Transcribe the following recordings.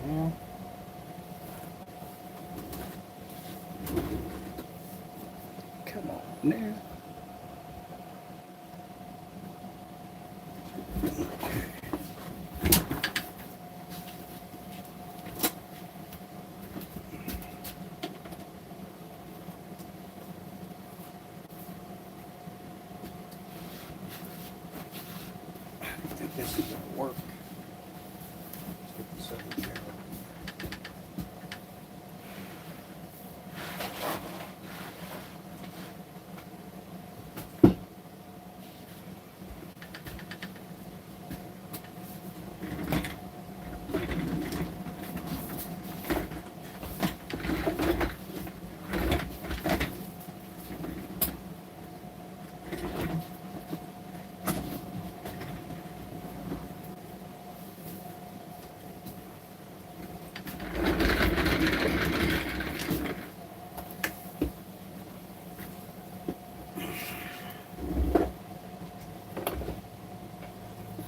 Yeah. Come on now. I think this is gonna work. Let's get this over here.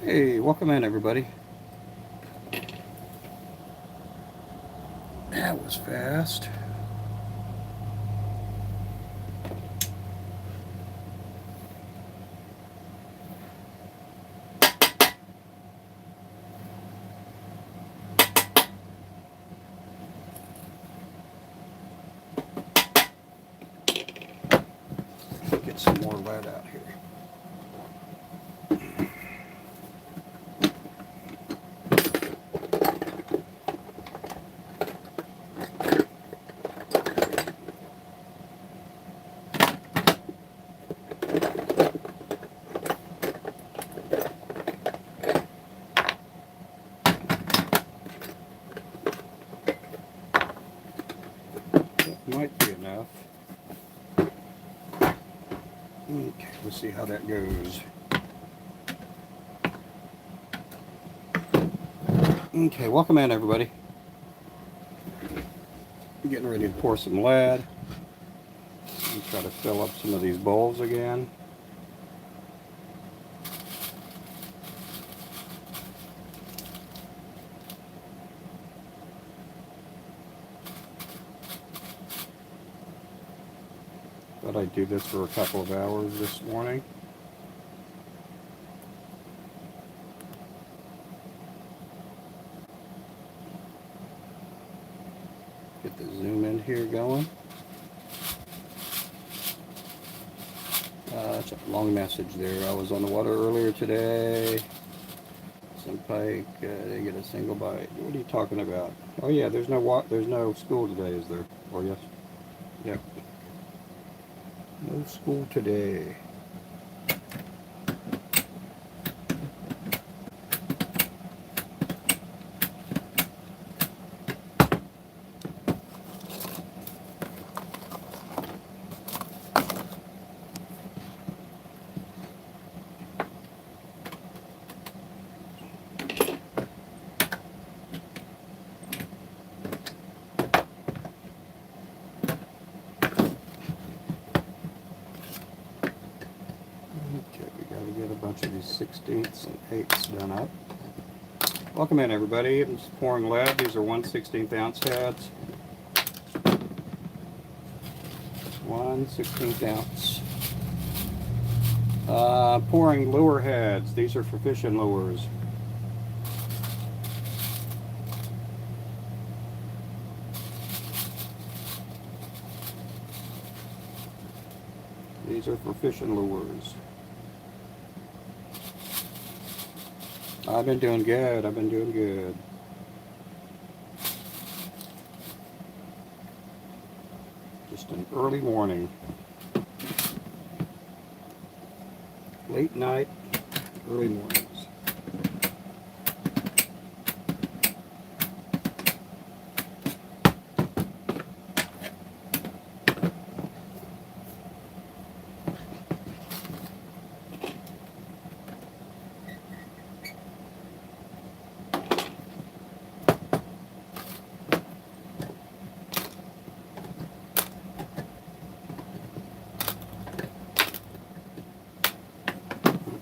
Hey, welcome in, everybody. That was fast. Get some more lead out here. Might be enough. Okay, we'll see how that goes. Okay, welcome in, everybody. I'm getting ready to pour some lead and try to fill up some of these bowls again. Thought I'd do this for a couple of hours this morning. Get the zoom in here going. It's a long message there. I was on the water earlier today. Some pike, they get a single bite. What are you talking about? Oh yeah, there's no school today, is there? Or yes? Yep. No school today. Of these 16ths and 8ths done up. Welcome in, everybody. I'm just pouring lead. These are 1/16 ounce heads. 1/16 ounce. Pouring lure heads. These are for fishing lures. These are for fishing lures. I've been doing good. I've been doing good. Just an early morning. Late night, early mornings.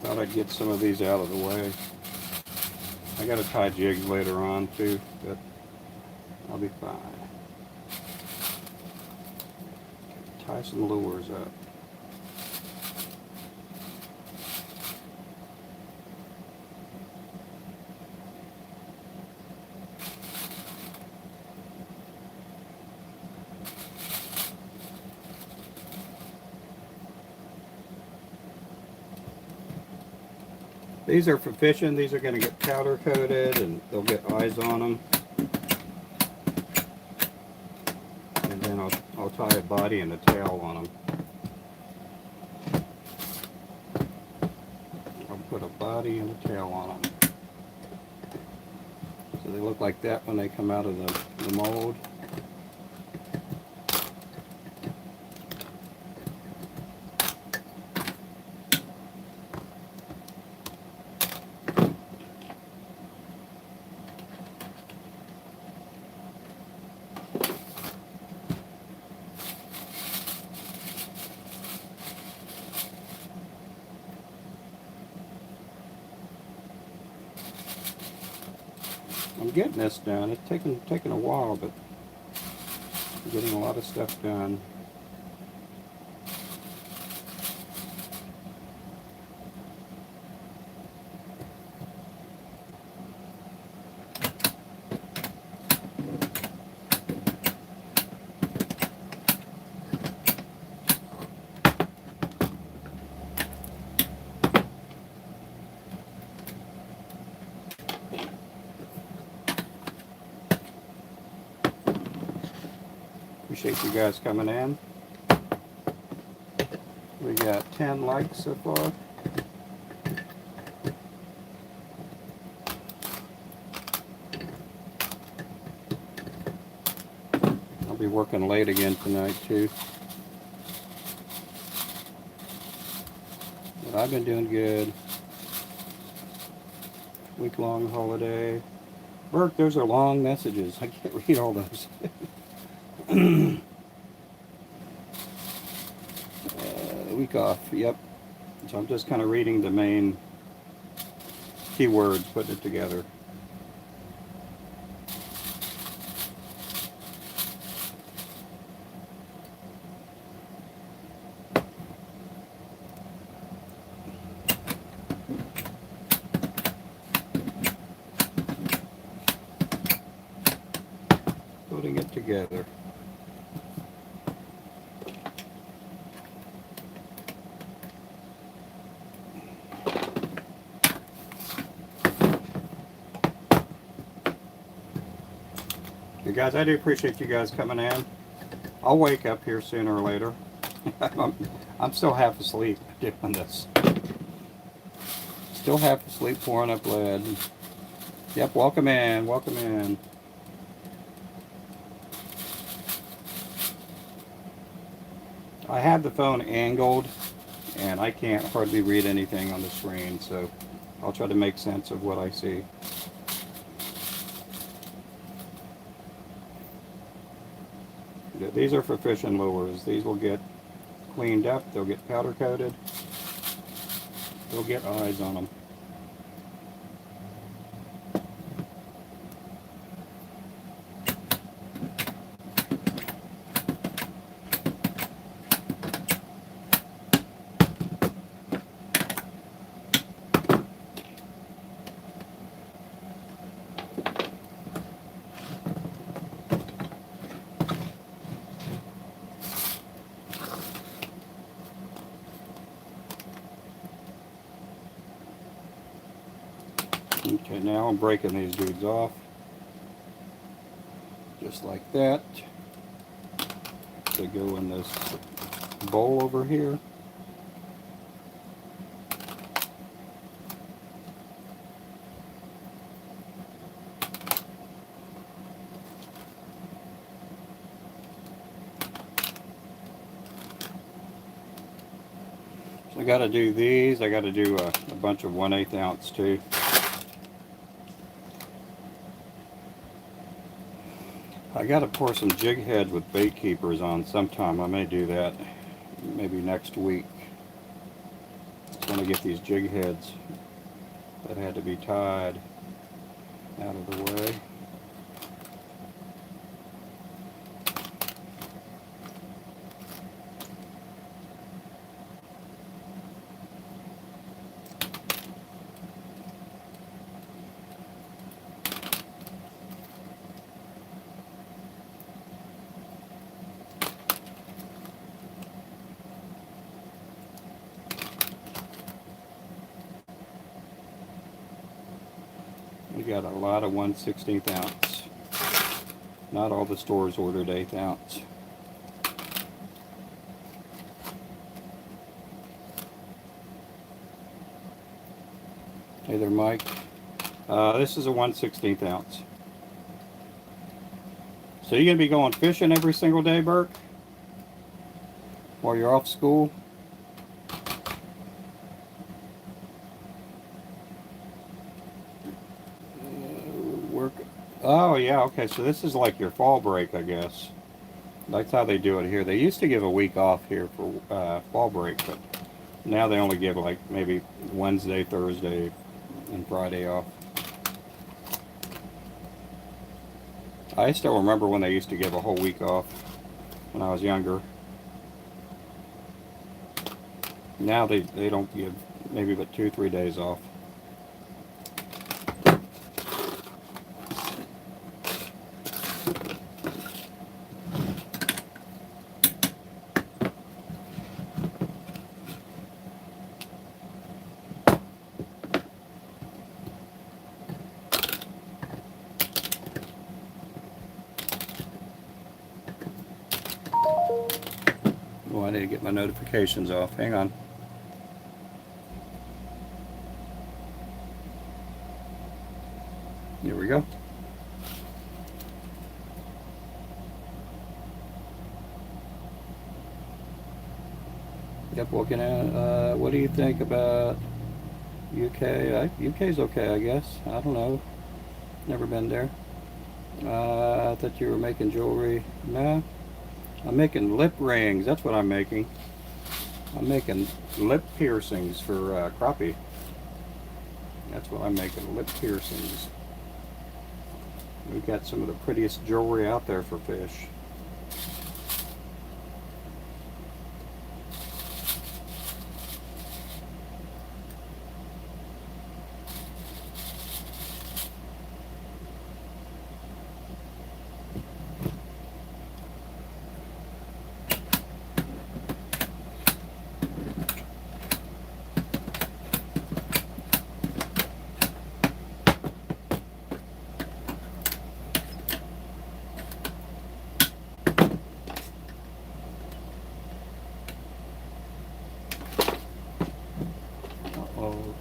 Thought I'd get some of these out of the way. I got to tie jigs later on too, but I'll be fine. Tie some lures up. These are for fishing. These are going to get powder coated and they'll get eyes on them. And then I'll tie a body and a tail on them. I'll put a body and a tail on them. So they look like that when they come out of the mold. I'm getting this done. It's taking a while, but I'm getting a lot of stuff done. Appreciate you guys coming in. We got 10 likes so far. I'll be working late again tonight too. But I've been doing good. Week-long holiday. Bert, those are long messages. I can't read all those. Week off, yep. So I'm just kind of reading the main keywords, putting it together. Putting it together. You guys, I do appreciate you guys coming in. I'll wake up here sooner or later. I'm still half asleep doing this. Still half asleep pouring up lead. Yep, welcome in, welcome in. I have the phone angled and I can't hardly read anything on the screen, so I'll try to make sense of what I see. These are for fishing lures. These will get cleaned up, they'll get powder coated, they'll get eyes on them. Okay, now I'm breaking these dudes off. Just like that. They go in this bowl over here. So I got to do these. I got to do a bunch of 1/8 ounce too. I got to pour some jig heads with bait keepers on sometime. I may do that maybe next week. I want to get these jig heads that had to be tied out of the way. got a lot of 1/16 ounce. Not all the stores ordered 1/8 ounce. Hey there, Mike. This is a 1/16 ounce. So you're going to be going fishing every single day, Burke? While you're off school? Work. Oh, yeah, okay. So this is like your fall break, I guess. That's how they do it here. They used to give a week off here for fall break, but now they only give like maybe Wednesday, Thursday, and Friday off. I still remember when they used to give a whole week off when I was younger. Now they don't give maybe but 2-3 days off. Oh, I need to get my notifications off. Hang on. Here we go. Yep, looking at, what do you think about UK? UK's okay, I guess. I don't know. Never been there. I thought you were making jewelry. No. I'm making lip rings. That's what I'm making. I'm making lip piercings for crappie. That's what I'm making, lip piercings. We've got some of the prettiest jewelry out there for fish.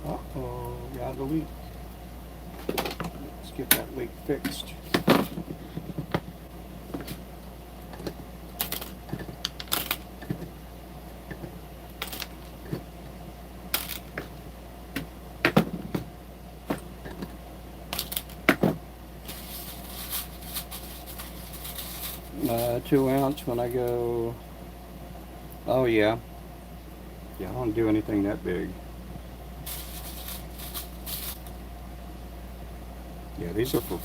Uh-oh, got a leak. Let's get that leak fixed. Two ounce when I go. Oh yeah. Yeah, I don't do anything that big. Yeah, these are for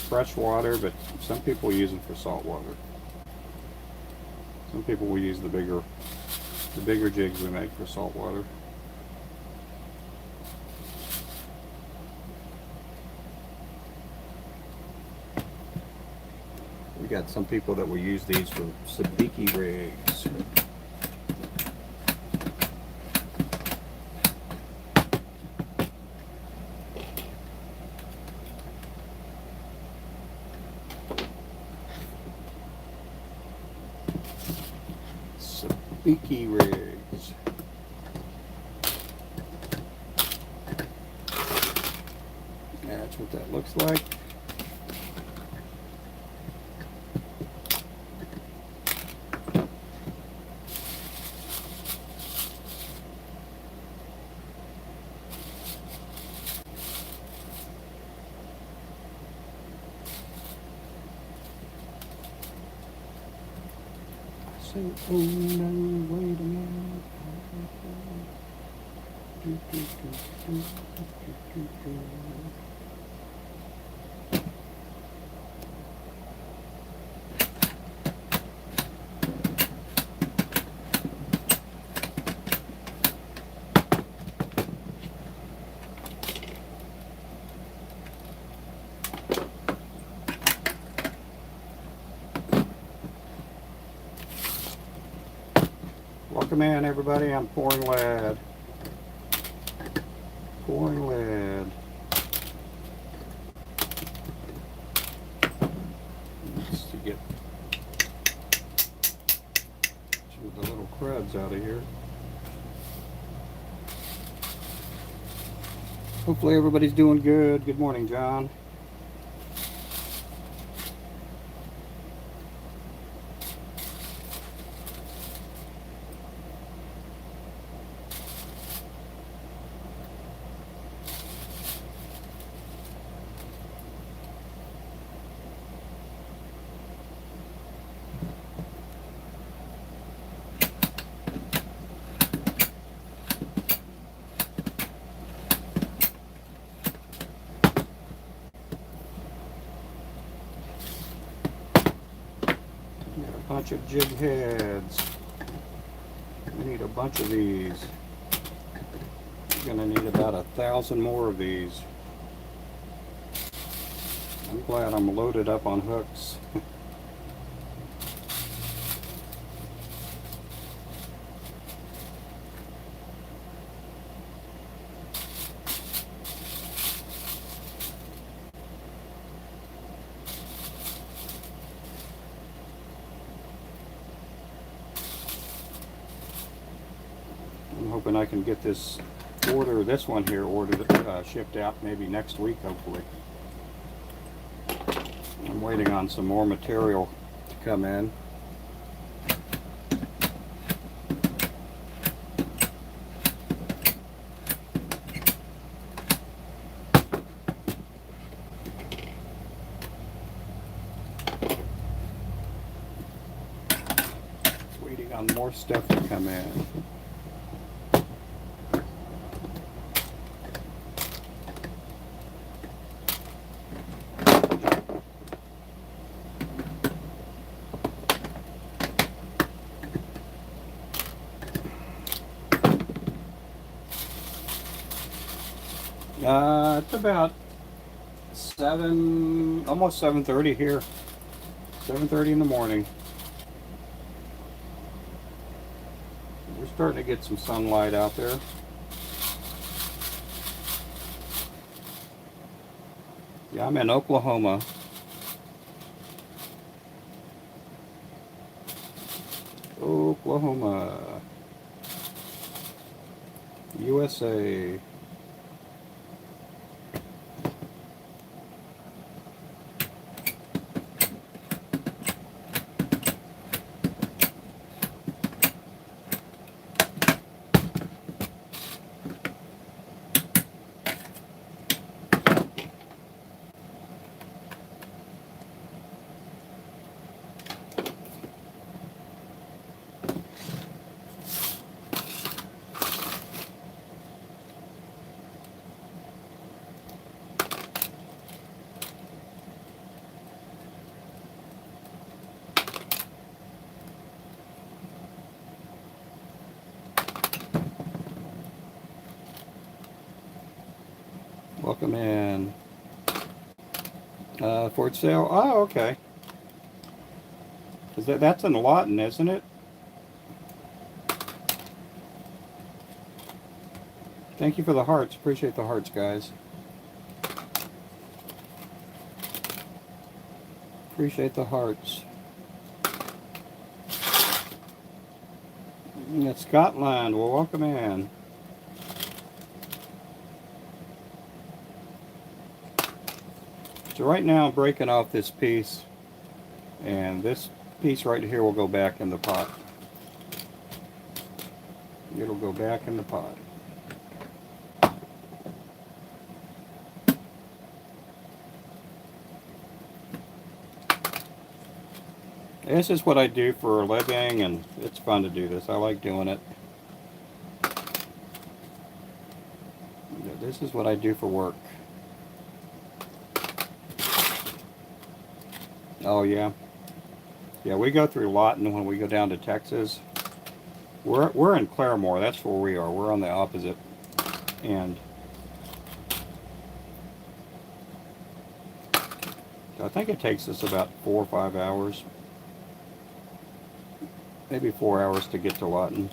fresh water, but some people use them for salt water. Some people will use the bigger jigs we make for salt water. We got some people that will use these for sabiki rigs. Sabiki rigs. That's what that looks like. Oh no, wait a minute. Welcome in, everybody. I'm pouring lead. Pouring lead. get some of the little crabs out of here. Hopefully everybody's doing good. Good morning, John. Bunch of jig heads. We need a bunch of these. We're gonna need about 1,000 more of these. I'm glad I'm loaded up on hooks. I'm hoping I can get this one here ordered, shipped out maybe next week, hopefully. I'm waiting on some more material to come in. Waiting on more stuff to come in. It's about almost 7:30 here. 7:30 in the morning. We're starting to get some sunlight out there. Yeah, I'm in Oklahoma. Oklahoma, USA. Welcome in. For sale. Oh, okay. That's in Lawton, isn't it? Thank you for the hearts. Appreciate the hearts, guys. Appreciate the hearts. It's Scotland. Well, welcome in. So right now I'm breaking off this piece, and this piece right here will go back in the pot. It'll go back in the pot. This is what I do for a living, and it's fun to do this. I like doing it. This is what I do for work. Oh yeah. Yeah, we go through Lawton when we go down to Texas. We're in Claremore. That's where we are. We're on the opposite end. I think it takes us about 4 or 5 hours. Maybe 4 hours to get to Lawton.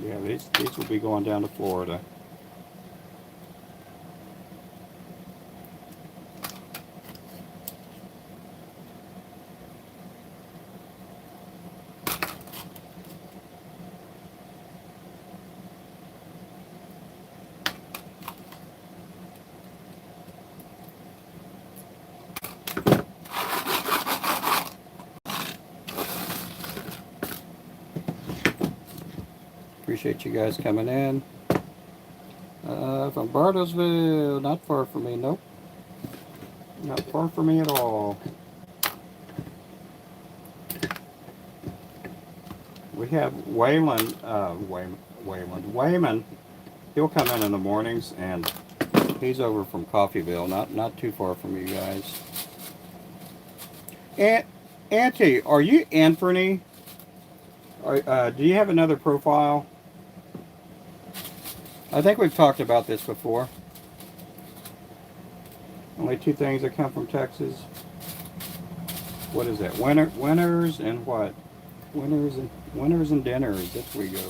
Yeah, these will be going down to Florida. Appreciate you guys coming in. From Bartlesville, not far from me, nope. Not far from me at all. We have Wayland, Wayman. He'll come in the mornings, and he's over from Coffeyville, not too far from you guys. Auntie, are you Anthony? Do you have another profile? I think we've talked about this before. Only two things that come from Texas. What is that? Winners and what? Winners and dinners. There we go.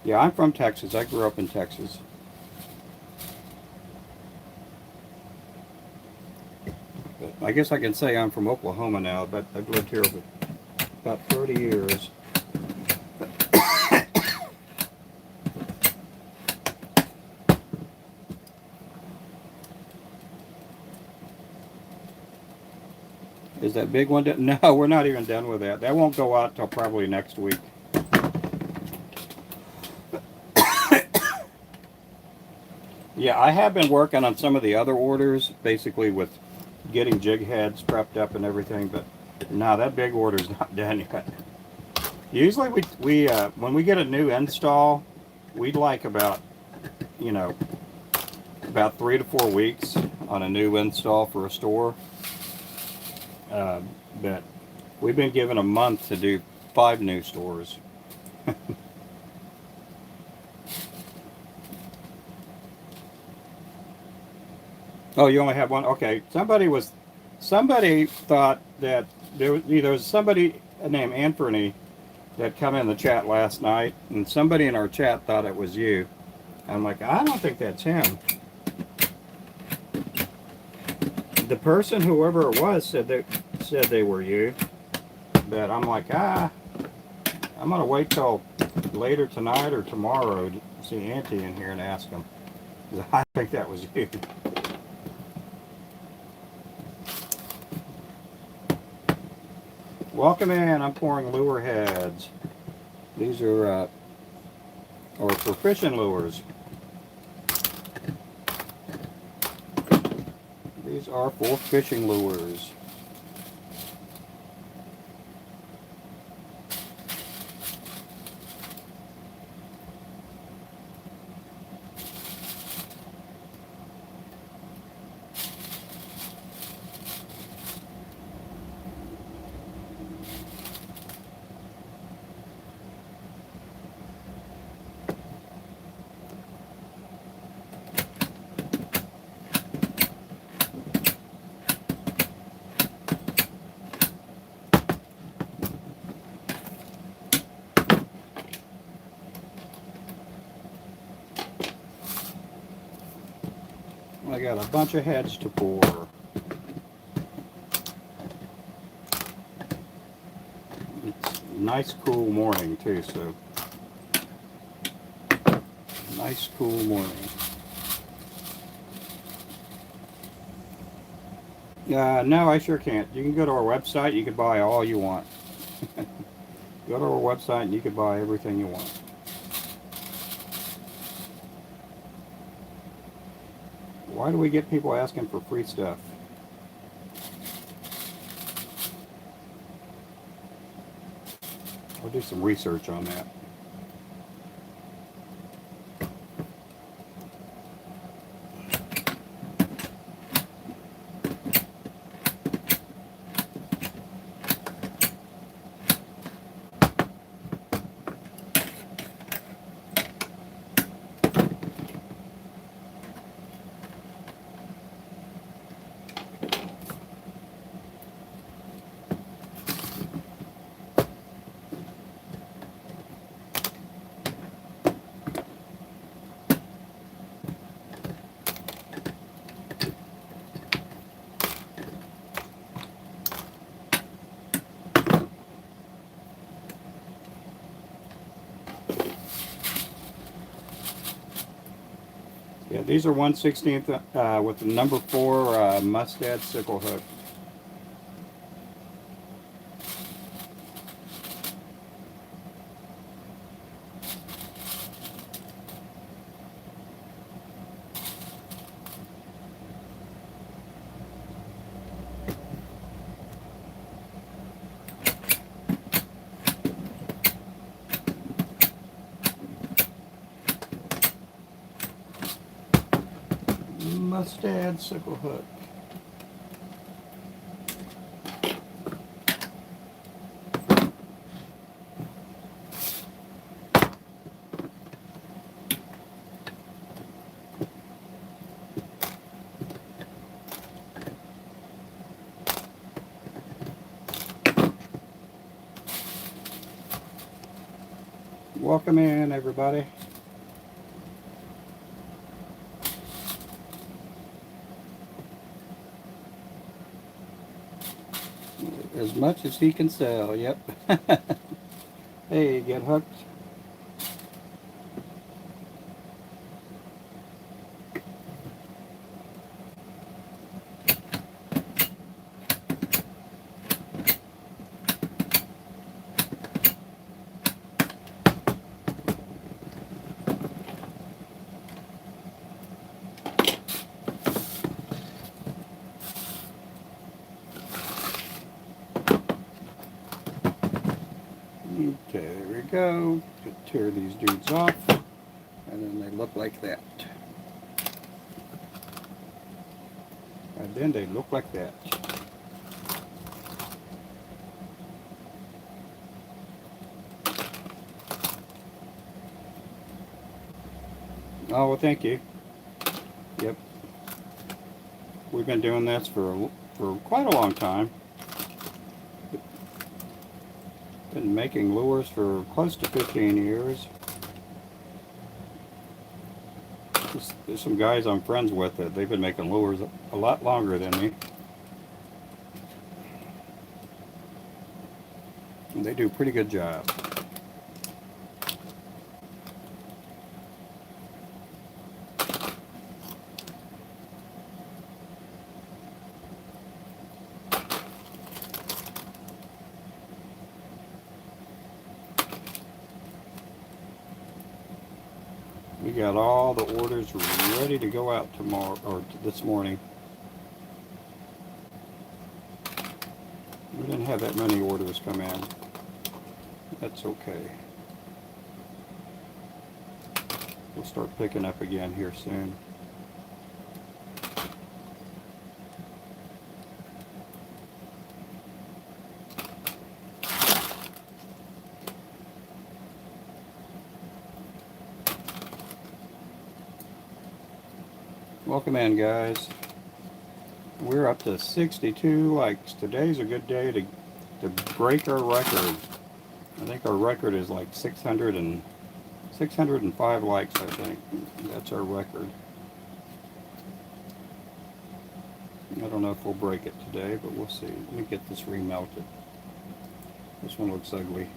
Yeah, I'm from Texas. I grew up in Texas. But I guess I can say I'm from Oklahoma now, but I've lived here for about 30 years. Is that big one done? No, we're not even done with that. That won't go out till probably next week. Yeah, I have been working on some of the other orders, basically with getting jig heads prepped up and everything, but no, that big order's not done yet. Usually we when we get a new install, we'd like about, about 3 to 4 weeks on a new install for a store. But we've been given a month to do 5 new stores. Oh, you only have one? Okay. Somebody thought that there was somebody named Anthony that come in the chat last night, and somebody in our chat thought it was you. I'm like, I don't think that's him. The person, whoever it was, said they were you, but I'm like, I'm gonna wait till later tonight or tomorrow to see Auntie in here and ask him. I think that was you. Welcome in. I'm pouring lure heads. These are for fishing lures. These are for fishing lures. I got a bunch of heads to pour. It's a nice cool morning too, so nice cool morning. No, I sure can't. You can go to our website, you can buy all you want. Go to our website and you can buy everything you want. Why do we get people asking for free stuff? I'll do some research on that. These are 1/16 with the number 4 mustad sickle hook. Mustad sickle hook. Welcome in, everybody. As much as he can sell, yep. Hey, get hooked. Okay, there we go. Tear these dudes off, and then they look like that. And then they look like that. Oh, well, thank you. Yep. We've been doing this for quite a long time. Been making lures for close to 15 years. There's some guys I'm friends with that they've been making lures a lot longer than me. And they do a pretty good job. We got all the orders ready to go out tomorrow, or this morning. We didn't have that many orders come in. That's okay. We'll start picking up again here soon. Welcome in, guys. We're up to 62 likes. Today's a good day to break our record. I think our record is like 605 likes, I think. That's our record. I don't know if we'll break it today, but we'll see. Let me get this remelted. This one looks ugly.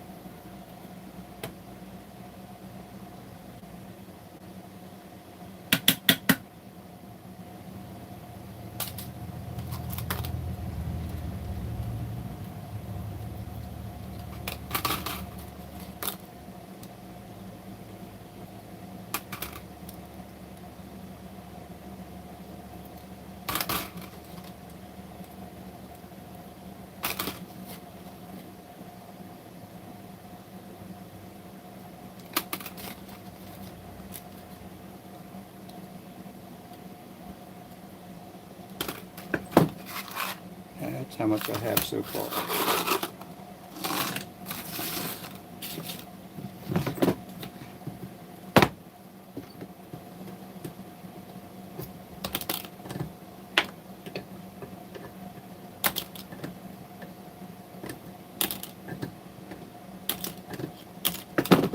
That's how much I have so far.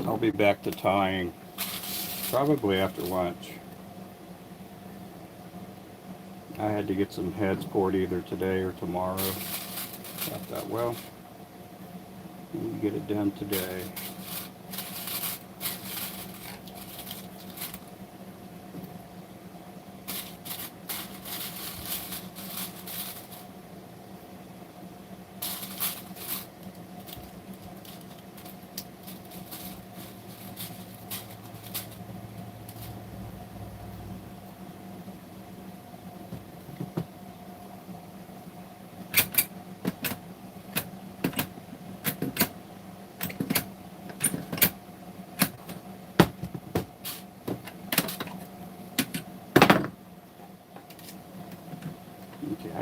I'll be back to tying probably after lunch. I had to get some heads poured either today or tomorrow. I thought, well, we can get it done today.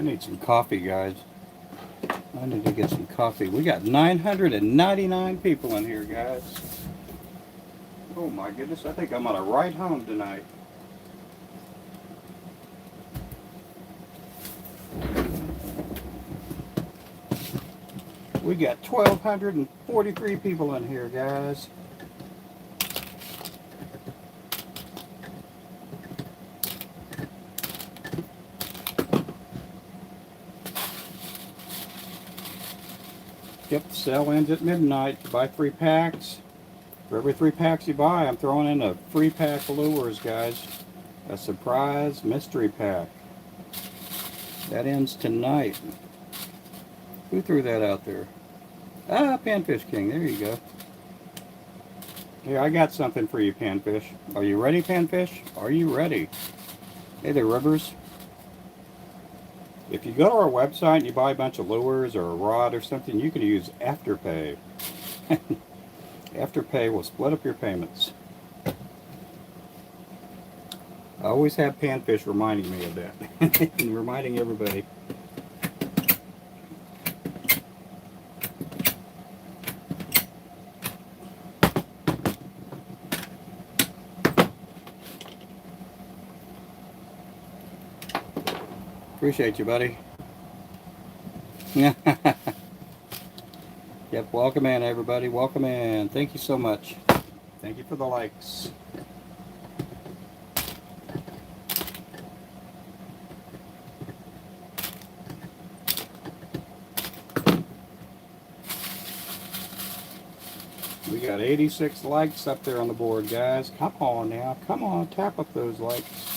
need some coffee, guys. I need to get some coffee. We got 999 people in here, guys. Oh my goodness, I think I'm on a ride home tonight. We got 1,243 people in here, guys. Yep, the sale ends at midnight. You buy 3 packs. For every 3 packs you buy, I'm throwing in a free pack of lures, guys. A surprise mystery pack. That ends tonight. Who threw that out there? Ah, Panfish King. There you go. Here, I got something for you, Panfish. Are you ready, Panfish? Are you ready? Hey there, Rivers. If you go to our website and you buy a bunch of lures or a rod or something, you can use Afterpay. Afterpay will split up your payments. I always have Panfish reminding me of that. And reminding everybody. Appreciate you, buddy. Yep, welcome in, everybody. Welcome in. Thank you so much. Thank you for the likes. We got 86 likes up there on the board, guys. Come on now. Come on, tap up those likes.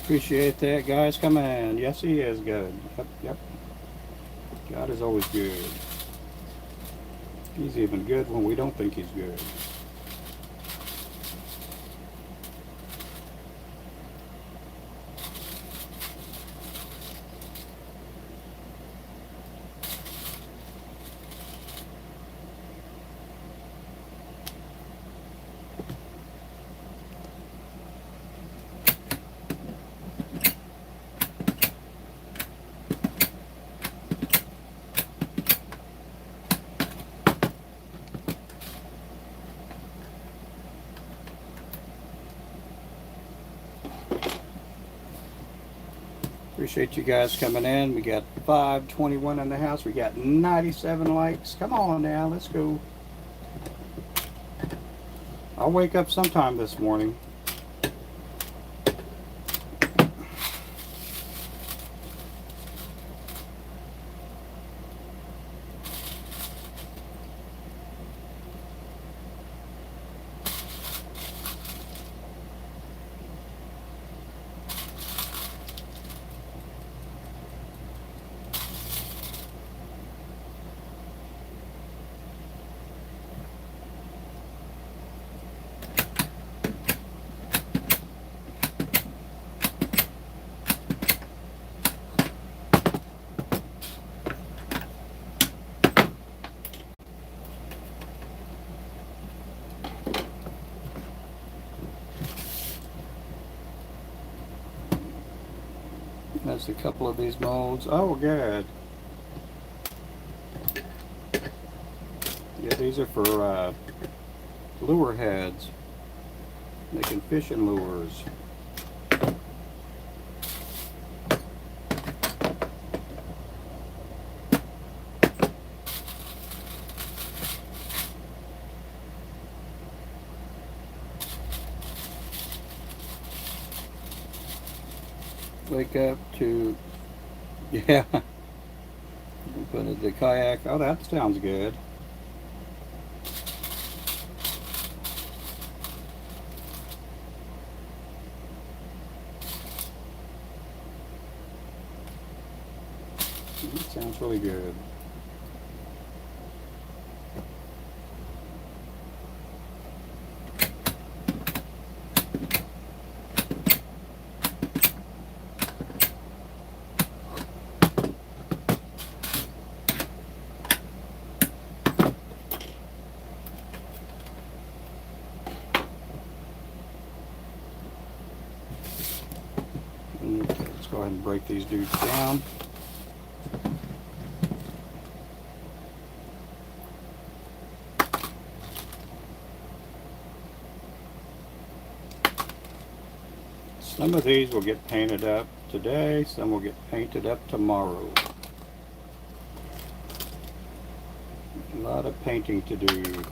Appreciate that, guys. Come on. Yes, he is good. Yep, yep. God is always good. He's even good when we don't think he's good. Appreciate you guys coming in. We got 521 in the house. We got 97 likes. Come on now, let's go. I'll wake up sometime this morning. That's a couple of these molds. Oh, good. Yeah, these are for lure heads. Making fishing lures. wake up to, yeah, put the kayak. Oh, that sounds good. That sounds really good. Okay, let's go ahead and break these dudes down. Some of these will get painted up today, some will get painted up tomorrow. A lot of painting to do.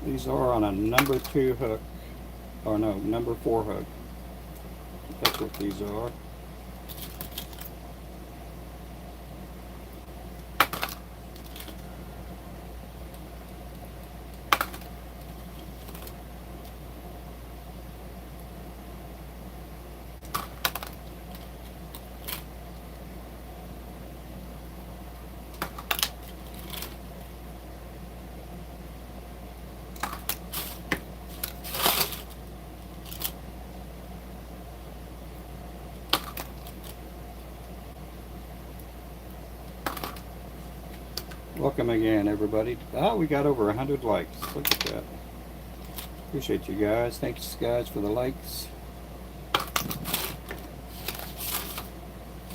These are on a number 2 hook, or no, number 4 hook. That's what these are. Welcome again, everybody. Ah, we got over 100 likes. Look at that. Appreciate you guys. Thanks, guys, for the likes.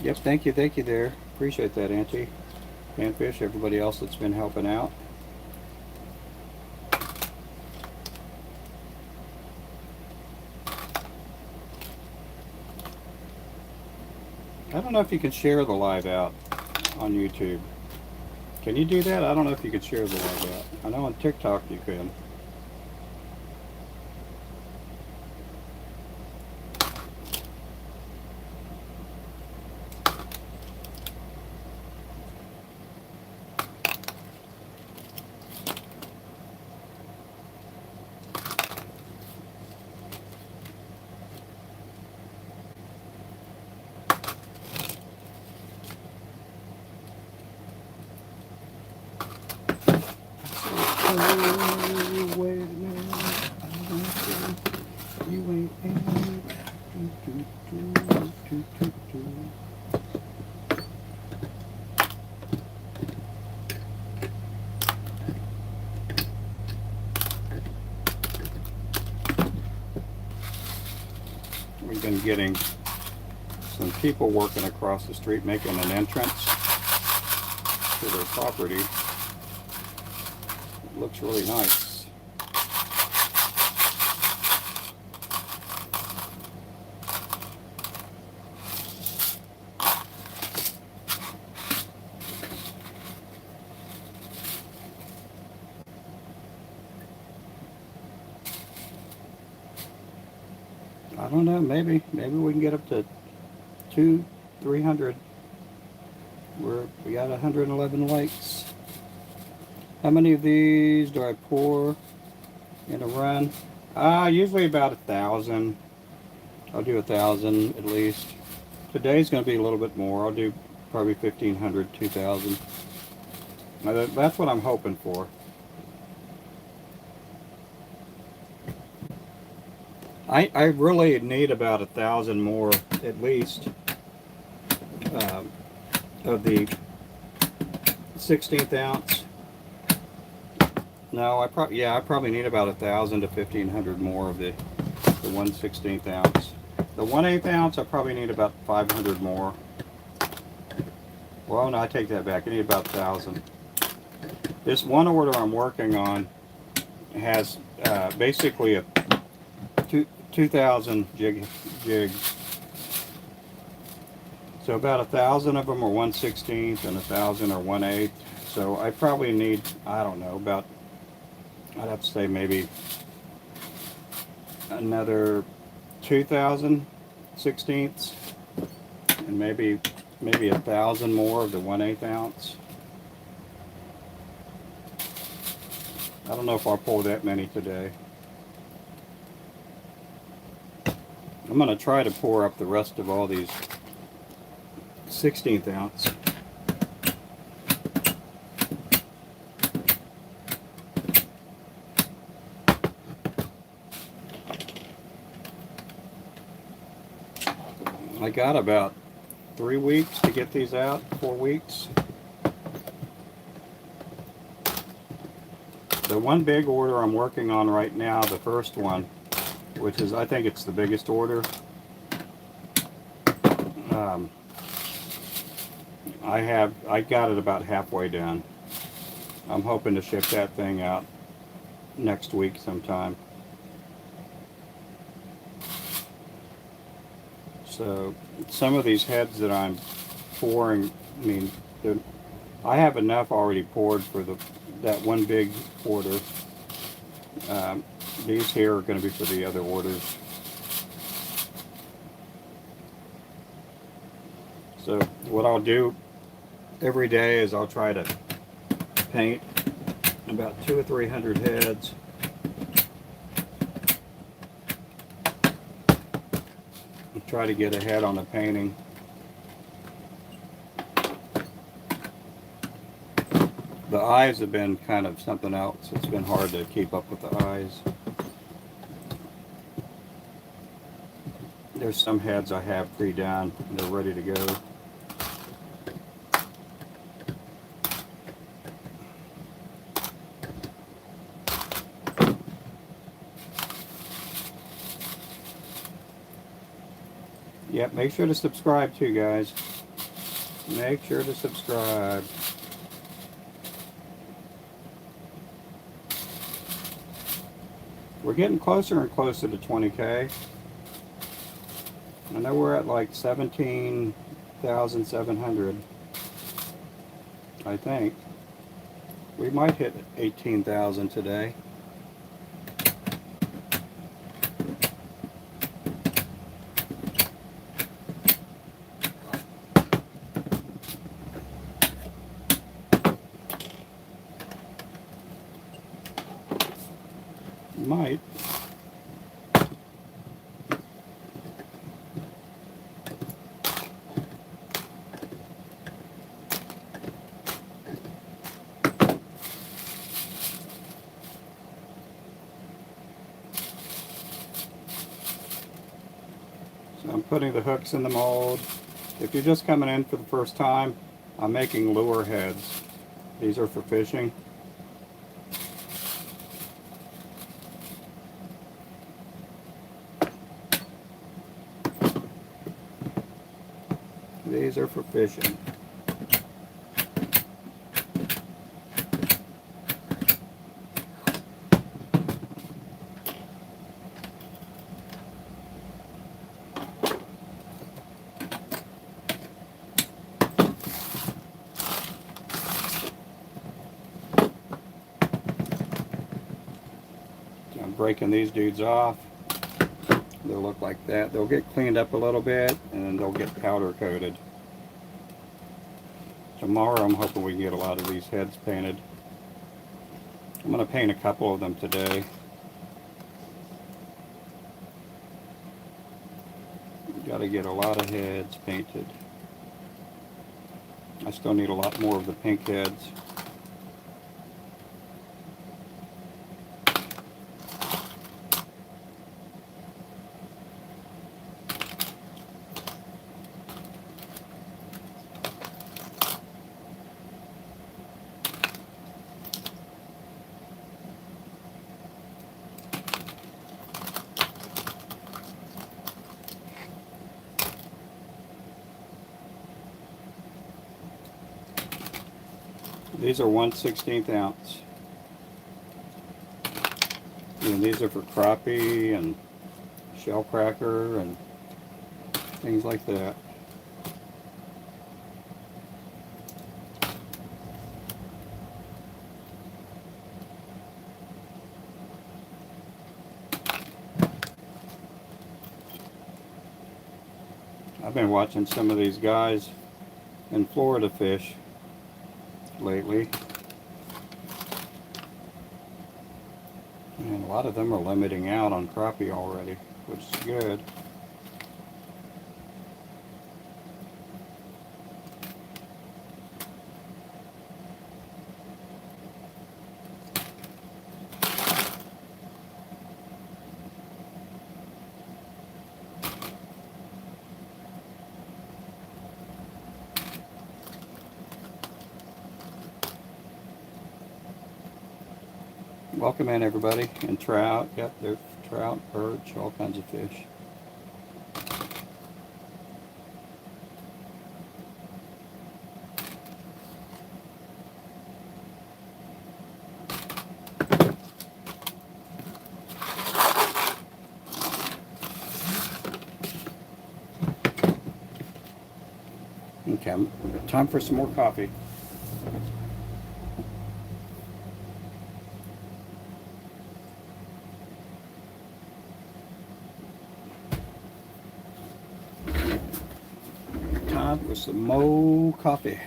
Yep, thank you there. Appreciate that, Auntie. Panfish, everybody else that's been helping out. I don't know if you can share the live out on YouTube. Can you do that? I don't know if you could share the live out. I know on TikTok you can. We've been getting some people working across the street making an entrance to their property. It looks really nice. I don't know, maybe we can get up to 300. We got 111 likes. How many of these do I pour in a run? Usually about 1,000. I'll do 1,000 at least. Today's going to be a little bit more. I'll do probably 1,500, 2,000. That's what I'm hoping for. I really need about 1,000 more at least of the 16th ounce. No, I probably need about 1,000 to 1,500 more of the 1/16 ounce. The 1/8 ounce, I probably need about 500 more. Well, no, I take that back. I need about 1,000. This one order I'm working on has basically a 2,000 jigs. So about 1,000 of them are 1/16 and 1,000 are 1/8. So I probably need, I don't know, about, I'd have to say maybe another 2,000 sixteenths and maybe 1,000 more of the 1/8 ounce. I don't know if I'll pour that many today. I'm going to try to pour up the rest of all these 16th ounce. I got about 3 weeks to get these out, 4 weeks. The one big order I'm working on right now, the first one, which is, I think it's the biggest order. I got it about halfway done. I'm hoping to ship that thing out next week sometime. So some of these heads that I'm pouring, I mean, I have enough already poured for that one big order. These here are going to be for the other orders. So what I'll do every day is I'll try to paint about 200 or 300 heads. And try to get ahead on the painting. The eyes have been kind of something else. It's been hard to keep up with the eyes. There's some heads I have pre-done. They're ready to go. Yep, make sure to subscribe too, guys. Make sure to subscribe. We're getting closer and closer to 20K. I know we're at like 17,700. I think. We might hit 18,000 today. Might. So I'm putting the hooks in the mold. If you're just coming in for the first time, I'm making lure heads. These are for fishing. These are for fishing. I'm breaking these dudes off. They'll look like that. They'll get cleaned up a little bit and then they'll get powder coated. Tomorrow I'm hoping we can get a lot of these heads painted. I'm going to paint a couple of them today. Got to get a lot of heads painted. I still need a lot more of the pink heads. These are 1/16 ounce. And these are for crappie and shell cracker and things like that. I've been watching some of these guys in Florida fish lately, and a lot of them are limiting out on crappie already, which is good. Welcome in, everybody. And trout, yep, there's trout, perch, all kinds of fish. Okay, time for some more coffee. Time for some more coffee.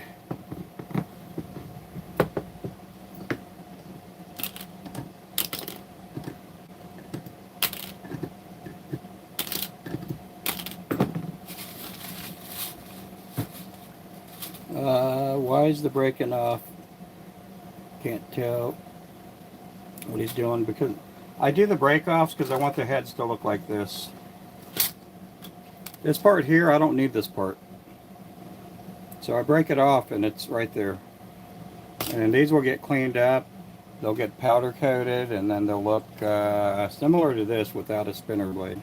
Why is the breaking off? Can't tell what he's doing, because I do the break offs because I want the heads to look like this. This part here, I don't need this part. So I break it off and it's right there. And these will get cleaned up. They'll get powder coated and then they'll look similar to this without a spinner blade.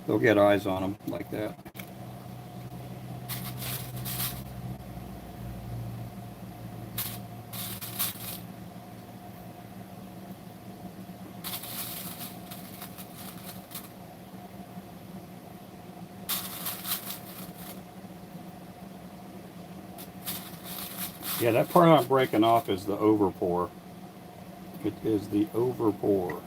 They'll get eyes on them like that. Yeah, that part I'm breaking off is the over pour. It is the over pour.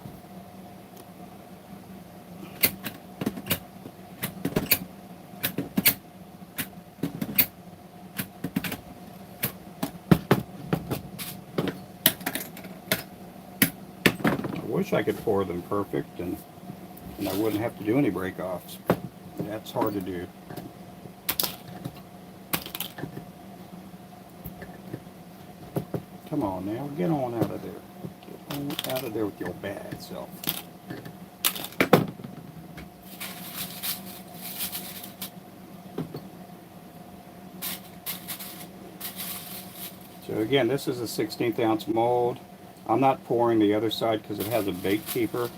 I wish I could pour them perfect and I wouldn't have to do any break offs. That's hard to do. Come on now, get on out of there. Get on out of there with your bad self. So again, this is a 16th ounce mold. I'm not pouring the other side because it has a bait keeper.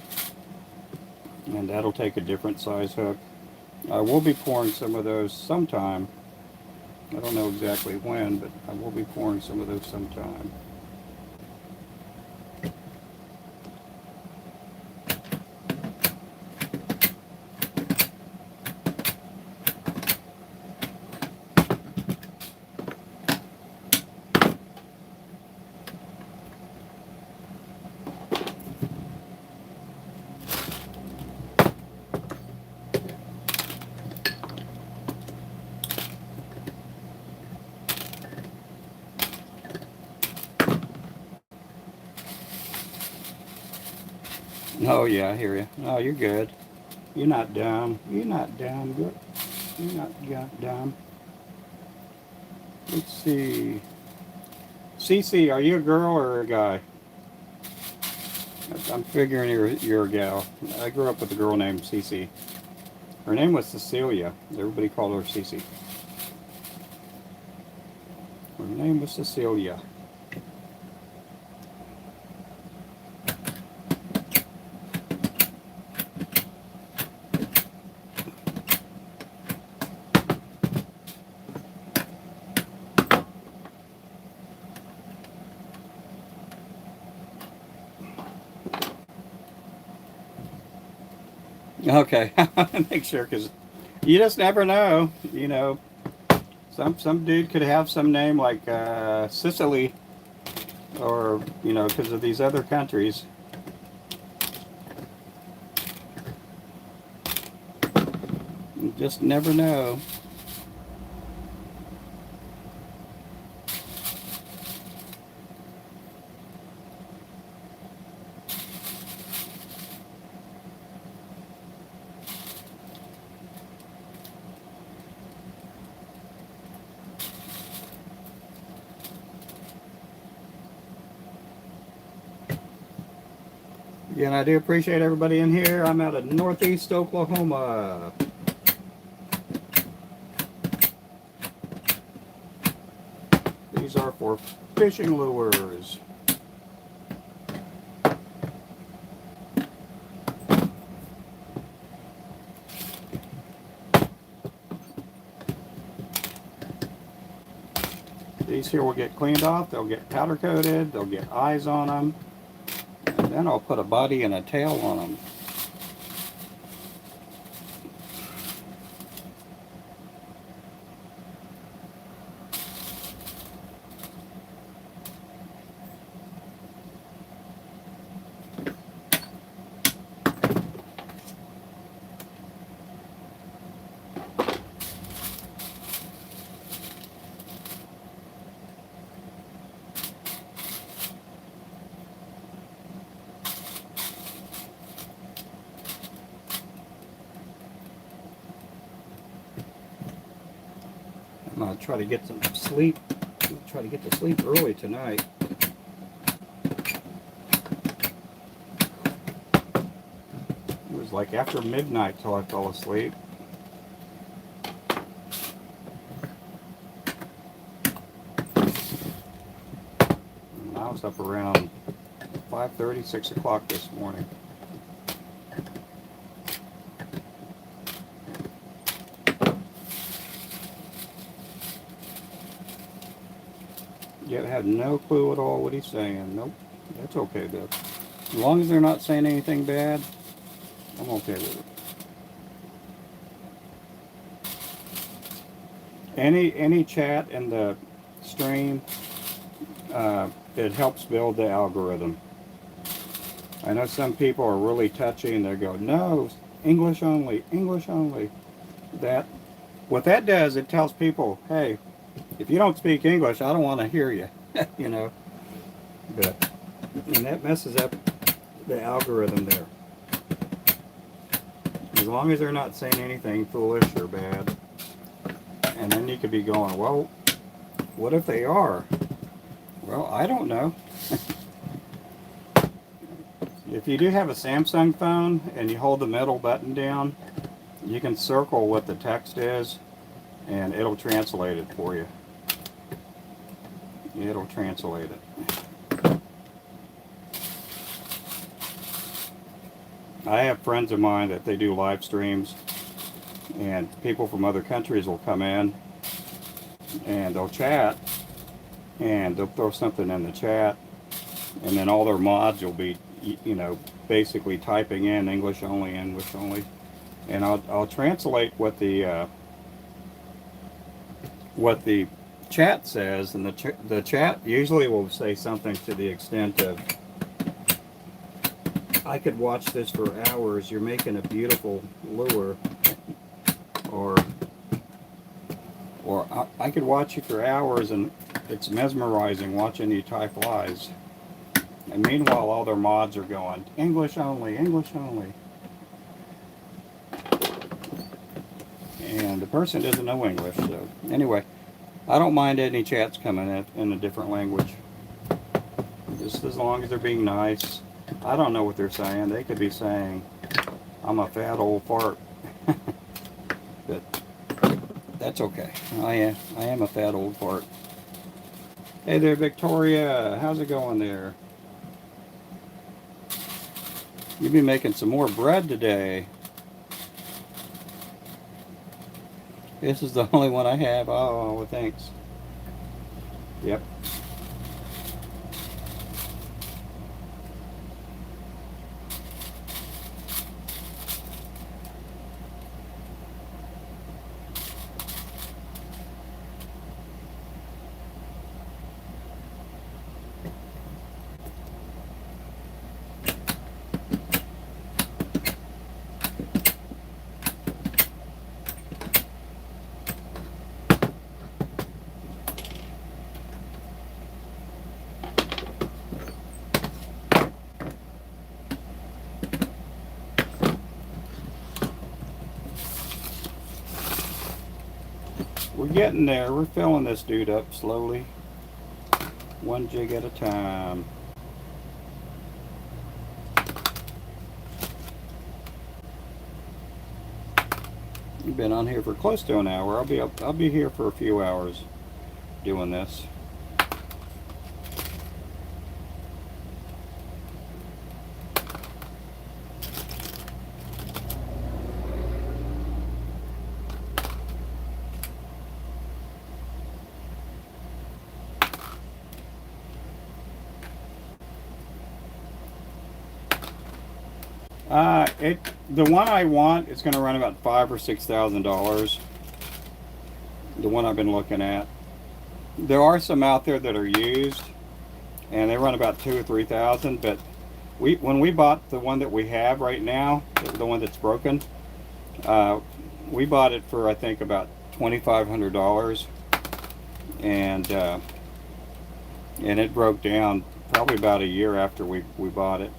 And that'll take a different size hook. I will be pouring some of those sometime. I don't know exactly when, but I will be pouring some of those sometime. Oh yeah, I hear you. Oh, you're good. You're not dumb. You're not dumb. You're not dumb. Let's see. Cece, are you a girl or a guy? I'm figuring you're a gal. I grew up with a girl named Cece. Her name was Cecilia. Everybody called her Cece. Her name was Cecilia. Okay, make sure because you just never know. Some dude could have some name like Sicily, or because of these other countries. You just never know. Again, I do appreciate everybody in here. I'm out of Northeast Oklahoma. These are for fishing lures. These here will get cleaned off. They'll get powder coated. They'll get eyes on them. And then I'll put a body and a tail on them. I'm going to try to get some sleep. I'm going to try to get to sleep early tonight. It was like after midnight till I fell asleep. And I was up around 5:30, 6 o'clock this morning. You have no clue at all what he's saying. Nope. That's okay, though. As long as they're not saying anything bad, I'm okay with it. Any chat in the stream, it helps build the algorithm. I know some people are really touchy and they go, no, English only, English only. What that does, it tells people, hey, if you don't speak English, I don't want to hear you, But, and that messes up the algorithm there. As long as they're not saying anything foolish or bad. And then you could be going, well, what if they are? Well, I don't know. If you do have a Samsung phone and you hold the middle button down, you can circle what the text is and it'll translate it for you. It'll translate it. I have friends of mine that they do live streams, and people from other countries will come in and they'll chat and they'll throw something in the chat, and then all their mods will be basically typing in English only, and I'll translate what the chat says, and the chat usually will say something to the extent of, I could watch this for hours, you're making a beautiful lure, or I could watch you for hours and it's mesmerizing watching you tie flies. And meanwhile all their mods are going, English only, English only. And the person doesn't know English, so anyway. I don't mind any chats coming in a different language. Just as long as they're being nice. I don't know what they're saying. They could be saying, I'm a fat old fart. But that's okay. I am a fat old fart. Hey there, Victoria. How's it going there? You've been making some more bread today. This is the only one I have. Oh, well, thanks. Yep. We're getting there. We're filling this dude up slowly. One jig at a time. We've been on here for close to an hour. I'll be here for a few hours doing this. The one I want is going to run about $5,000 or $6,000. The one I've been looking at. There are some out there that are used, and they run about $2,000 or $3,000. But when we bought the one that we have right now, the one that's broken, we bought it for I think about $2,500, and it broke down probably about a year after we bought it.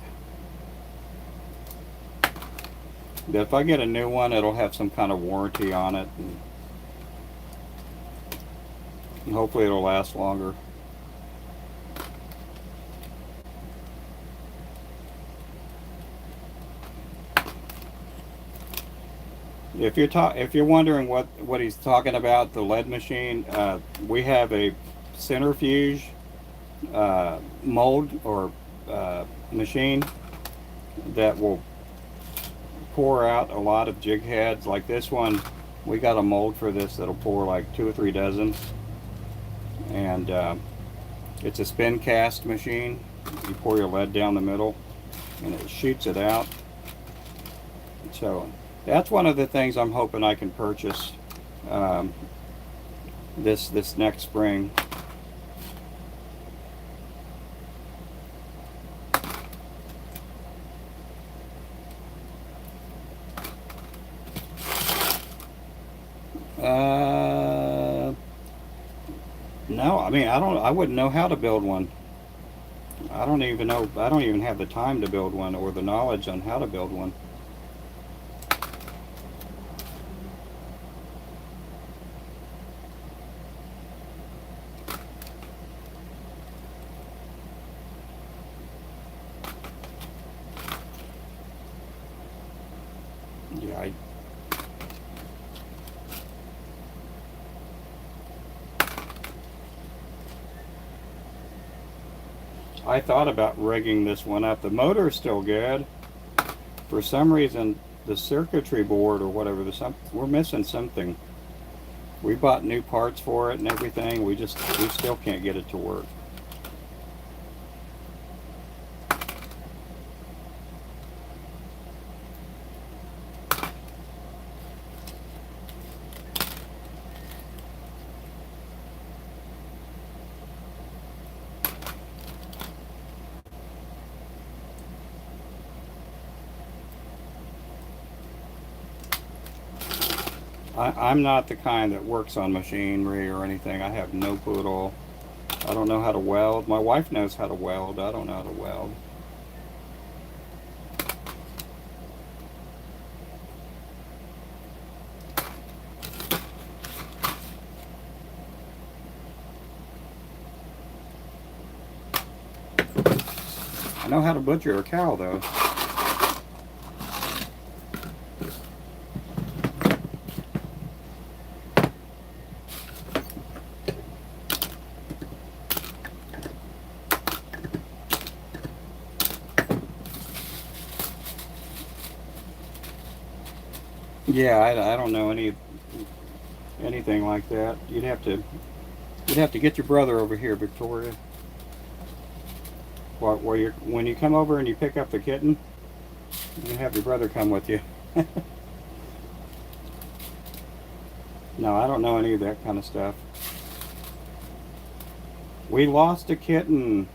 But if I get a new one, it'll have some kind of warranty on it, and hopefully it'll last longer. If you're wondering what he's talking about, the lead machine, we have a centrifuge mold or machine that will pour out a lot of jig heads. Like this one, we got a mold for this that'll pour like 2 or 3 dozen, and it's a spin cast machine. You pour your lead down the middle and it shoots it out. So that's one of the things I'm hoping I can purchase this next spring. No, I mean, I wouldn't know how to build one. I don't even have the time to build one or the knowledge on how to build one. Yeah, I thought about rigging this one up. The motor is still good. For some reason, the circuitry board or whatever, we're missing something. We bought new parts for it and everything. We still can't get it to work. I'm not the kind that works on machinery or anything. I have no clue at all. I don't know how to weld. My wife knows how to weld. I don't know how to weld. I know how to butcher a cow, though. Yeah, I don't know anything like that. You'd have to get your brother over here, Victoria. When you come over and you pick up the kitten, you have your brother come with you. No, I don't know any of that kind of stuff. We lost a kitten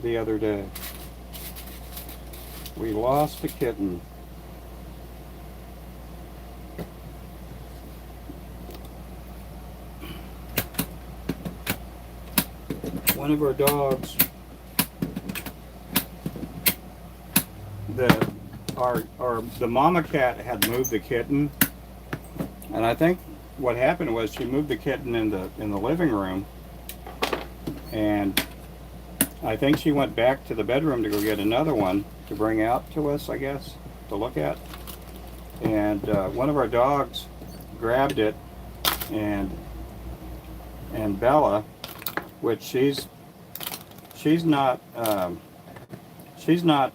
the other day. We lost a kitten. One of our dogs, the mama cat had moved the kitten, and I think what happened was she moved the kitten in the living room, and I think she went back to the bedroom to go get another one to bring out to us, I guess, to look at. And one of our dogs grabbed it, and Bella, which she's not she's not,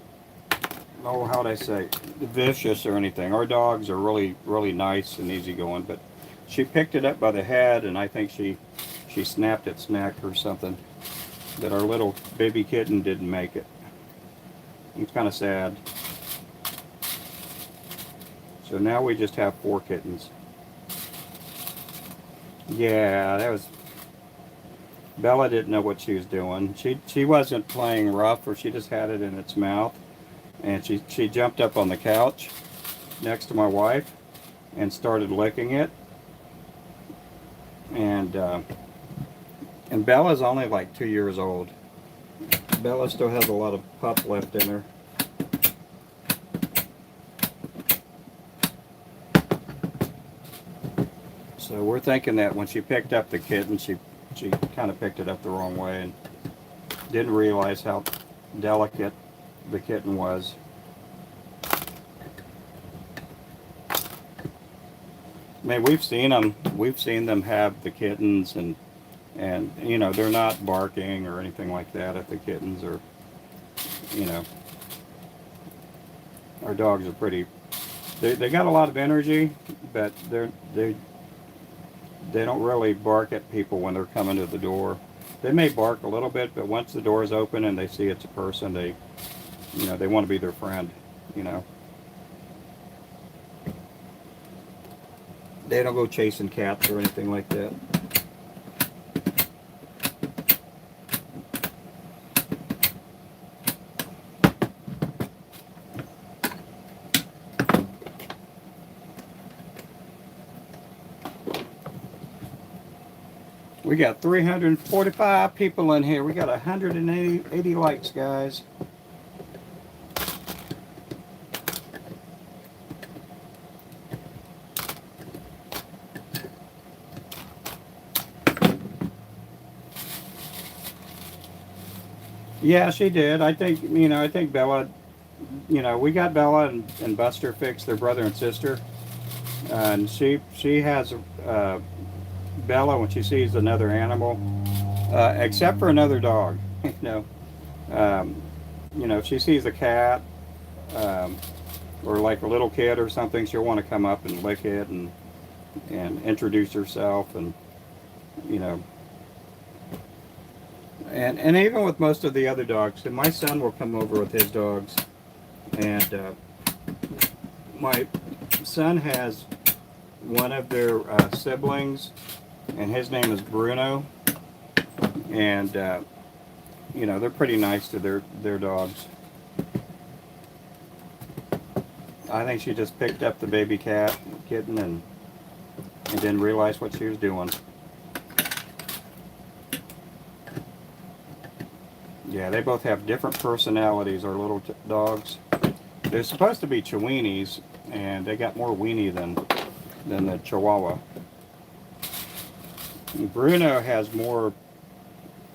oh, how would I say, vicious or anything. Our dogs are really nice and easygoing, but she picked it up by the head, and I think she snapped its neck or something. That our little baby kitten didn't make it. It's kind of sad. So now we just have 4 kittens. Yeah, that was... Bella didn't know what she was doing. She wasn't playing rough, or she just had it in its mouth. And she jumped up on the couch next to my wife and started licking it. And Bella's only like 2 years old. Bella still has a lot of pup left in her. So we're thinking that when she picked up the kitten, she kind of picked it up the wrong way and didn't realize how delicate the kitten was. I mean, we've seen them have the kittens, and you know, they're not barking or anything like that at the kittens, or, you know, our dogs are pretty, they got a lot of energy, but they don't really bark at people when they're coming to the door. They may bark a little bit, but once the door is open and they see it's a person, they, you know, they want to be their friend, you know. They don't go chasing cats or anything like that. We got 345 people in here. We got 180 likes, guys. Yeah, she did. I think, you know, I think Bella, you know, we got Bella and Buster fixed, their brother and sister. And she has Bella, when she sees another animal, except for another dog, um, you know, if she sees a cat, or like a little kid or something, she'll want to come up and lick it and introduce herself, and, you know, and even with most of the other dogs, and my son will come over with his dogs, and my son has one of their siblings, and his name is Bruno, and you know, they're pretty nice to their dogs. I think she just picked up the baby kitten and didn't realize what she was doing. Yeah, they both have different personalities, our little dogs. They're supposed to be Chiweenies, and they got more weenie than the Chihuahua. Bruno has more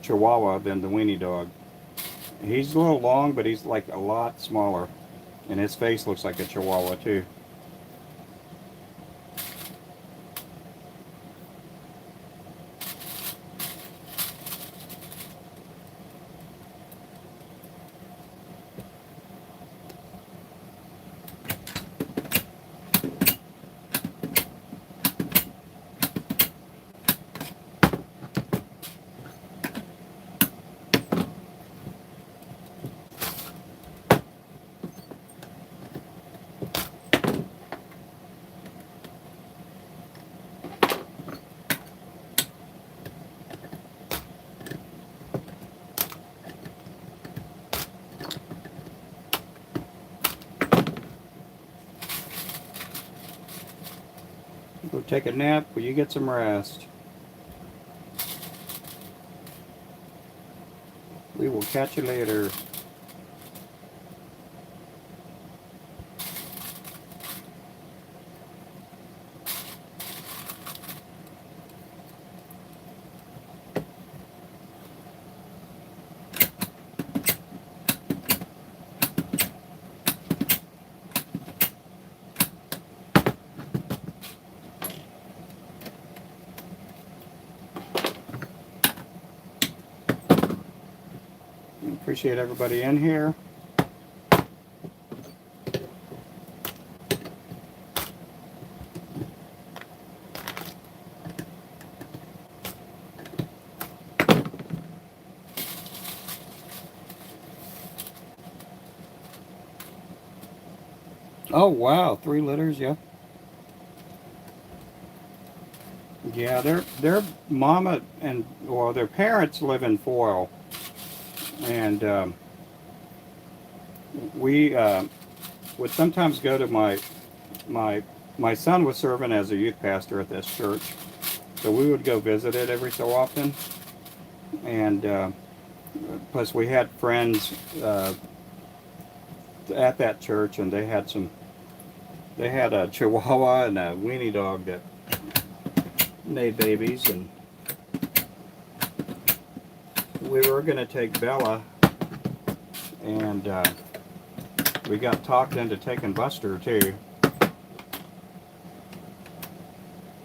Chihuahua than the weenie dog. He's a little long, but he's like a lot smaller, and his face looks like a Chihuahua too. Go take a nap, will you get some rest? We will catch you later. appreciate everybody in here. Oh wow, 3 litters, yeah. Yeah, their mama and well, their parents live in Foyle, and we would sometimes go to my my son was serving as a youth pastor at this church, so we would go visit it every so often, and plus we had friends at that church, and they had a Chihuahua and a weenie dog that made babies, and we were going to take Bella, and we got talked into taking Buster too.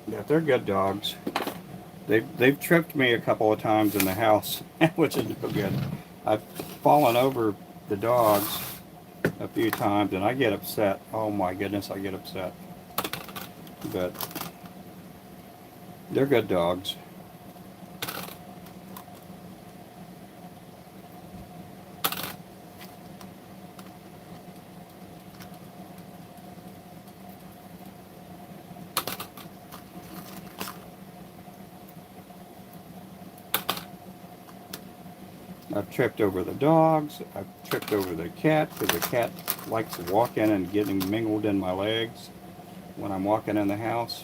Yeah, they're good dogs. They've tripped me a couple of times in the house, which is no good. I've fallen over the dogs a few times, and I get upset. Oh my goodness, I get upset. But they're good dogs. I've tripped over the dogs. I've tripped over the cat because the cat likes to walk in and getting mingled in my legs when I'm walking in the house.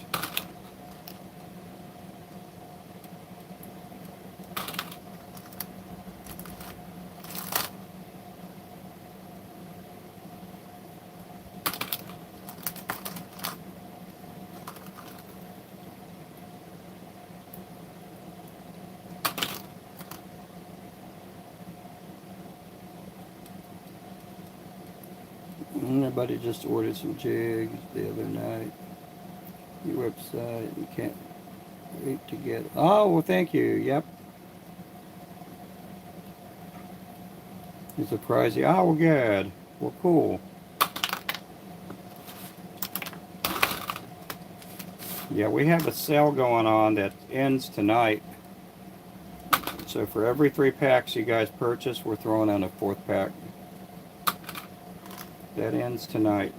Everybody just ordered some jigs the other night. Your website, you can't wait to get. Oh, well, thank you. Yep. You surprised you. Oh, well, good. Well, cool. Yeah, we have a sale going on that ends tonight. So for every 3 packs you guys purchase, we're throwing in a 4th pack. That ends tonight.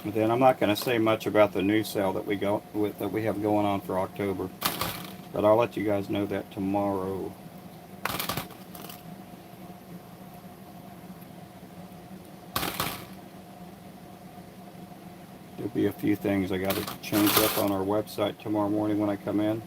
But then I'm not going to say much about the new sale that we have going on for October, but I'll let you guys know that tomorrow. There'll be a few things I got to change up on our website tomorrow morning when I come in.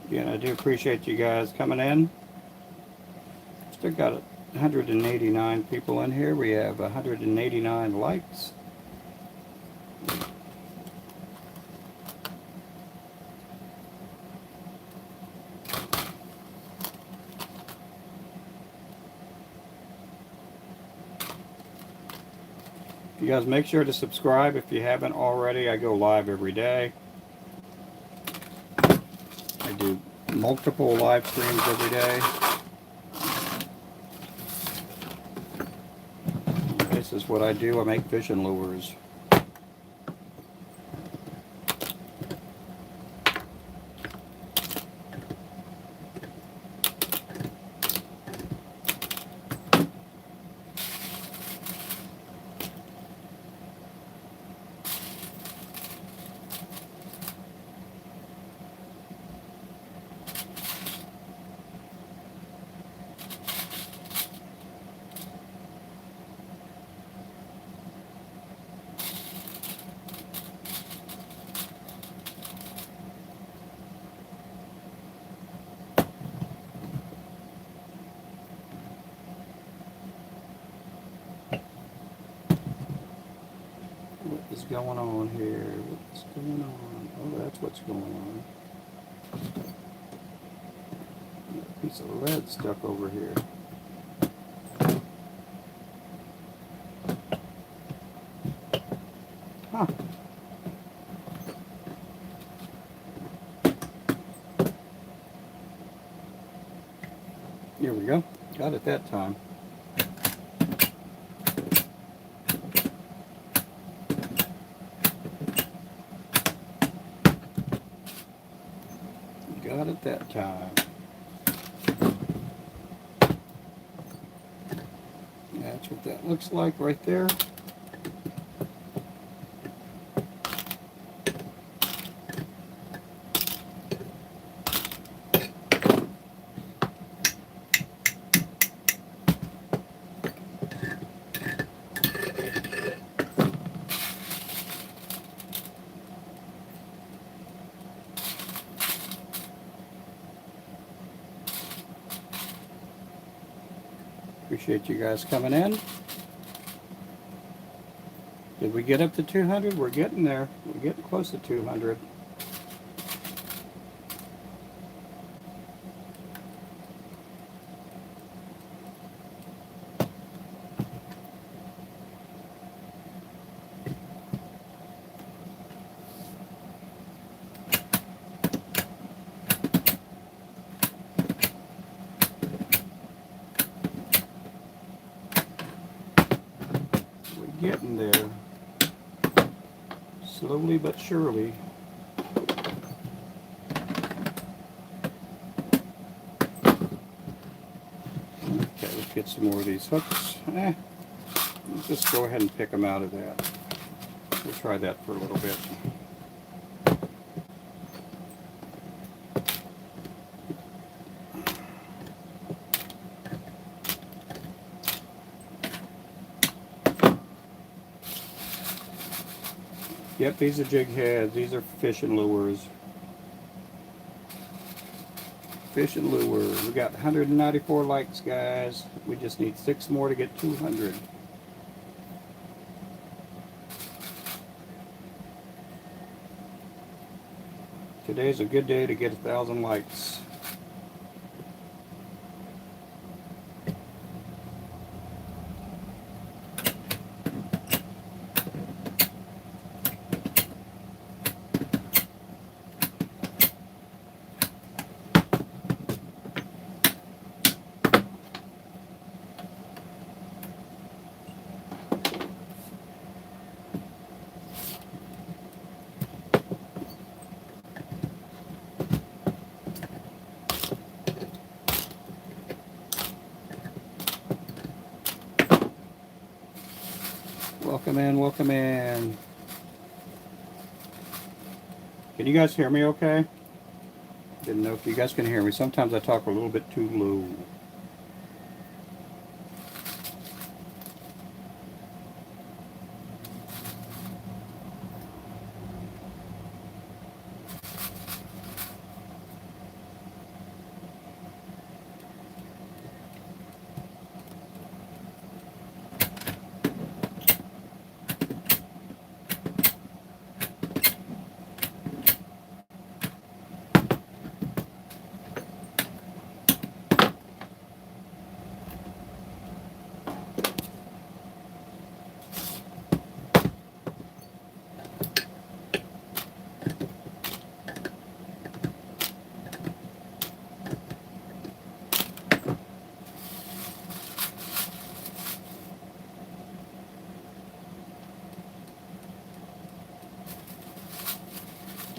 Again, I do appreciate you guys coming in. Still got 189 people in here. We have 189 likes. You guys make sure to subscribe if you haven't already. I go live every day. I do multiple live streams every day. This is what I do. I make fishing lures. going on here? What's going on? Oh, that's what's going on. A piece of lead stuck over here. Huh. Here we go. Got it that time. Got it that time. That's what that looks like right there. Appreciate you guys coming in. Did we get up to 200? We're getting there. We're getting close to 200. Getting there, slowly but surely. Okay, let's get some more of these hooks. Let's just go ahead and pick them out of that. We'll try that for a little bit. Yep, these are jig heads. These are fishing lures. Fishing lures. We got 194 likes, guys. We just need 6 more to get 200. Today's a good day to get 1,000 likes. Welcome in, welcome in. Can you guys hear me okay? Didn't know if you guys can hear me. Sometimes I talk a little bit too low.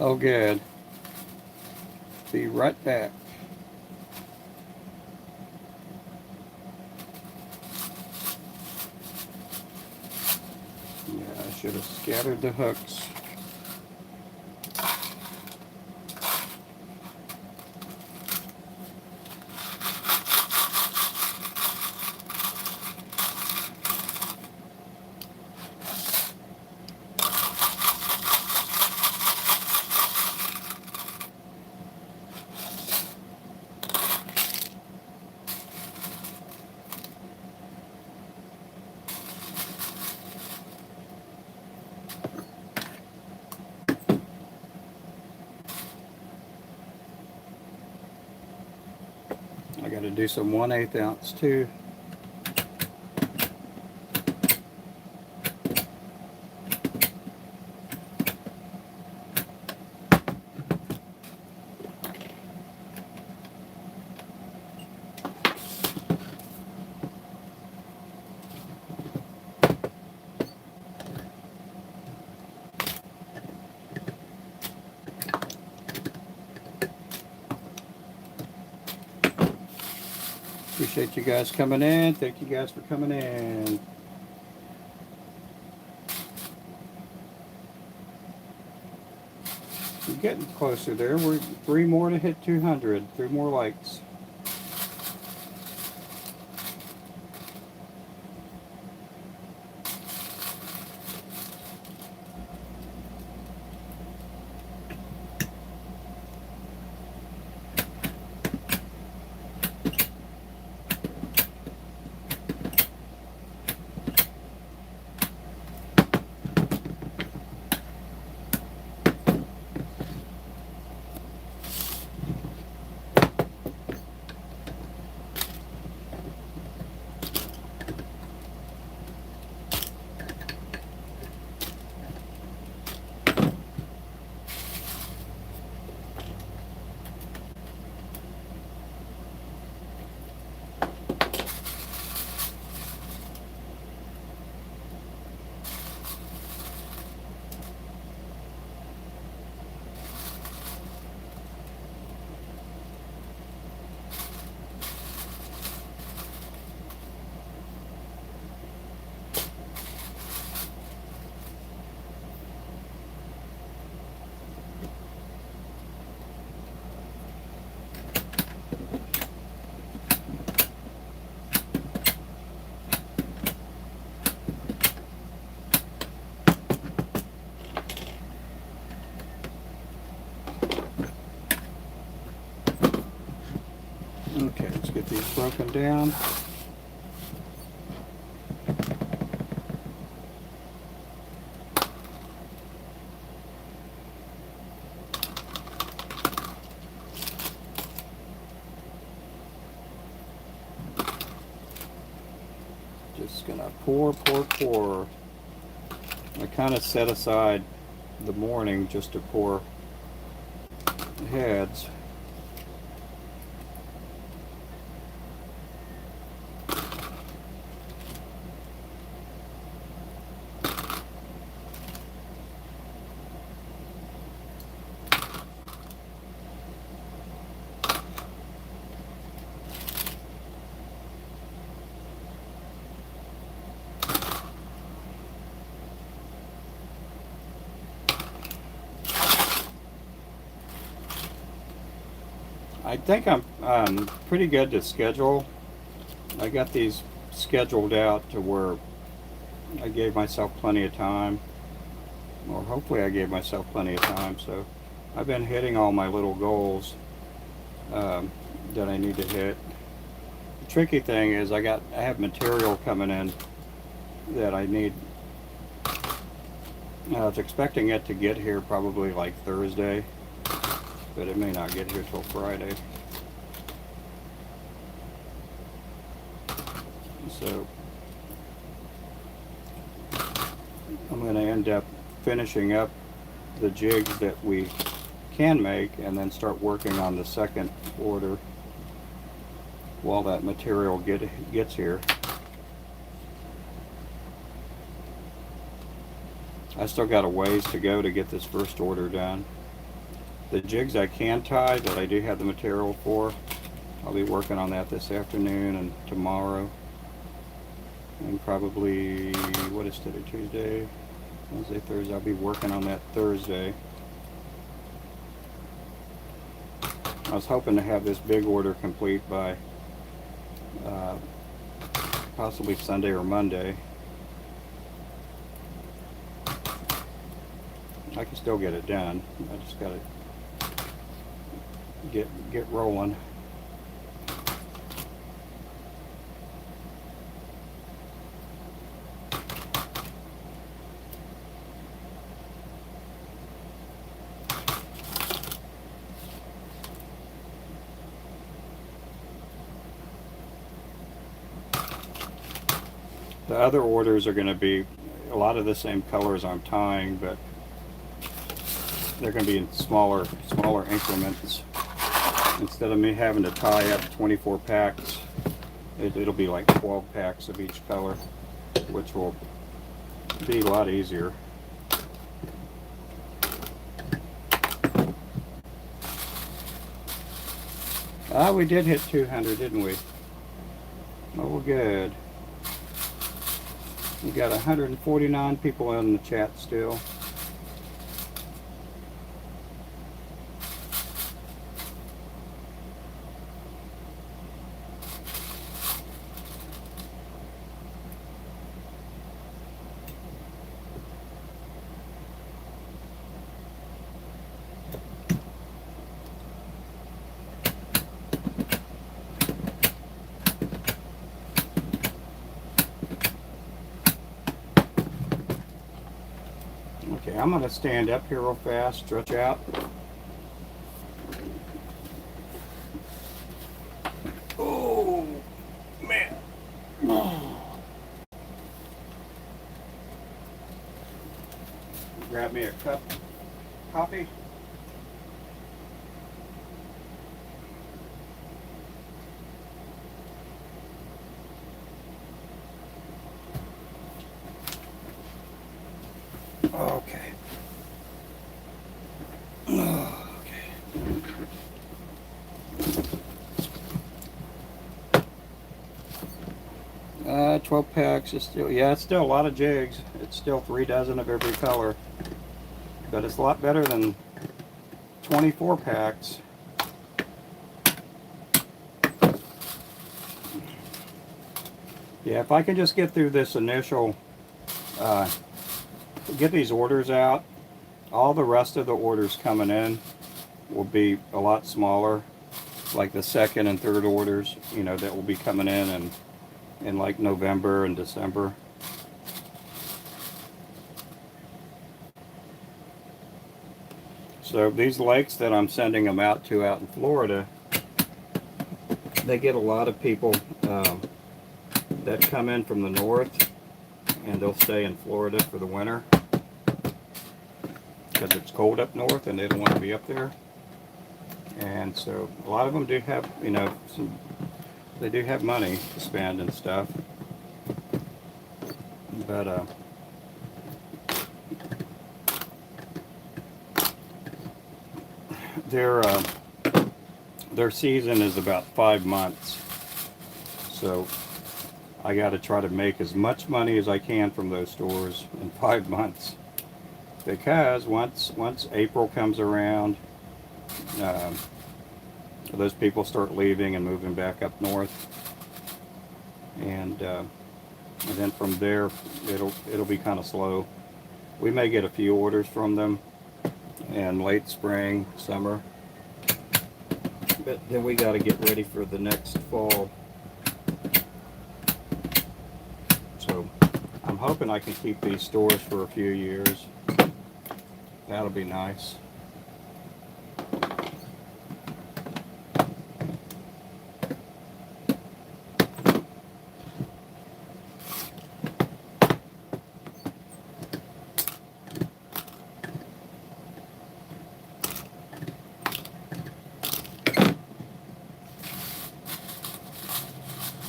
Oh, good. Be right back. Yeah, I should have scattered the hooks. got to do some 1/8 ounce too. Appreciate you guys coming in. Thank you guys for coming in. We're getting closer there. We're 3 more to hit 200. 3 more likes. Okay, let's get these broken down. Just gonna pour. I kind of set aside the morning just to pour heads. I think I'm pretty good to schedule. I got these scheduled out to where I gave myself plenty of time, or hopefully I gave myself plenty of time. So I've been hitting all my little goals that I need to hit. The tricky thing is I have material coming in that I need. I was expecting it to get here probably like Thursday, but it may not get here till Friday. So I'm going to end up finishing up the jigs that we can make and then start working on the second order while that material gets here. I still got a ways to go to get this first order done. The jigs I can tie that I do have the material for, I'll be working on that this afternoon and tomorrow. And probably, what is today, Tuesday, Wednesday, Thursday, I'll be working on that Thursday. I was hoping to have this big order complete by possibly Sunday or Monday. I can still get it done. I just got to get rolling. The other orders are going to be a lot of the same colors I'm tying, but they're going to be in smaller increments. Instead of me having to tie up 24 packs, it'll be like 12 packs of each color, which will be a lot easier. We did hit 200, didn't we? Oh, well, good. We got 149 people in the chat still. Okay, I'm going to stand up here real fast, stretch out. Oh, man. Grab me a cup of coffee. Okay. Okay. 12 packs is still, yeah, it's still a lot of jigs. It's still 3 dozen of every color. But it's a lot better than 24 packs. Yeah, if I can just get through this initial, get these orders out, all the rest of the orders coming in will be a lot smaller, like the second and third orders, you know, that will be coming in like November and December. So these lakes that I'm sending them out to out in Florida, they get a lot of people that come in from the north, and they'll stay in Florida for the winter because it's cold up north and they don't want to be up there. And so a lot of them do have, you know, they do have money to spend and stuff. But their season is about 5 months, so I got to try to make as much money as I can from those stores in 5 months, because once April comes around, those people start leaving and moving back up north, and then from there it'll be kind of slow. We may get a few orders from them in late spring, summer, but then we got to get ready for the next fall. So I'm hoping I can keep these stores for a few years. That'll be nice.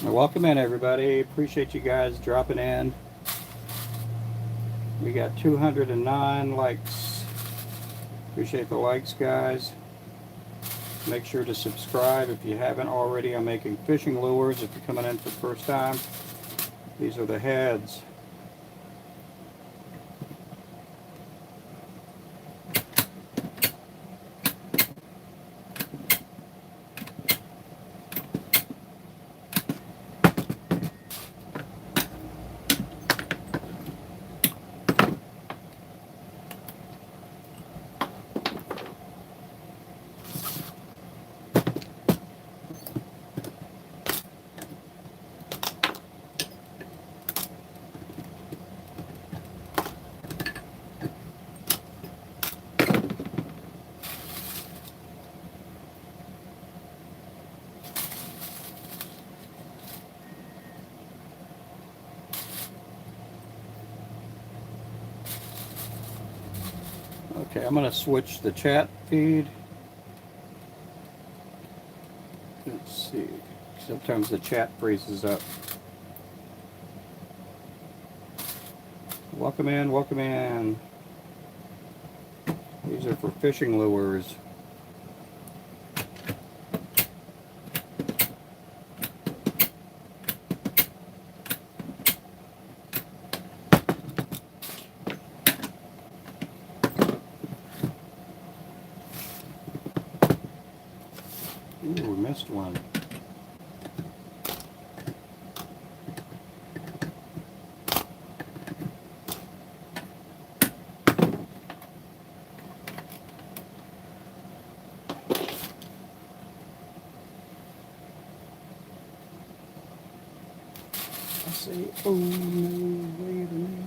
Welcome in, everybody. Appreciate you guys dropping in. We got 209 likes. Appreciate the likes, guys. Make sure to subscribe if you haven't already. I'm making fishing lures if you're coming in for the first time. These are the heads. Okay, I'm going to switch the chat feed. Let's see. Sometimes the chat freezes up. Welcome in, welcome in. These are for fishing lures. Ooh, we missed one. I say, oh no, wait a minute.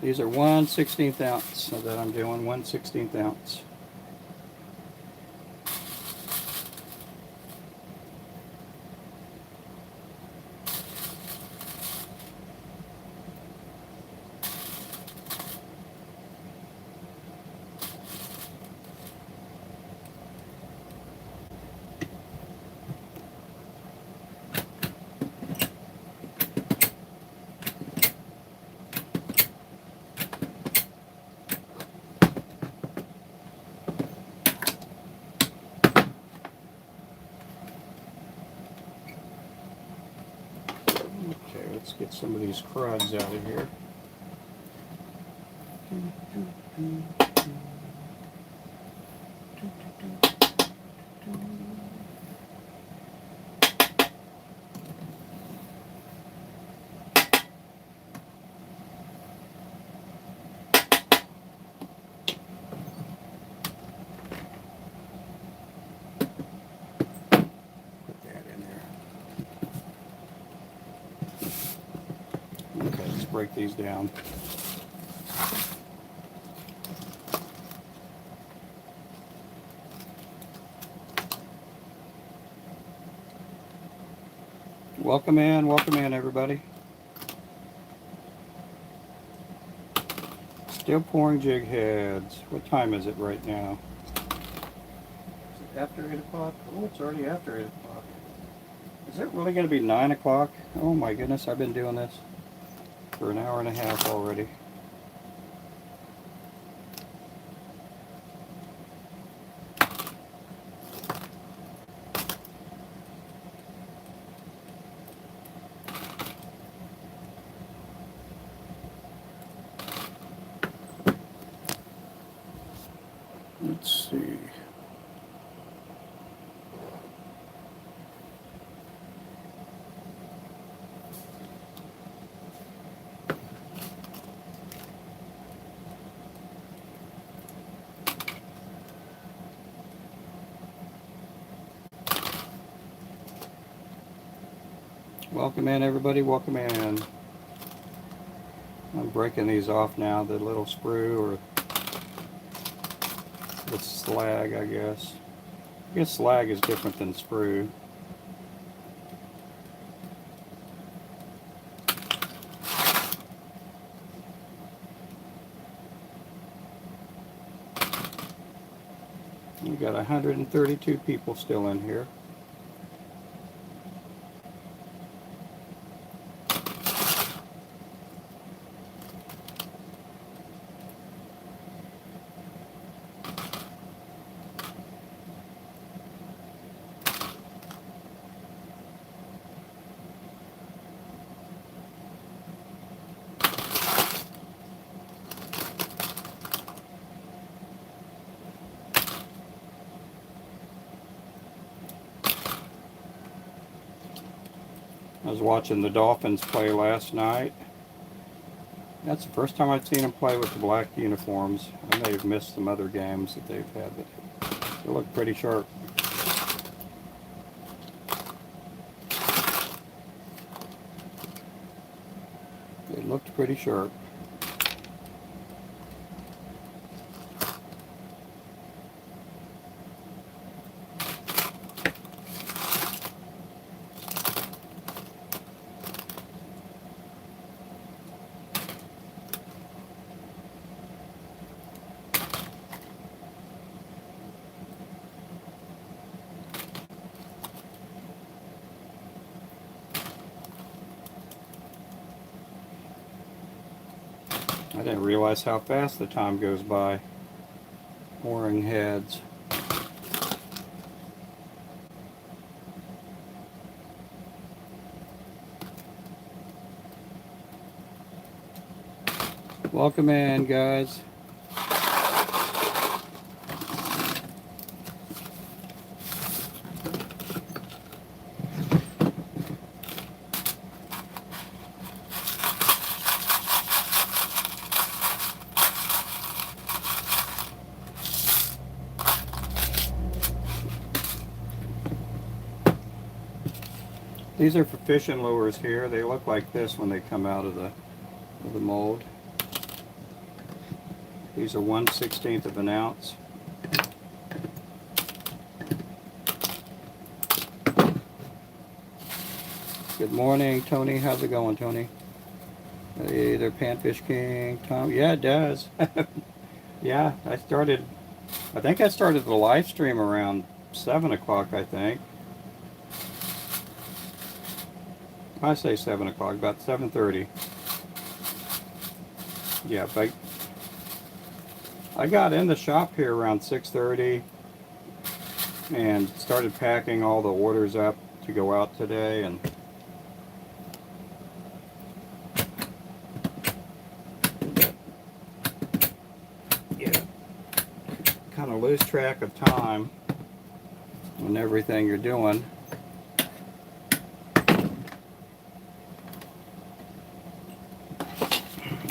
These are 1/16 ounce, so that I'm doing 1/16 ounce. Okay, let's get some of these cruds out of here. Put that in there. Okay, let's break these down. Welcome in everybody. Still pouring jig heads. What time is it right now? Is it after 8 o'clock? Oh, it's already after 8 o'clock. Is it really going to be 9 o'clock? Oh my goodness, I've been doing this for an hour and a half already. Let's see. Welcome in everybody, welcome in. I'm breaking these off now, the little sprue or the slag, I guess. I guess slag is different than sprue. We got 132 people still in here. I was watching the Dolphins play last night. That's the first time I've seen them play with the black uniforms. I may have missed some other games that they've had, but they look pretty sharp. They looked pretty sharp. I didn't realize how fast the time goes by. Mooring heads. Welcome in, guys. These are for fishing lures here. They look like this when they come out of the mold. These are 1/16 of an ounce. Good morning, Tony. How's it going, Tony? Hey there, Panfish King. Tom. Yeah, it does. Yeah, I think I started the live stream around 7 o'clock, I think. I say 7 o'clock, about 7:30. Yeah, but I got in the shop here around 6:30 and started packing all the orders up to go out today, and yeah, kind of lose track of time on everything you're doing.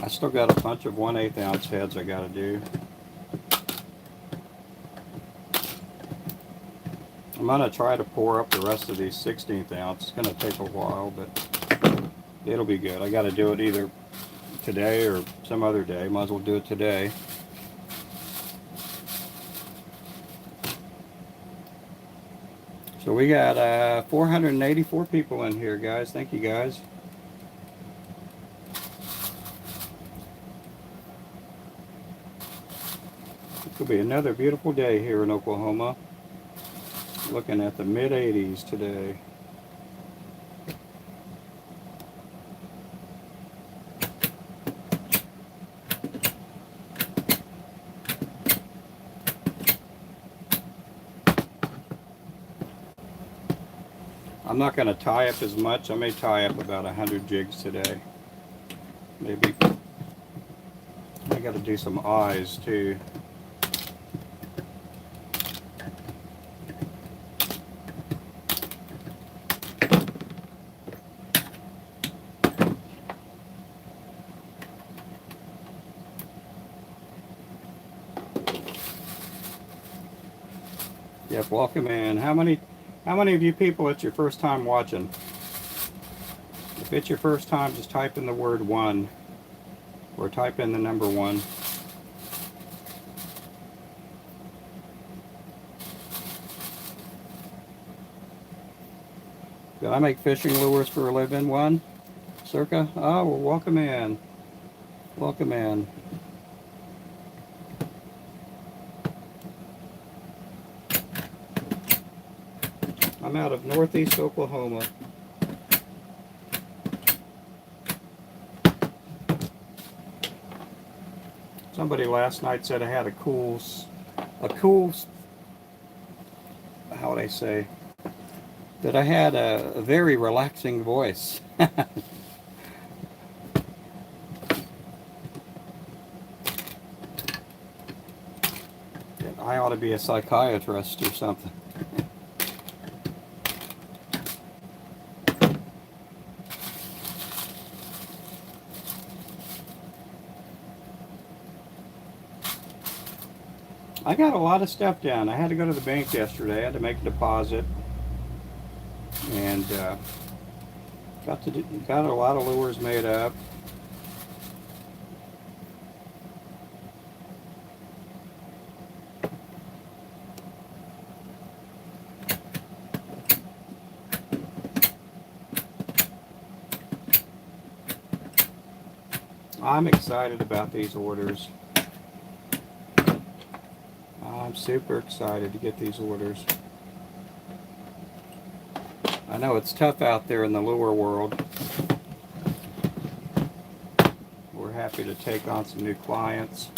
I still got a bunch of 1/8 ounce heads I gotta do. I'm gonna try to pour up the rest of these 16th ounce. It's gonna take a while, but it'll be good. I gotta do it either today or some other day. Might as well do it today. So we got 484 people in here, guys. Thank you, guys. It could be another beautiful day here in Oklahoma. Looking at the mid-80s today. I'm not going to tie up as much. I may tie up about 100 jigs today. Maybe. I got to do some eyes too. Yep, welcome in. How many of you people, it's your first time watching? If it's your first time, just type in the word 1 or type in the number 1. Do I make fishing lures for a living? 1? Circa? Oh, well, welcome in. Welcome in. I'm out of northeast Oklahoma. Somebody last night said I had a cool, how would I say, that I had a very relaxing voice. I ought to be a psychiatrist or something. I got a lot of stuff done. I had to go to the bank yesterday. I had to make a deposit, and got a lot of lures made up. I'm excited about these orders. I'm super excited to get these orders. I know it's tough out there in the lure world. We're happy to take on some new clients.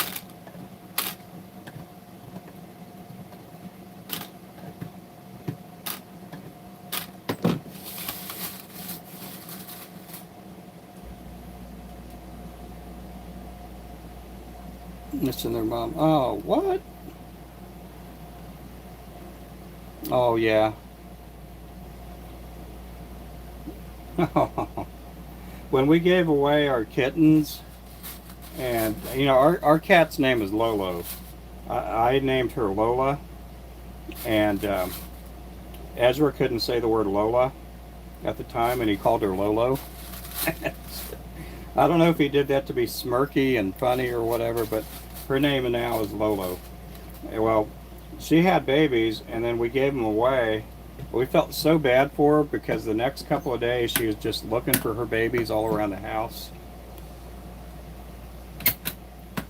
Missing their mom. Oh, what? Oh, yeah. When we gave away our kittens, and you know, our cat's name is Lolo. I named her Lola, and Ezra couldn't say the word Lola at the time, and he called her Lolo. I don't know if he did that to be smirky and funny or whatever, but her name now is Lolo. Well, she had babies, and then we gave them away. We felt so bad for her because the next couple of days she was just looking for her babies all around the house.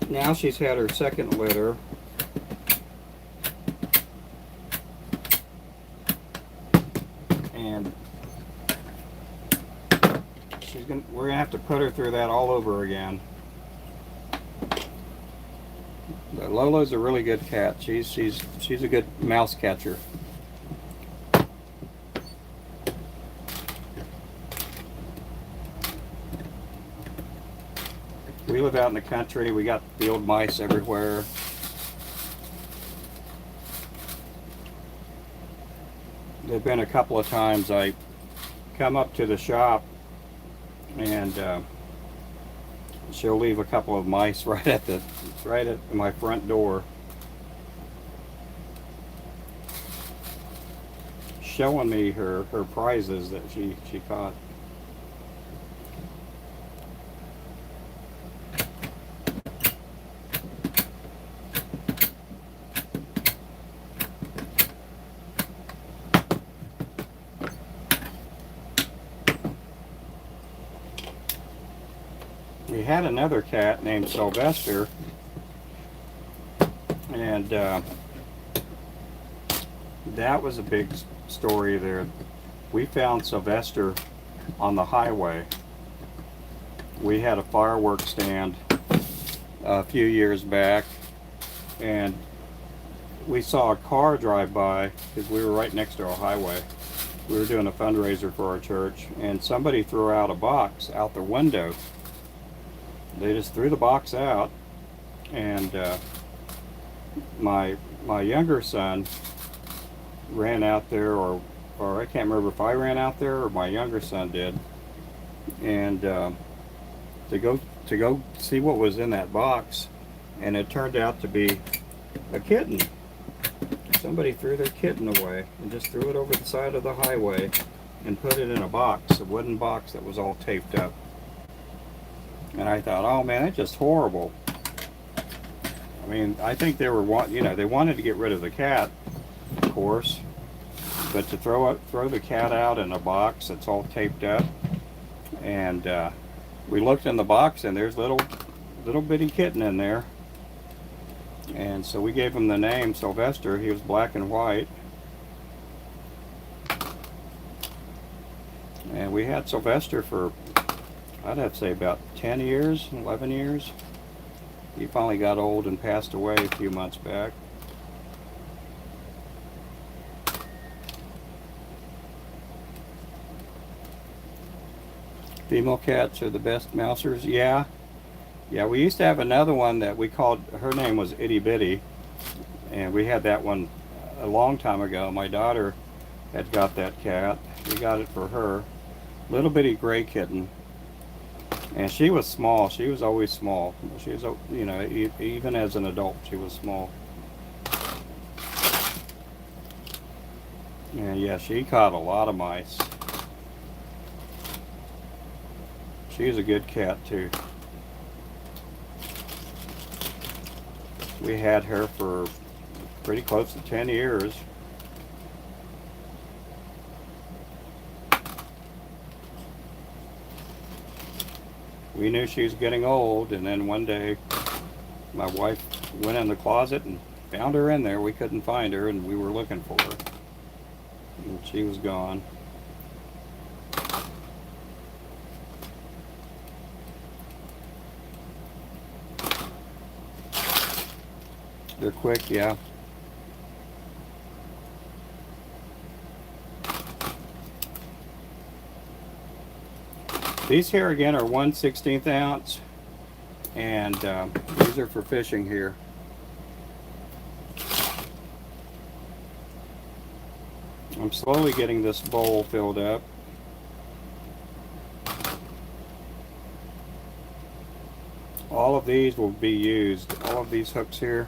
Now she's had her second litter. And we're gonna have to put her through that all over again. But Lola's a really good cat. She's a good mouse catcher. We live out in the country. We got field mice everywhere. There've been a couple of times I come up to the shop and she'll leave a couple of mice right at my front door, showing me her prizes that she caught. We had another cat named Sylvester, and that was a big story there. We found Sylvester on the highway. We had a fireworks stand a few years back, and we saw a car drive by because we were right next to a highway. We were doing a fundraiser for our church, and somebody threw out a box out the window. They just threw the box out, and my younger son ran out there, or I can't remember if I ran out there or my younger son did, and to go see what was in that box, and it turned out to be a kitten. Somebody threw their kitten away and just threw it over the side of the highway and put it in a box, a wooden box that was all taped up. And I thought, oh man, that's just horrible. I mean, I think they were, they wanted to get rid of the cat, of course, but to throw the cat out in a box that's all taped up. And we looked in the box, and there's little bitty kitten in there. And so we gave him the name Sylvester. He was black and white. And we had Sylvester for, I'd have to say, about 10 years, 11 years. He finally got old and passed away a few months back. Female cats are the best mousers. Yeah, we used to have another one that we called, her name was Itty Bitty, and we had that one a long time ago. My daughter had got that cat. We got it for her. Little bitty gray kitten. And she was small. She was always small. She was, even as an adult, she was small. And yeah, she caught a lot of mice. She's a good cat too. We had her for pretty close to 10 years. We knew she was getting old, and then one day my wife went in the closet and found her in there. We couldn't find her, and we were looking for her. And she was gone. They're quick, yeah. These here again are 1/16 ounce, and these are for fishing here. I'm slowly getting this bowl filled up. All of these will be used. All of these hooks here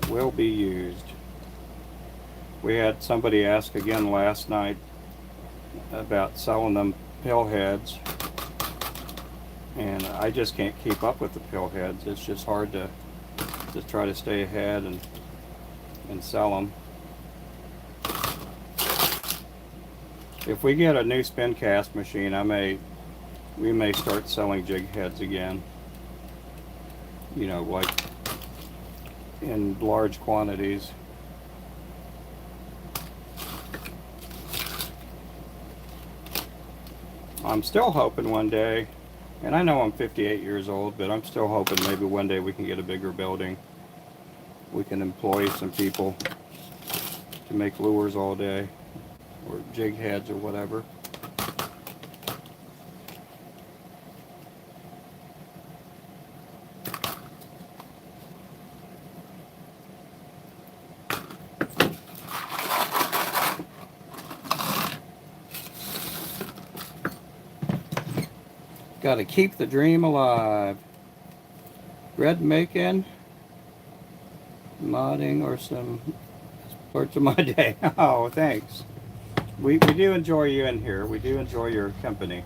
will be used. We had somebody ask again last night about selling them pill heads, and I just can't keep up with the pill heads. It's just hard to try to stay ahead and sell them. If we get a new spin cast machine, we may start selling jig heads again. You know, like in large quantities. I'm still hoping one day, and I know I'm 58 years old, but I'm still hoping maybe one day we can get a bigger building. We can employ some people to make lures all day, or jig heads or whatever. Got to keep the dream alive. Bread making, modding, or some parts of my day. Oh, thanks. We do enjoy you in here. We do enjoy your company.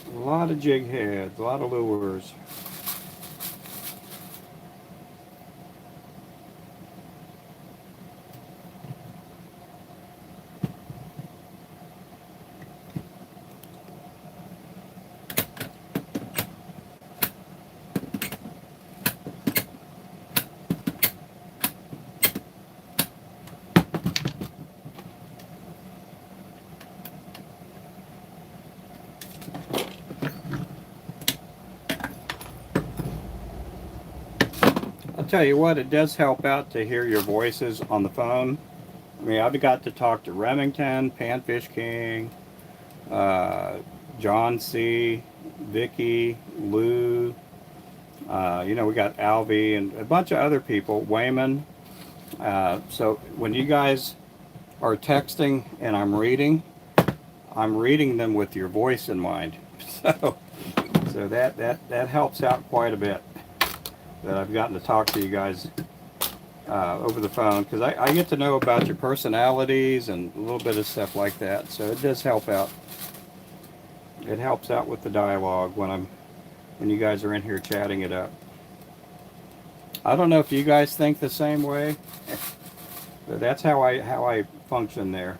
A lot of jig heads, a lot of lures. I'll tell you what, it does help out to hear your voices on the phone. I mean, I've got to talk to Remington, Panfish King, John C., Vicky, Lou, you know, we got Alvy and a bunch of other people, Wayman. So when you guys are texting and I'm reading them with your voice in mind. So that helps out quite a bit, that I've gotten to talk to you guys over the phone, because I get to know about your personalities and a little bit of stuff like that. So it does help out. It helps out with the dialogue when you guys are in here chatting it up. I don't know if you guys think the same way, but that's how I function there.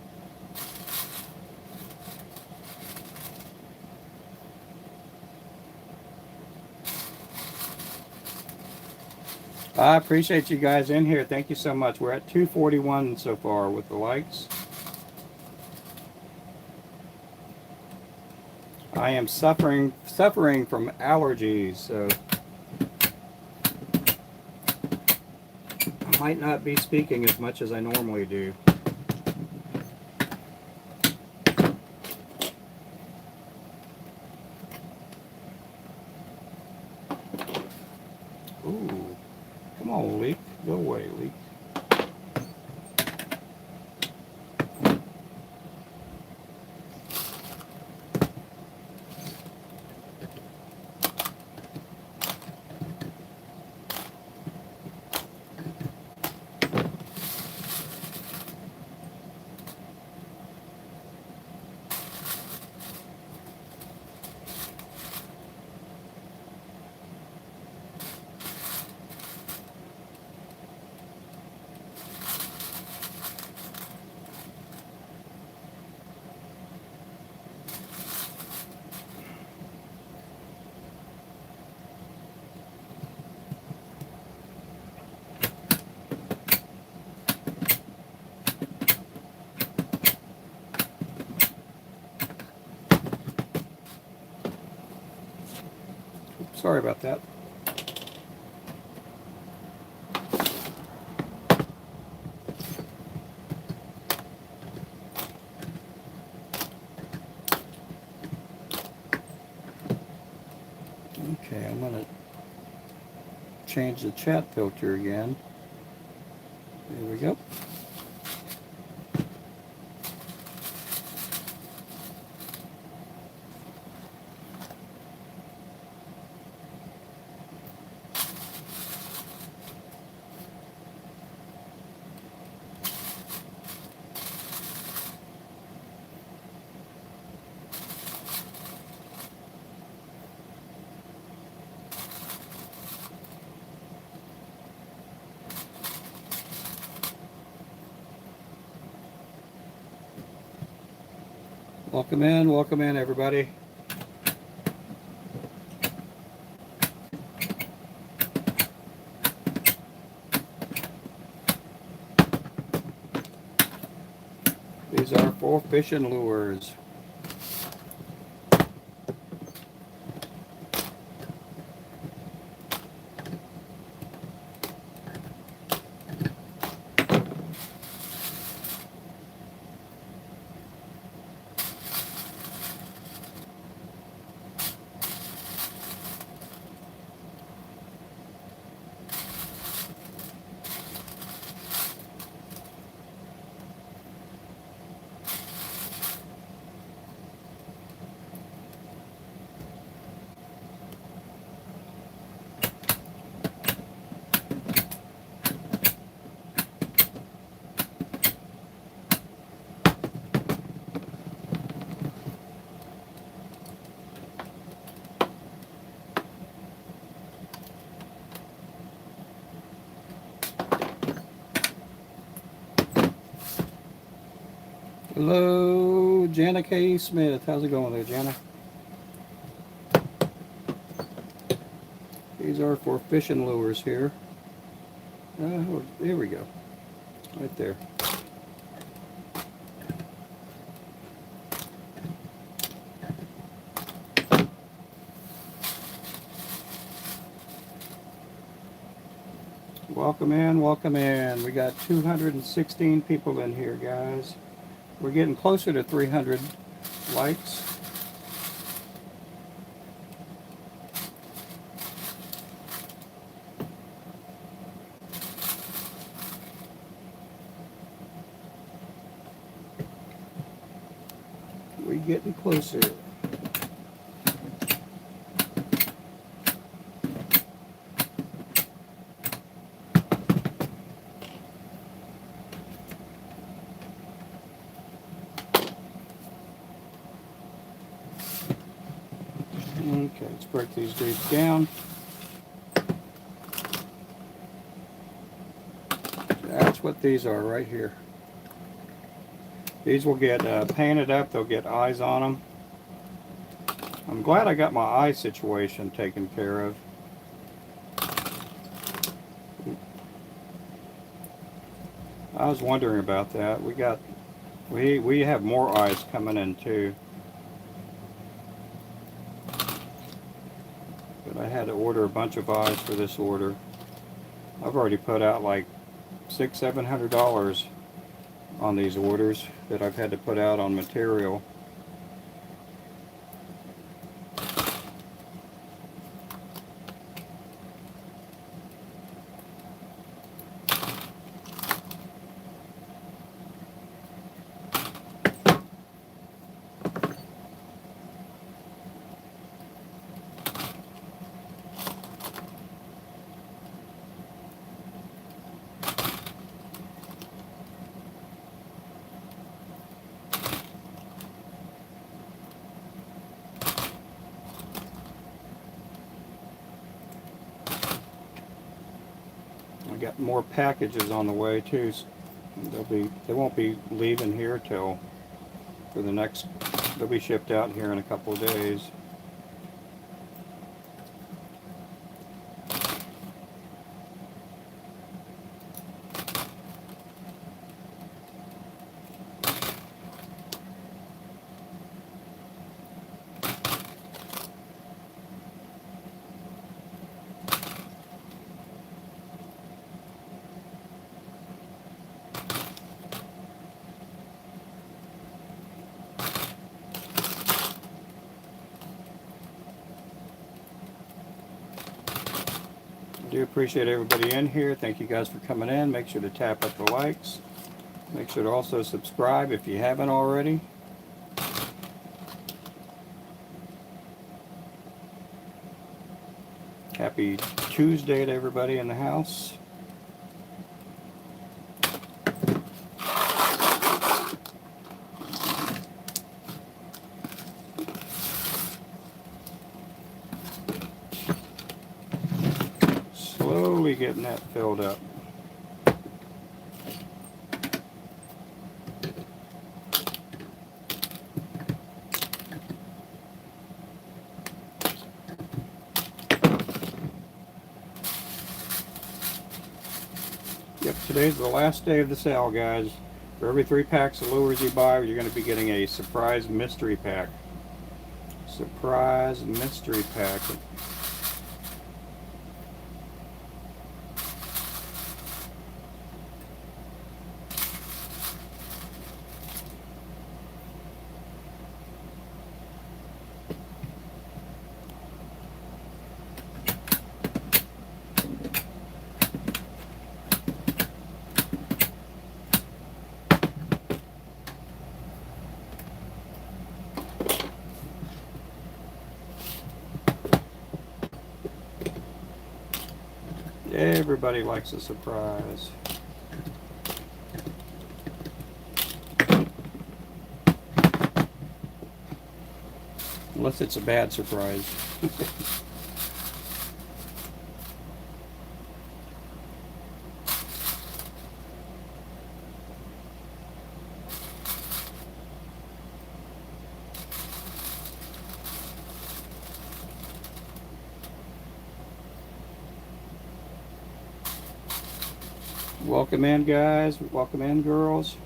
I appreciate you guys in here. Thank you so much. We're at 241 so far with the likes. I am suffering from allergies, so I might not be speaking as much as I normally do. Go away, leak. Sorry about that. Okay, I'm going to change the chat filter again. There we go. Welcome in, everybody. These are for fishing lures. Hello, Jana K. Smith. How's it going there, Jana? These are for fishing lures here. Oh, there we go. Right there. Welcome in, welcome in. We got 216 people in here, guys. We're getting closer to 300 likes. We're getting closer. Okay, let's break these dudes down. That's what these are right here. These will get painted up. They'll get eyes on them. I'm glad I got my eye situation taken care of. I was wondering about that. We have more eyes coming in too. But I had to order a bunch of eyes for this order. I've already put out like $600-700 on these orders that I've had to put out on material. I got more packages on the way too. They won't be leaving here till for the next. They'll be shipped out here in a couple of days. I do appreciate everybody in here. Thank you guys for coming in. Make sure to tap up the likes. Make sure to also subscribe if you haven't already. Happy Tuesday to everybody in the house. Slowly getting that filled up. Yep, today's the last day of the sale, guys. For every 3 packs of lures you buy, you're going to be getting a surprise mystery pack. Surprise mystery pack. Everybody likes a surprise. Unless it's a bad surprise. Welcome in, guys. Welcome in, girls.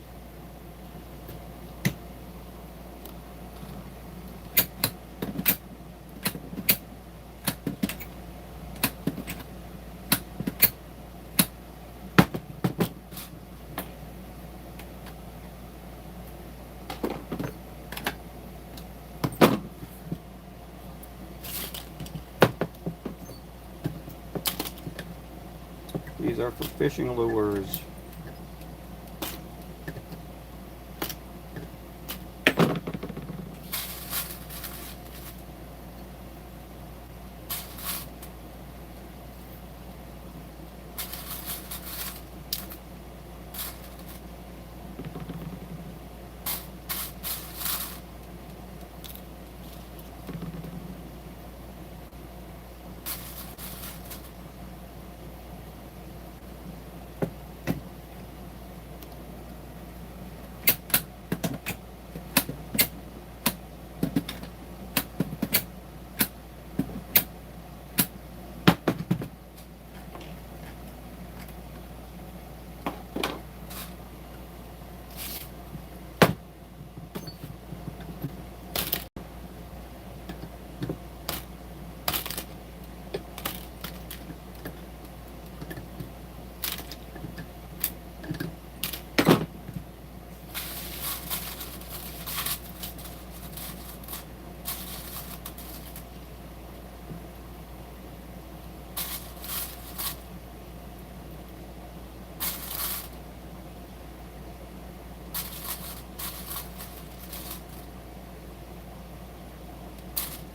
These are for fishing lures.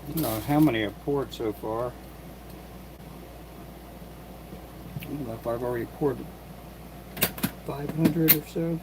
I don't know how many I've poured so far. I don't know if I've already poured 500 or so.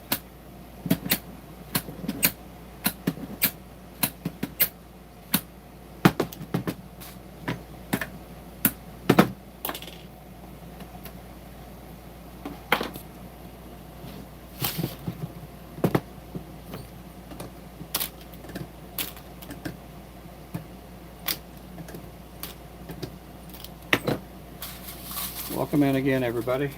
Welcome in again, everybody.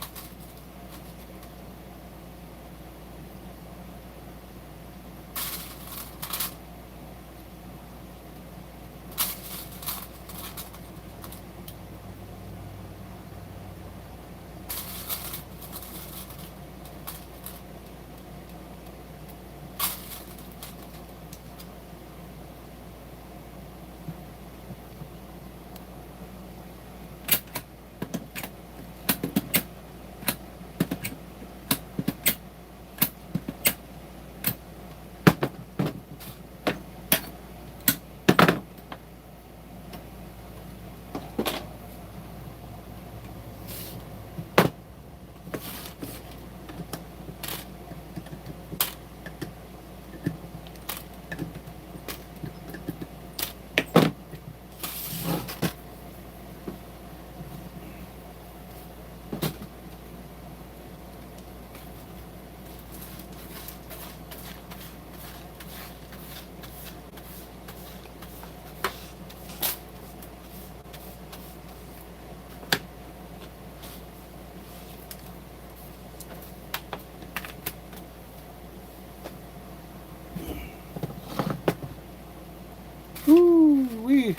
Woo-wee.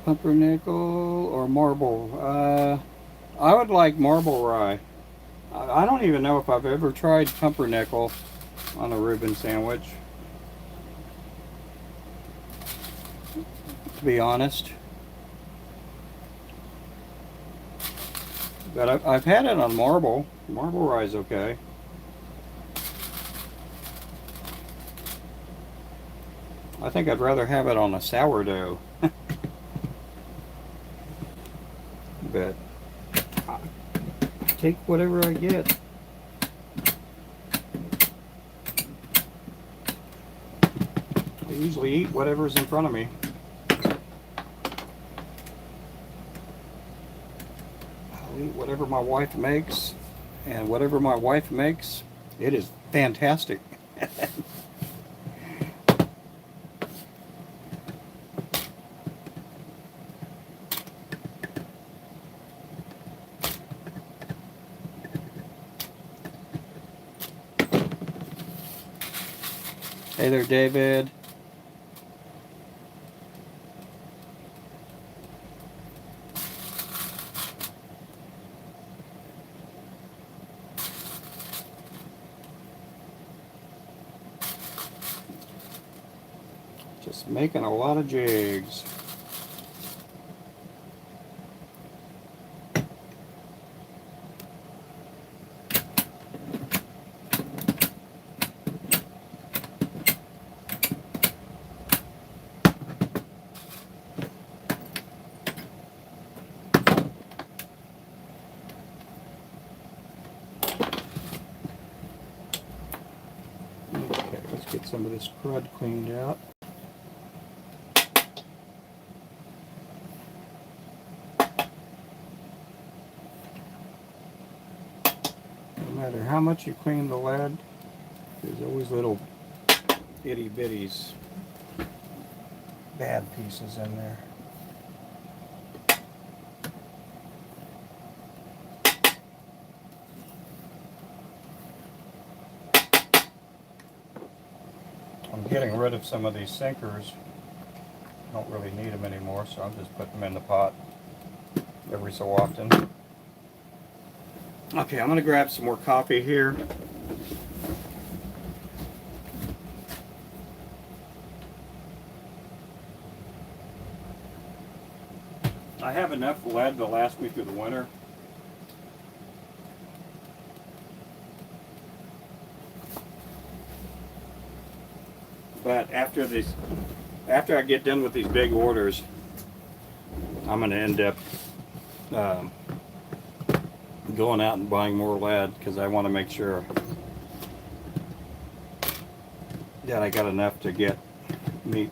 Pumpernickel or marble? I would like marble rye. I don't even know if I've ever tried pumpernickel on a Reuben sandwich, to be honest. But I've had it on marble. Marble rye is okay. I think I'd rather have it on a sourdough. But I take whatever I get. I usually eat whatever's in front of me. I'll eat whatever my wife makes, and whatever my wife makes, it is fantastic. Hey there, David. Just making a lot of jigs. Okay, let's get some of this crud cleaned out. No matter how much you clean the lead, there's always little itty bitties, bad pieces in there. I'm getting rid of some of these sinkers. Don't really need them anymore, so I'm just putting them in the pot every so often. Okay, I'm going to grab some more coffee here. I have enough lead to last me through the winter. But after I get done with these big orders, I'm going to end up going out and buying more lead because I want to make sure that I got enough to get me.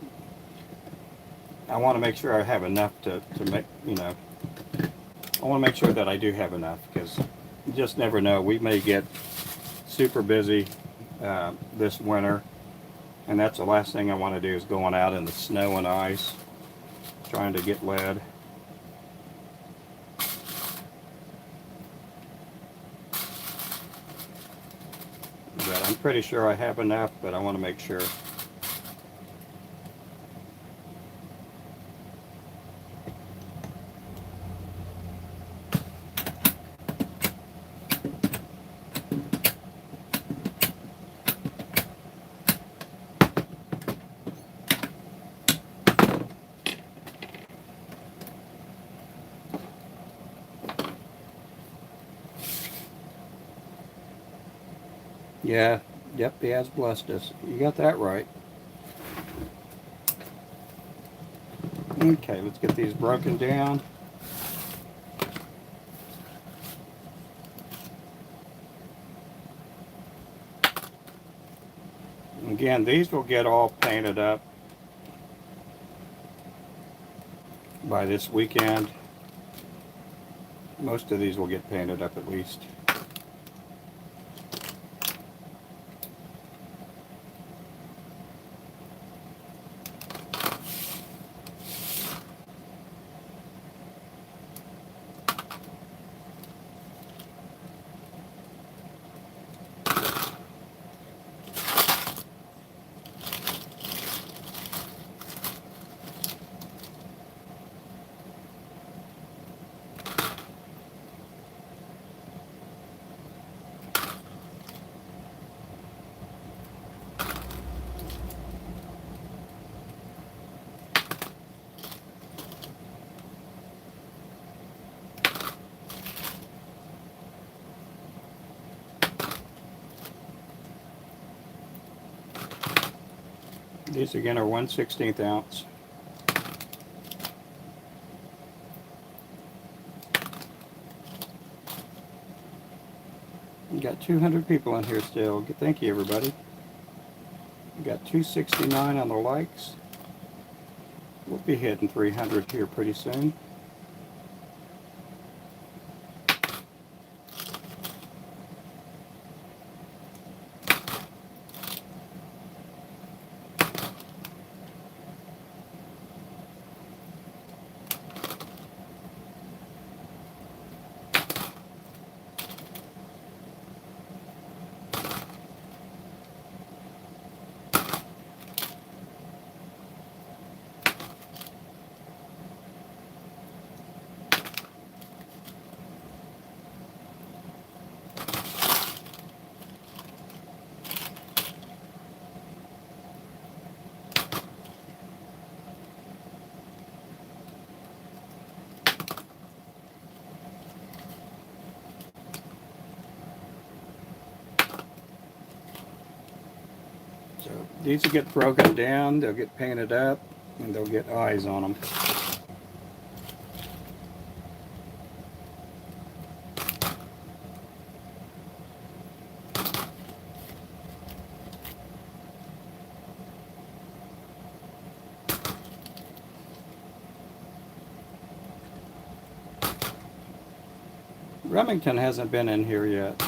I want to make sure I have enough to make, I want to make sure that I do have enough, because you just never know. We may get super busy this winter, and that's the last thing I want to do is going out in the snow and ice trying to get lead. pretty sure I have enough, but I want to make sure. Yeah, yep, he has blessed us. You got that right. Okay, let's get these broken down. Again, these will get all painted up by this weekend. Most of these will get painted up at least. These again are 1/16 ounce. We got 200 people in here still. Thank you, everybody. We got 269 on the likes. We'll be hitting 300 here pretty soon. So these will get broken down, they'll get painted up, and they'll get eyes on them. Remington hasn't been in here yet.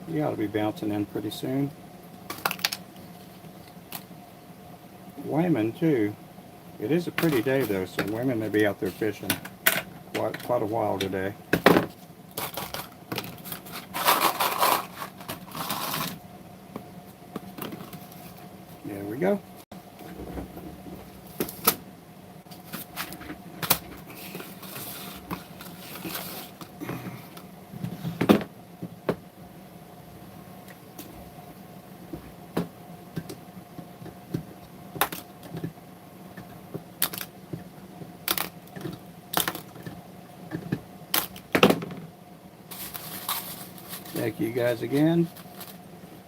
He ought to be bouncing in pretty soon. Wayman too. It is a pretty day though, so Wayman may be out there fishing quite a while today. There we go. Thank you guys again.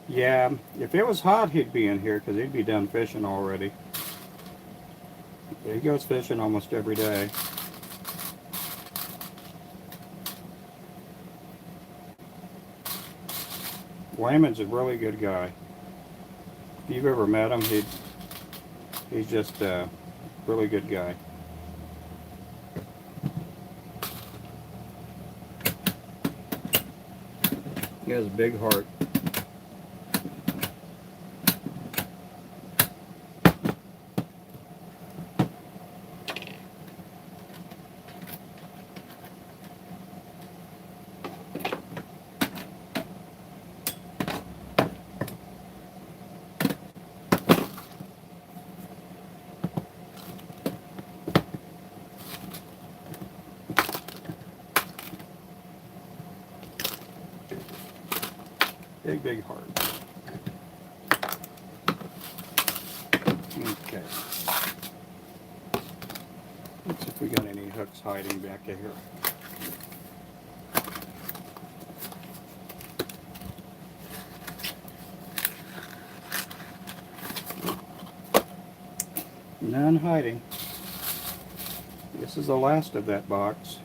Yeah, if it was hot, he'd be in here because he'd be done fishing already. He goes fishing almost every day. Wayman's a really good guy. If you've ever met him, he's just a really good guy. He has a big heart. Big, big heart. Okay. Let's see if we got any hooks hiding back here. None hiding. This is the last of that box.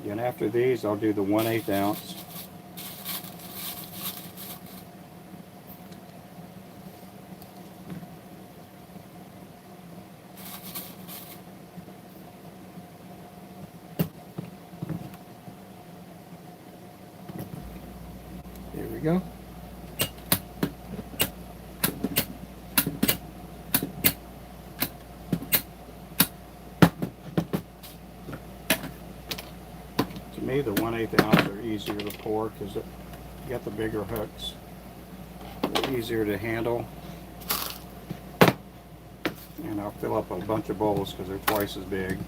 And after these, I'll do the 1/8 ounce. There we go. To me, the 1/8 ounce are easier to pour because you got the bigger hooks. They're easier to handle. And I'll fill up a bunch of bowls because they're twice as big.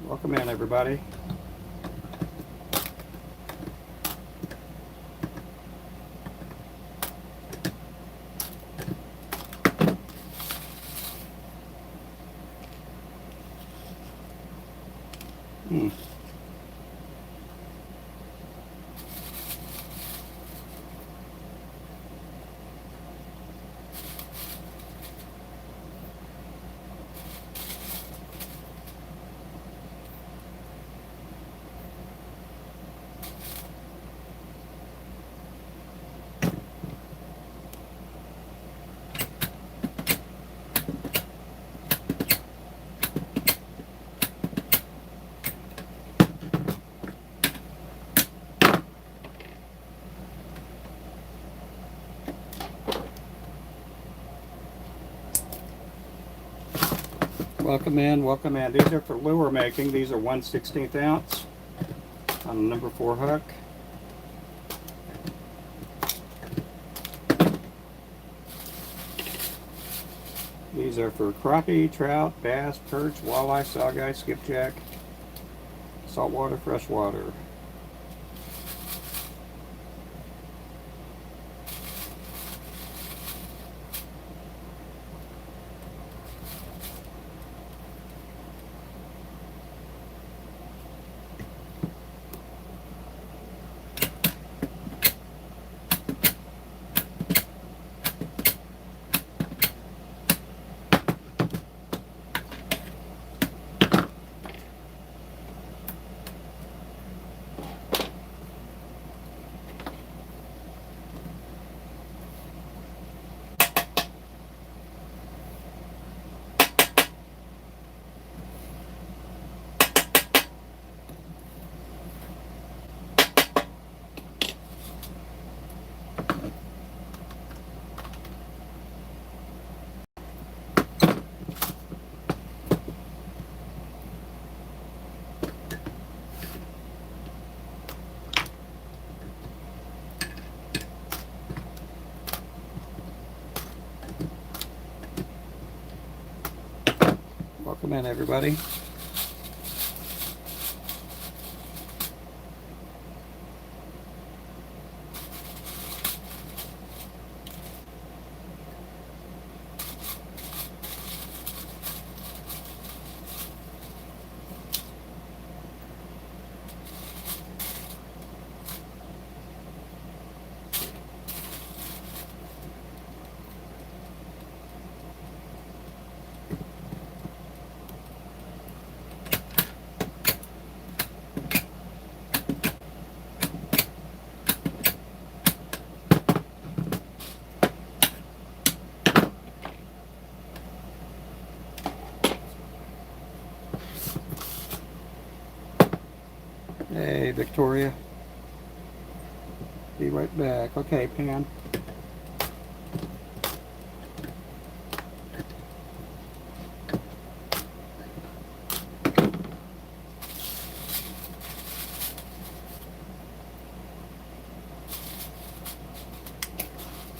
Welcome in, everybody. Welcome in, welcome in. These are for lure making. These are 1/16 ounce on a number 4 hook. These are for crappie, trout, bass, perch, walleye, saugeye, skipjack, saltwater, freshwater. Welcome in, everybody. Victoria. Be right back. Okay, Pam.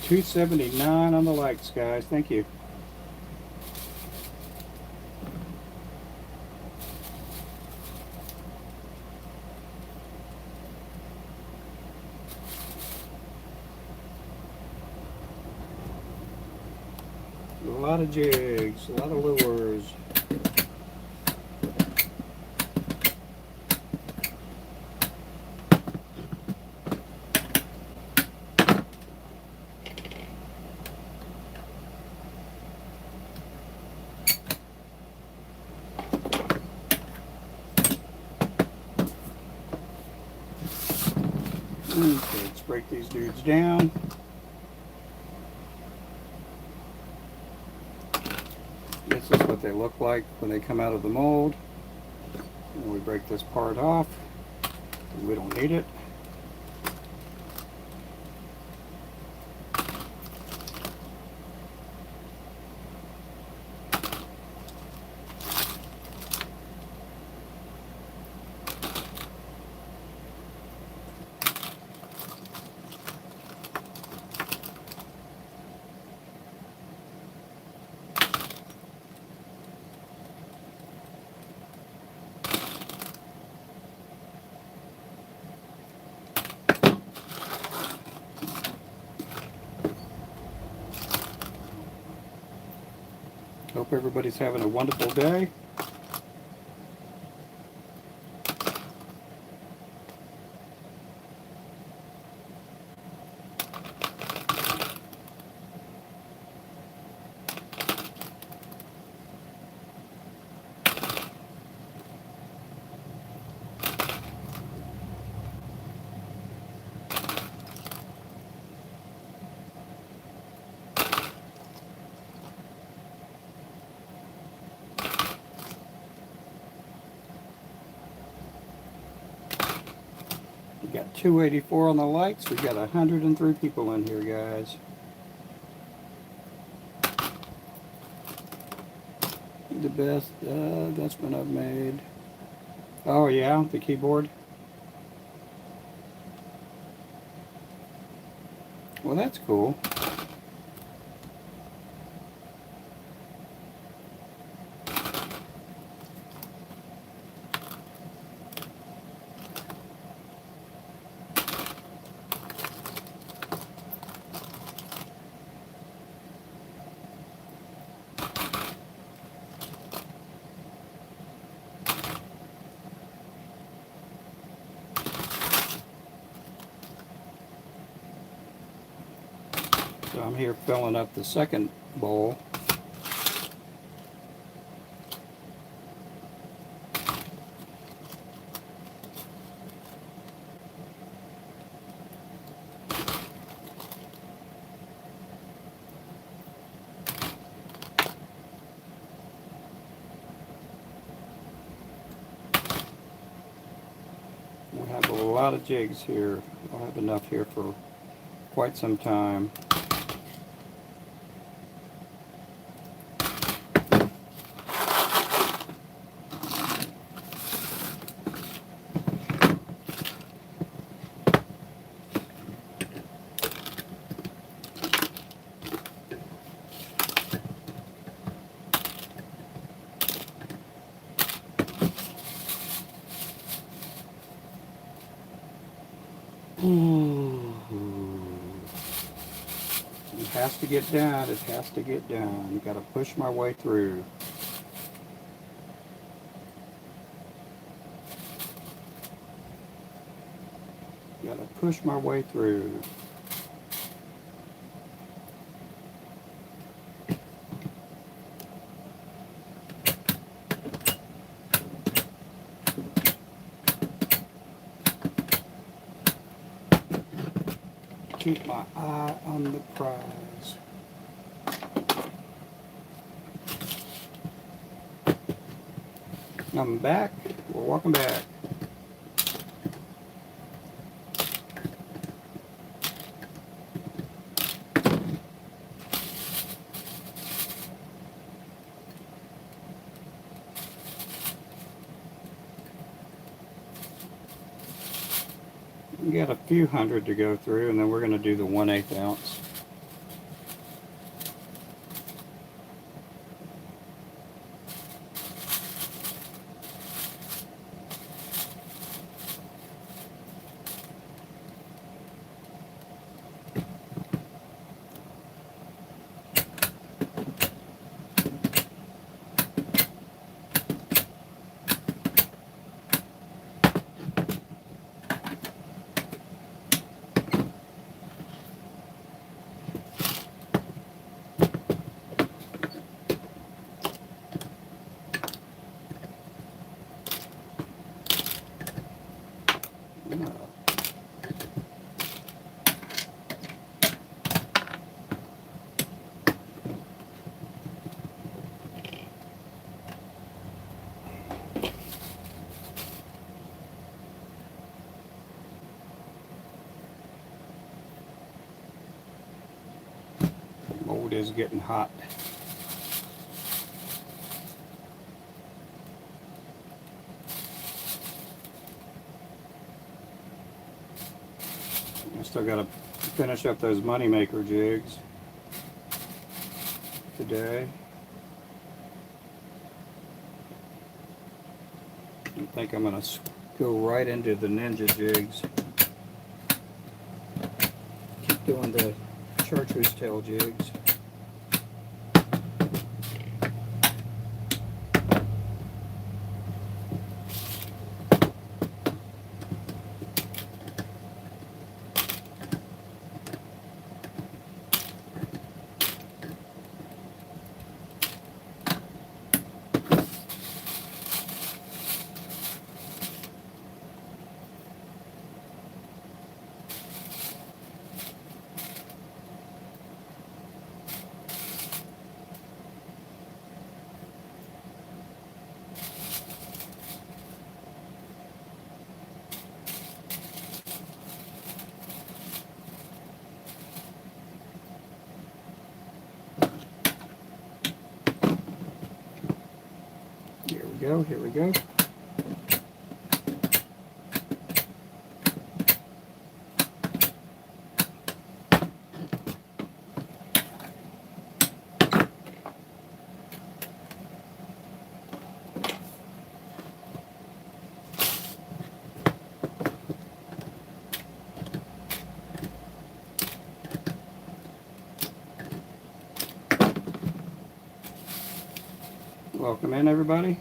$2.79 on the likes, guys. Thank you. A lot of jigs, a lot of lures. Okay, let's break these dudes down. This is what they look like when they come out of the mold. And we break this part off. We don't need it. Hope everybody's having a wonderful day. We got 284 on the likes. We got 103 people in here, guys. The best investment I've made. Oh yeah, the keyboard. Well, that's cool. So I'm here filling up the second bowl. We have a lot of jigs here. I'll have enough here for quite some time. It has to get down. It has to get down. You got to push my way through. Got to push my way through. Keep my eye on the prize. I'm back. Well, welcome back. We got a few hundred to go through, and then we're going to do the 1/8 ounce. Mold is getting hot. I still got to finish up those moneymaker jigs today. I think I'm going to go right into the ninja jigs. Keep doing the chartreuse tail jigs. Here we go. Welcome in, everybody.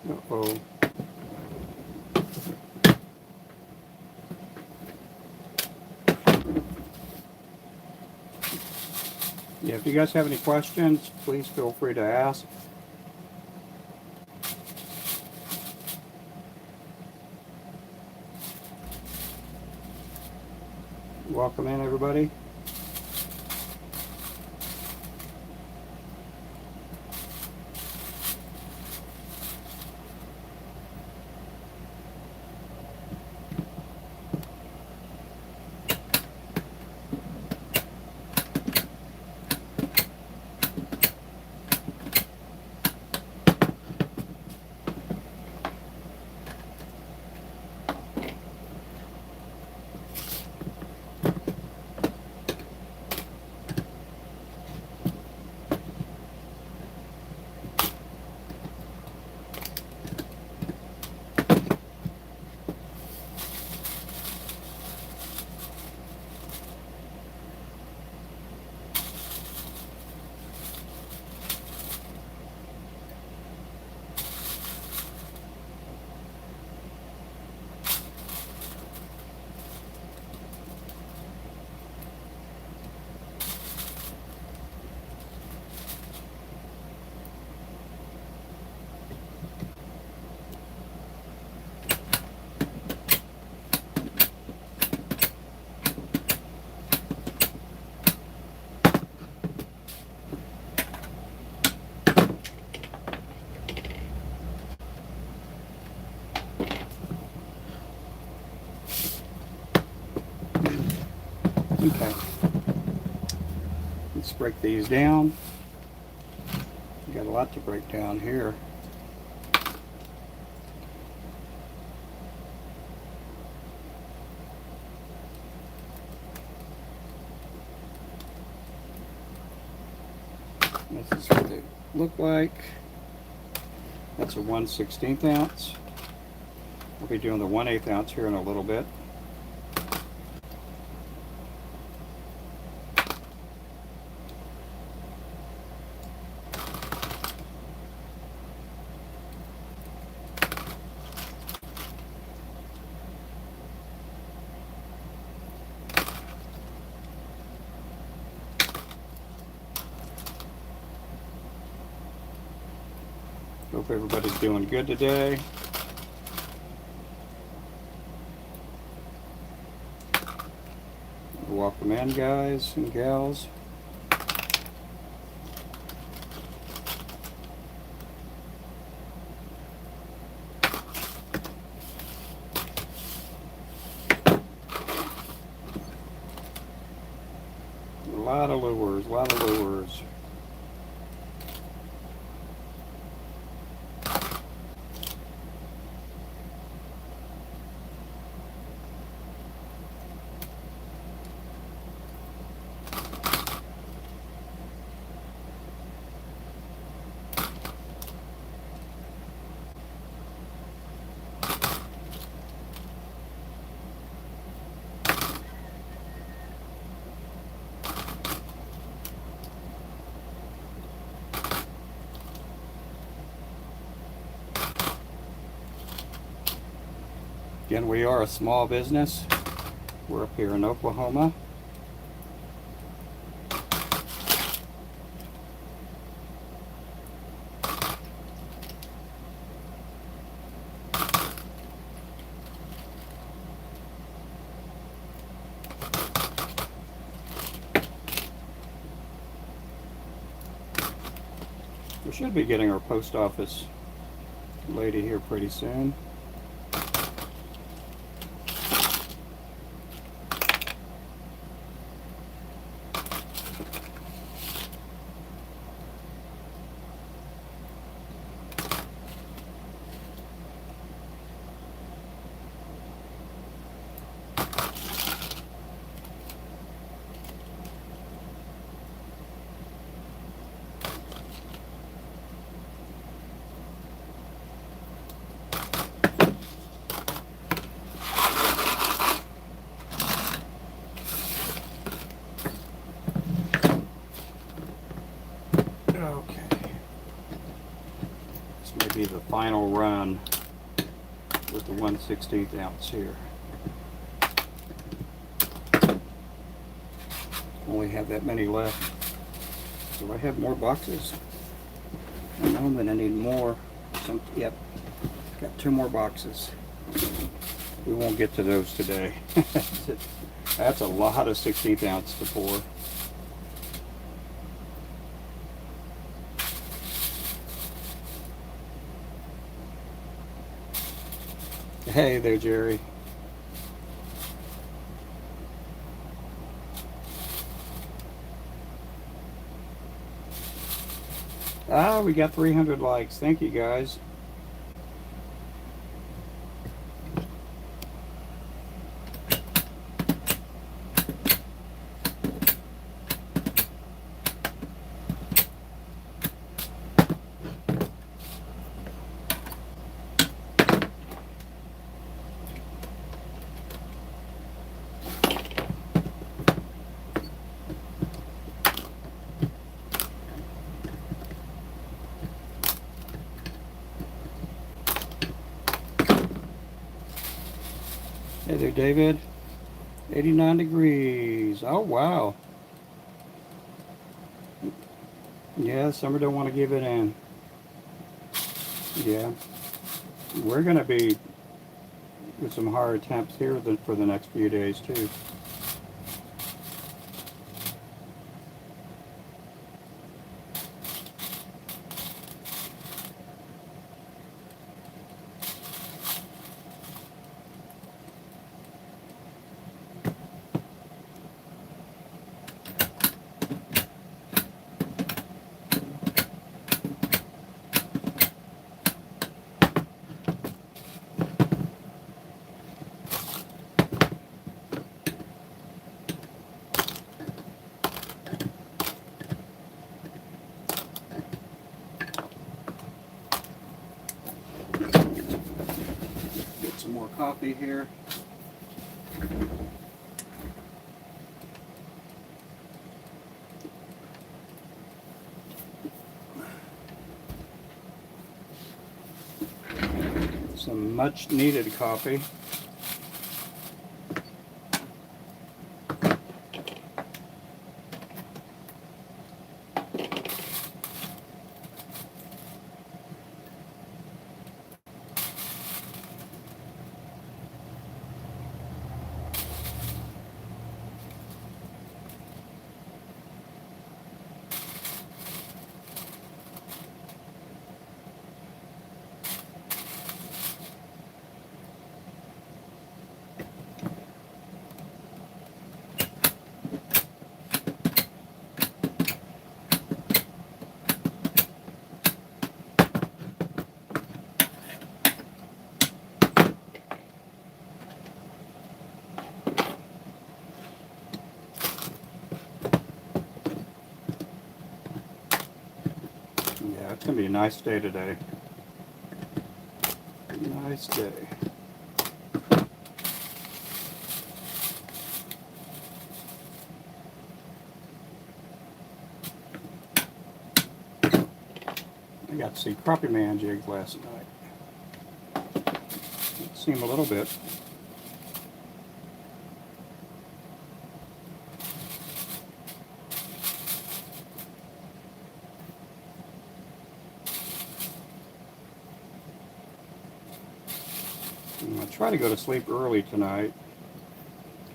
Uh-oh. Yeah, if you guys have any questions, please feel free to ask. Welcome in, everybody. Okay. Let's break these down. We got a lot to break down here. This is what they look like. That's a 1/16 ounce. We'll be doing the 1/8 ounce here in a little bit. Hope everybody's doing good today. Welcome in, guys and gals. A lot of lures, a lot of lures. Again, we are a small business. We're up here in Oklahoma. We should be getting our post office lady here pretty soon. Okay. This may be the final run with the 1/16 ounce here. Only have that many left. Do I have more boxes? I know that I need more. Yep, got 2 more boxes. We won't get to those today. That's a lot of 16th ounce to pour. Hey there, Jerry. Ah, we got 300 likes. Thank you, guys. Hey there, David. 89 degrees. Oh, wow. Yeah, summer don't want to give it in. Yeah. We're going to be with some higher temps here for the next few days, too. some more coffee here. Some much needed coffee. Yeah, it's going to be a nice day today. Nice day. I got to see crappie man jigs last night. See them a little bit. I try to go to sleep early tonight.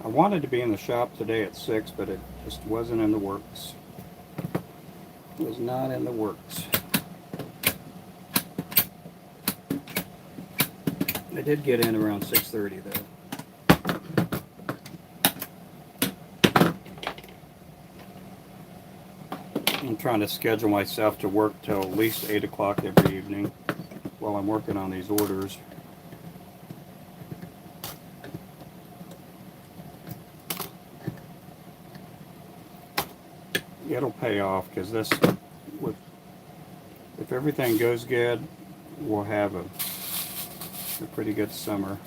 I wanted to be in the shop today at 6, but it just wasn't in the works. It was not in the works. I did get in around 6:30 though. I'm trying to schedule myself to work till at least 8 o'clock every evening while I'm working on these orders. It'll pay off because this, if everything goes good, we'll have a pretty good summer.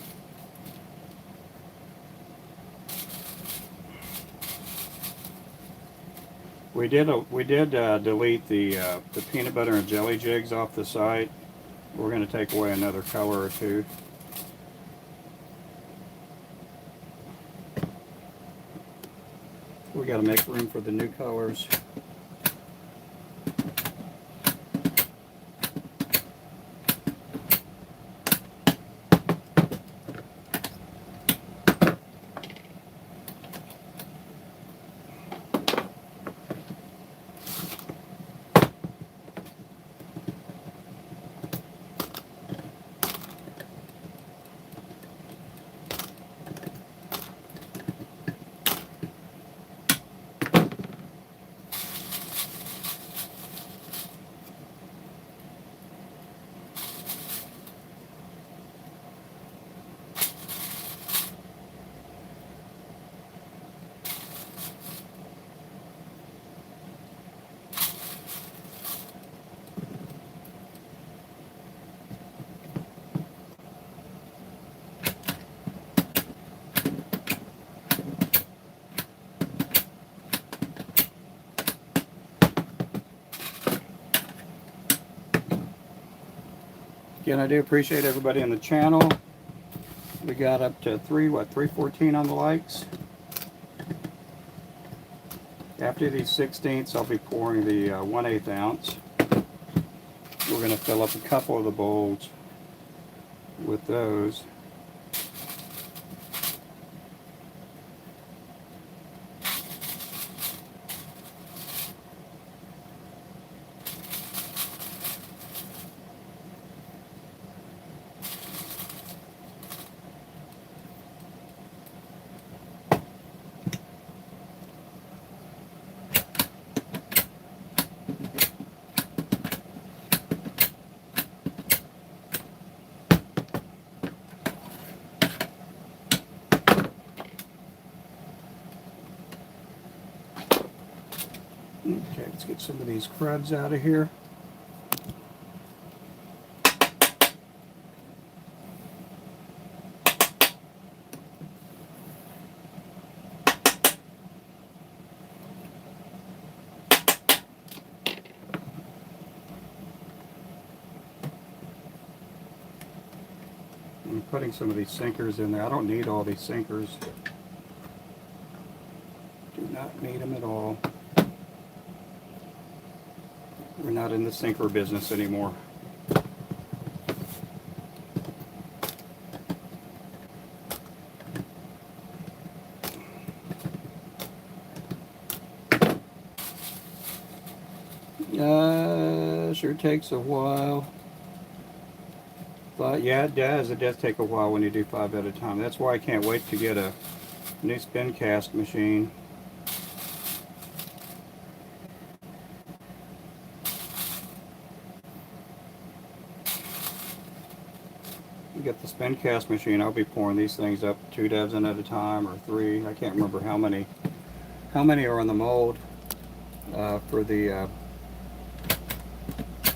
We did delete the peanut butter and jelly jigs off the site. We're going to take away another color or two. We got to make room for the new colors. Again, I do appreciate everybody on the channel. We got up to 314 on the likes. After these 16ths, I'll be pouring the 1/8 ounce. We're going to fill up a couple of the bowls with those. Okay, let's get some of these cruds out of here. I'm putting some of these sinkers in there. I don't need all these sinkers. Do not need them at all. We're not in the sinker business anymore. Sure takes a while. But yeah, it does. It does take a while when you do 5 at a time. That's why I can't wait to get a new spin cast machine. Get the spin cast machine. I'll be pouring these things up 2 dozen at a time or 3. I can't remember how many are in the mold for the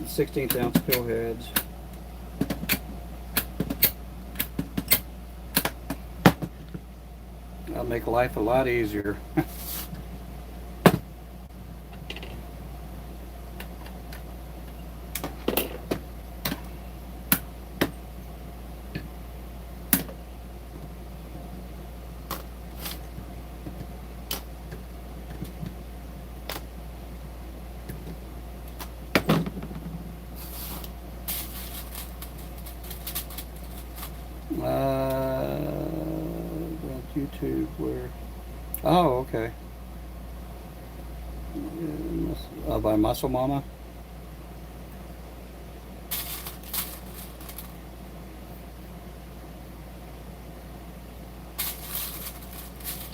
16th ounce pill heads. That'll make life a lot easier. YouTube where? Oh, okay. By Muscle Mama.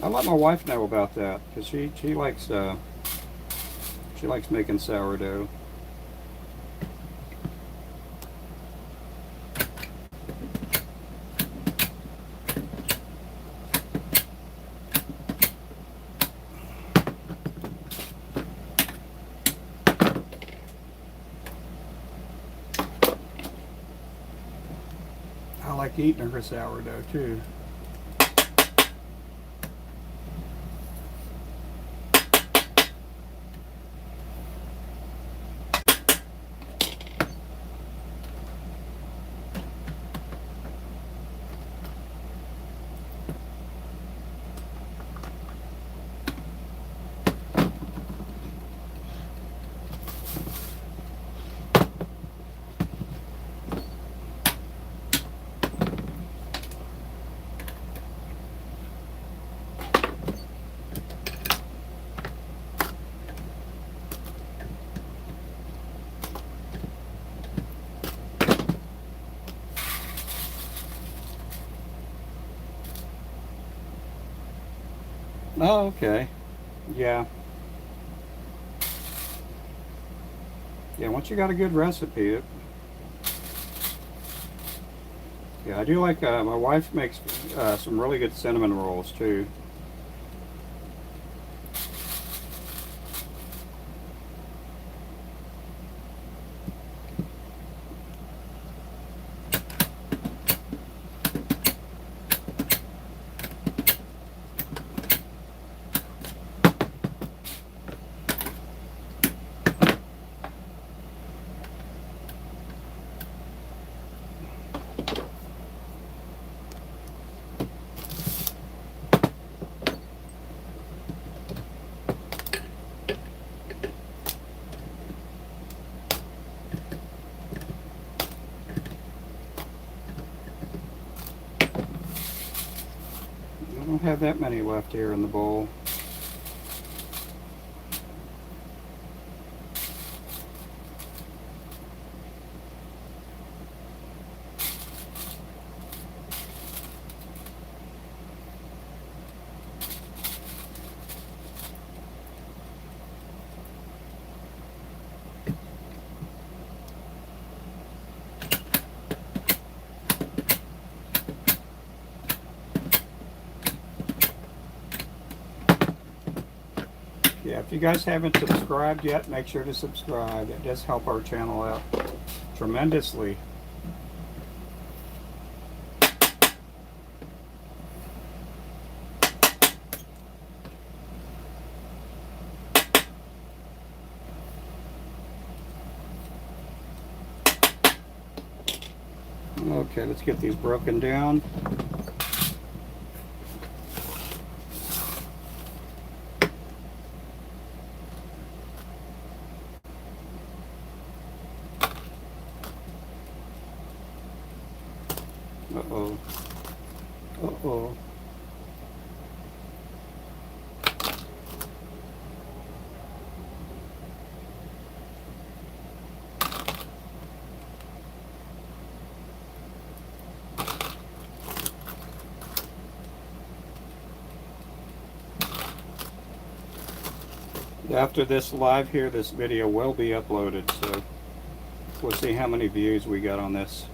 I'll let my wife know about that because she likes making sourdough. I like eating her sourdough too. Oh, okay. Yeah. Yeah, once you got a good recipe, yeah, I do like, my wife makes some really good cinnamon rolls too. I don't have that many left here in the bowl. Yeah, if you guys haven't subscribed yet, make sure to subscribe. It does help our channel out tremendously. Okay, let's get these broken down. Uh-oh. Uh-oh. After this live here, this video will be uploaded, so we'll see how many views we got on this.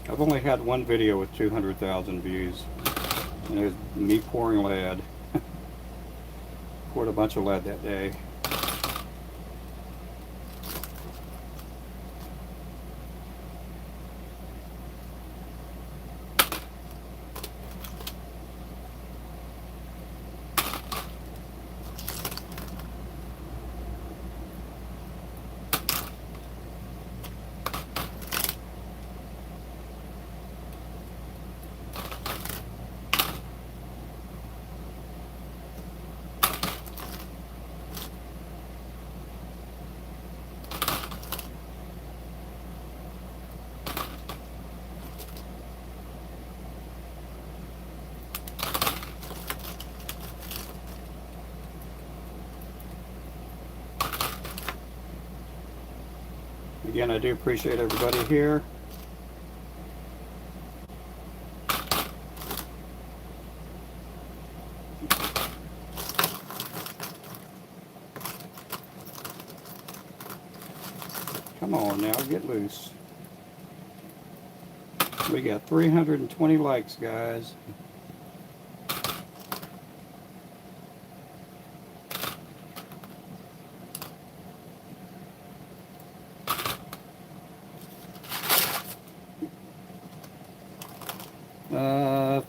I've only had one video with 200,000 views, and it was me pouring lead. Poured a bunch of lead that day. Again, I do appreciate everybody here. Come on now, get loose. We got 320 likes, guys.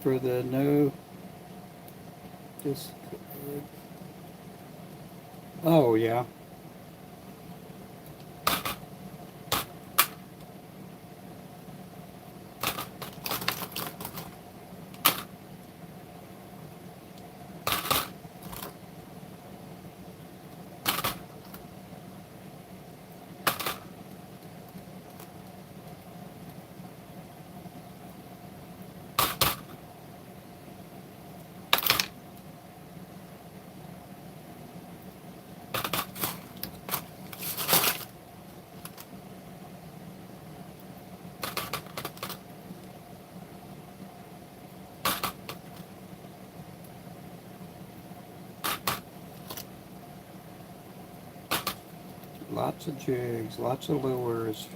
For the no, this, oh yeah. Lots of jigs, lots of lures.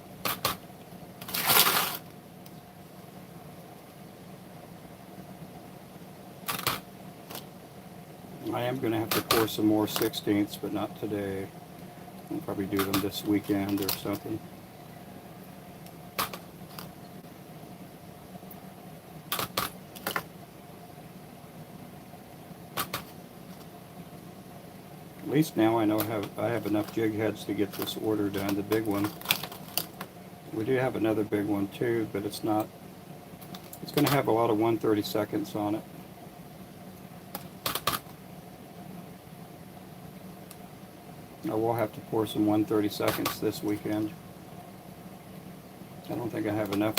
I am going to have to pour some more 16ths, but not today. I'll probably do them this weekend or something. At least now I know I have enough jig heads to get this order done, the big one. We do have another big one too, but it's not, it's going to have a lot of 1/32 on it. I will have to pour some 1/32 this weekend. I don't think I have enough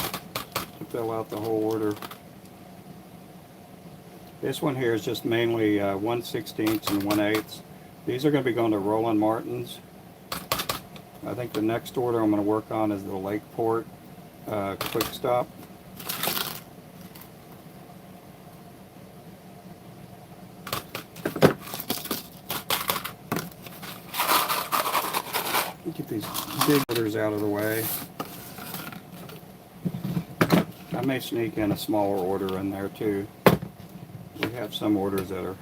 to fill out the whole order. This one here is just mainly 1/16 and 1/8. These are going to be going to Roland Martin's. I think the next order I'm going to work on is the Lakeport Quick Stop. Get these big orders out of the way. I may sneak in a smaller order in there too. We have some orders that are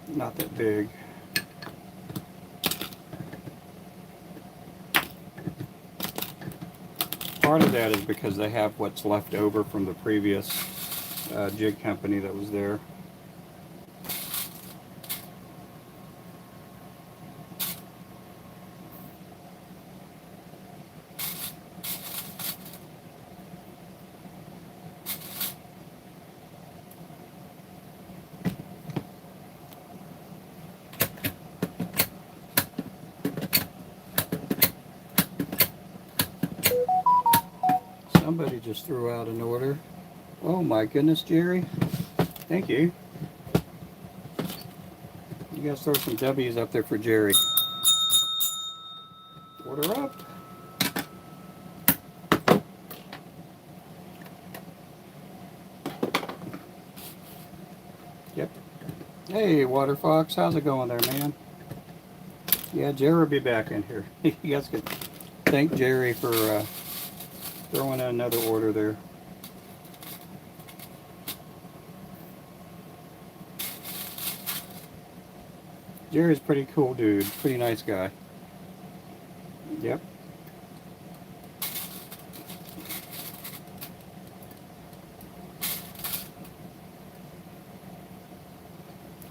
not that big. Part of that is because they have what's left over from the previous jig company that was there. Somebody just threw out an order. Oh my goodness, Jerry. Thank you. You guys throw some W's up there for Jerry. Order up. Yep. Hey, Water Fox, how's it going there, man? Yeah, Jerry will be back in here. You guys could thank Jerry for throwing in another order there. Jerry's a pretty cool dude, pretty nice guy. Yep.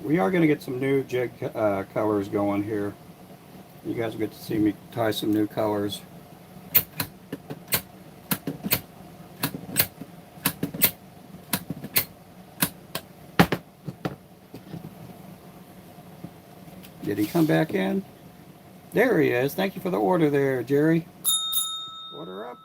We are going to get some new jig colors going here. You guys will get to see me tie some new colors. Did he come back in? There he is. Thank you for the order there, Jerry. Order up.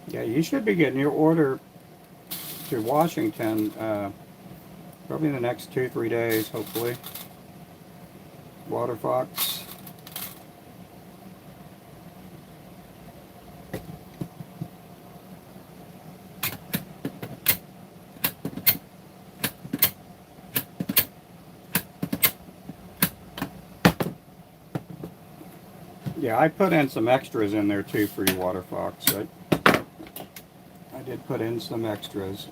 Yeah, you should be getting your order to Washington probably in the next 2-3 days, hopefully. Water Fox. Yeah, I put in some extras in there too for you, Water Fox. I did put in some extras.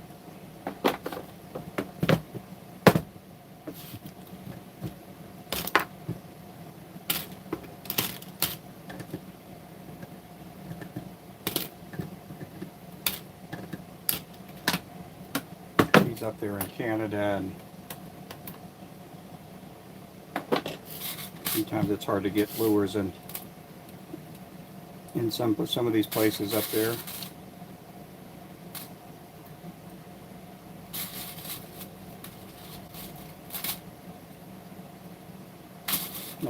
He's up there in Canada, and sometimes it's hard to get lures in some of these places up there.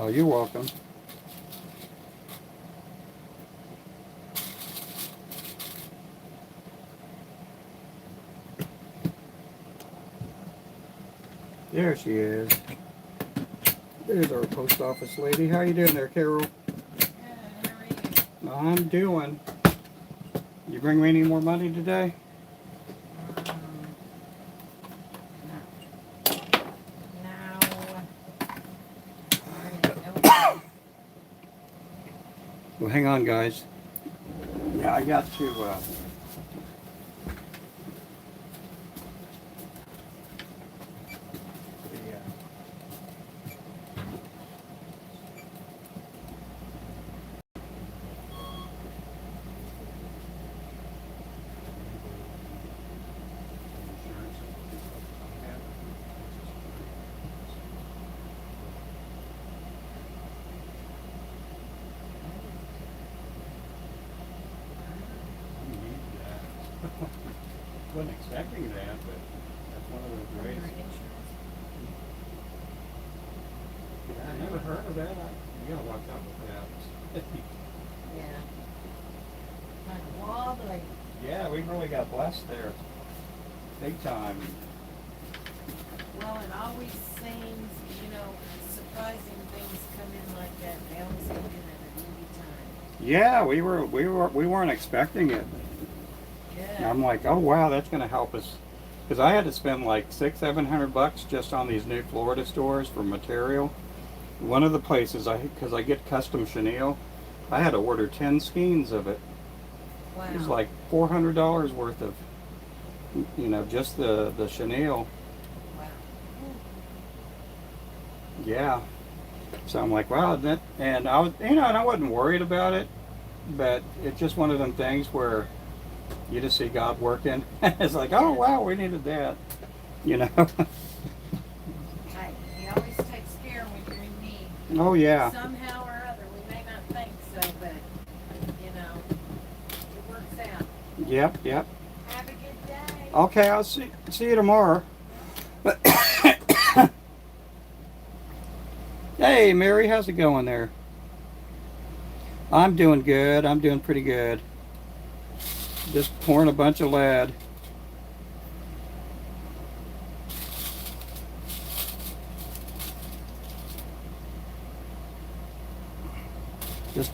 Oh, you're welcome. There she is. There's our post office lady. How you doing there, Carol? Good, how are you? I'm doing. You bring me any more money today? No. Well, hang on, guys. Yeah, I got to. Wasn't expecting that, but that's one of those ways. Yeah, I never heard of that. You gotta watch out with that. Yeah. Like wobbly. Yeah, we really got blessed there. Big time. Well, it always seems, surprising things come in like that. They always come in at a new time. Yeah, we weren't expecting it. Good. And I'm like, oh wow, that's gonna help us. Because I had to spend like $600-700 just on these new Florida stores for material. One of the places, because I get custom chenille, I had to order 10 skeins of it. Wow. It was like $400 worth of, just the chenille. Wow. Yeah. So I'm like, wow, and I was, and I wasn't worried about it, but it's just one of them things where you just see God working. It's like, oh wow, we needed that, Oh yeah. Somehow or other, we may not think so, but, you know, it works out. Yep, yep. Have a good day. Okay, I'll see you tomorrow. Hey, Mary, how's it going there? I'm doing good. I'm doing pretty good. Just pouring a bunch of lead. Just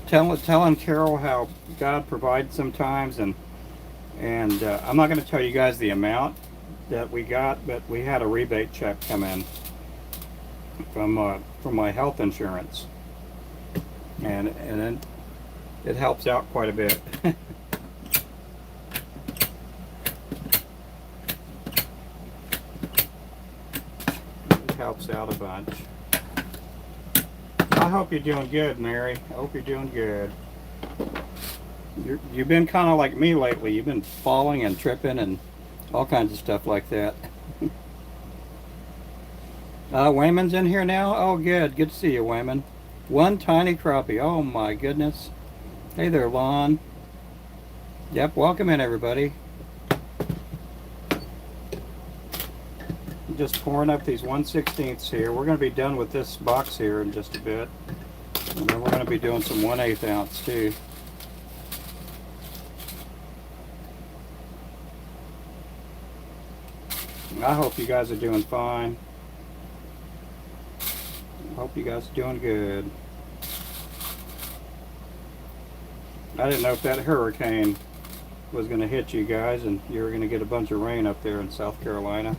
telling Carol how God provides sometimes, and I'm not going to tell you guys the amount that we got, but we had a rebate check come in from my health insurance, and then it helps out quite a bit. It helps out a bunch. I hope you're doing good, Mary. I hope you're doing good. You've been kind of like me lately. You've been falling and tripping and all kinds of stuff like that. Wayman's in here now? Oh, good. Good to see you, Wayman. One tiny crappie. Oh, my goodness. Hey there, Lon. Yep, welcome in, everybody. Just pouring up these 1/16ths here. We're going to be done with this box here in just a bit. And then we're going to be doing some 1/8 ounce, too. I hope you guys are doing fine. I hope you guys are doing good. I didn't know if that hurricane was going to hit you guys and you were going to get a bunch of rain up there in South Carolina.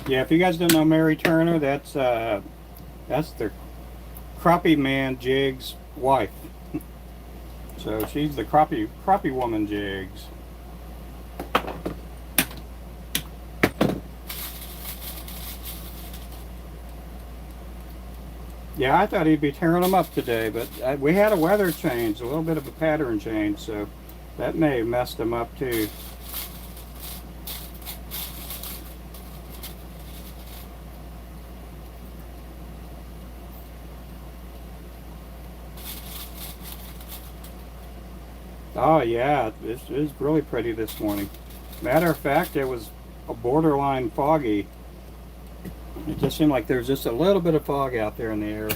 Yeah, if you guys don't know Mary Turner, that's the Crappie Man Jig's wife. So she's the crappie woman Jigs. Yeah, I thought he'd be tearing them up today, but we had a weather change, a little bit of a pattern change, so that may have messed them up too. Oh yeah, it was really pretty this morning. Matter of fact, it was a borderline foggy. It just seemed like there's just a little bit of fog out there in the air.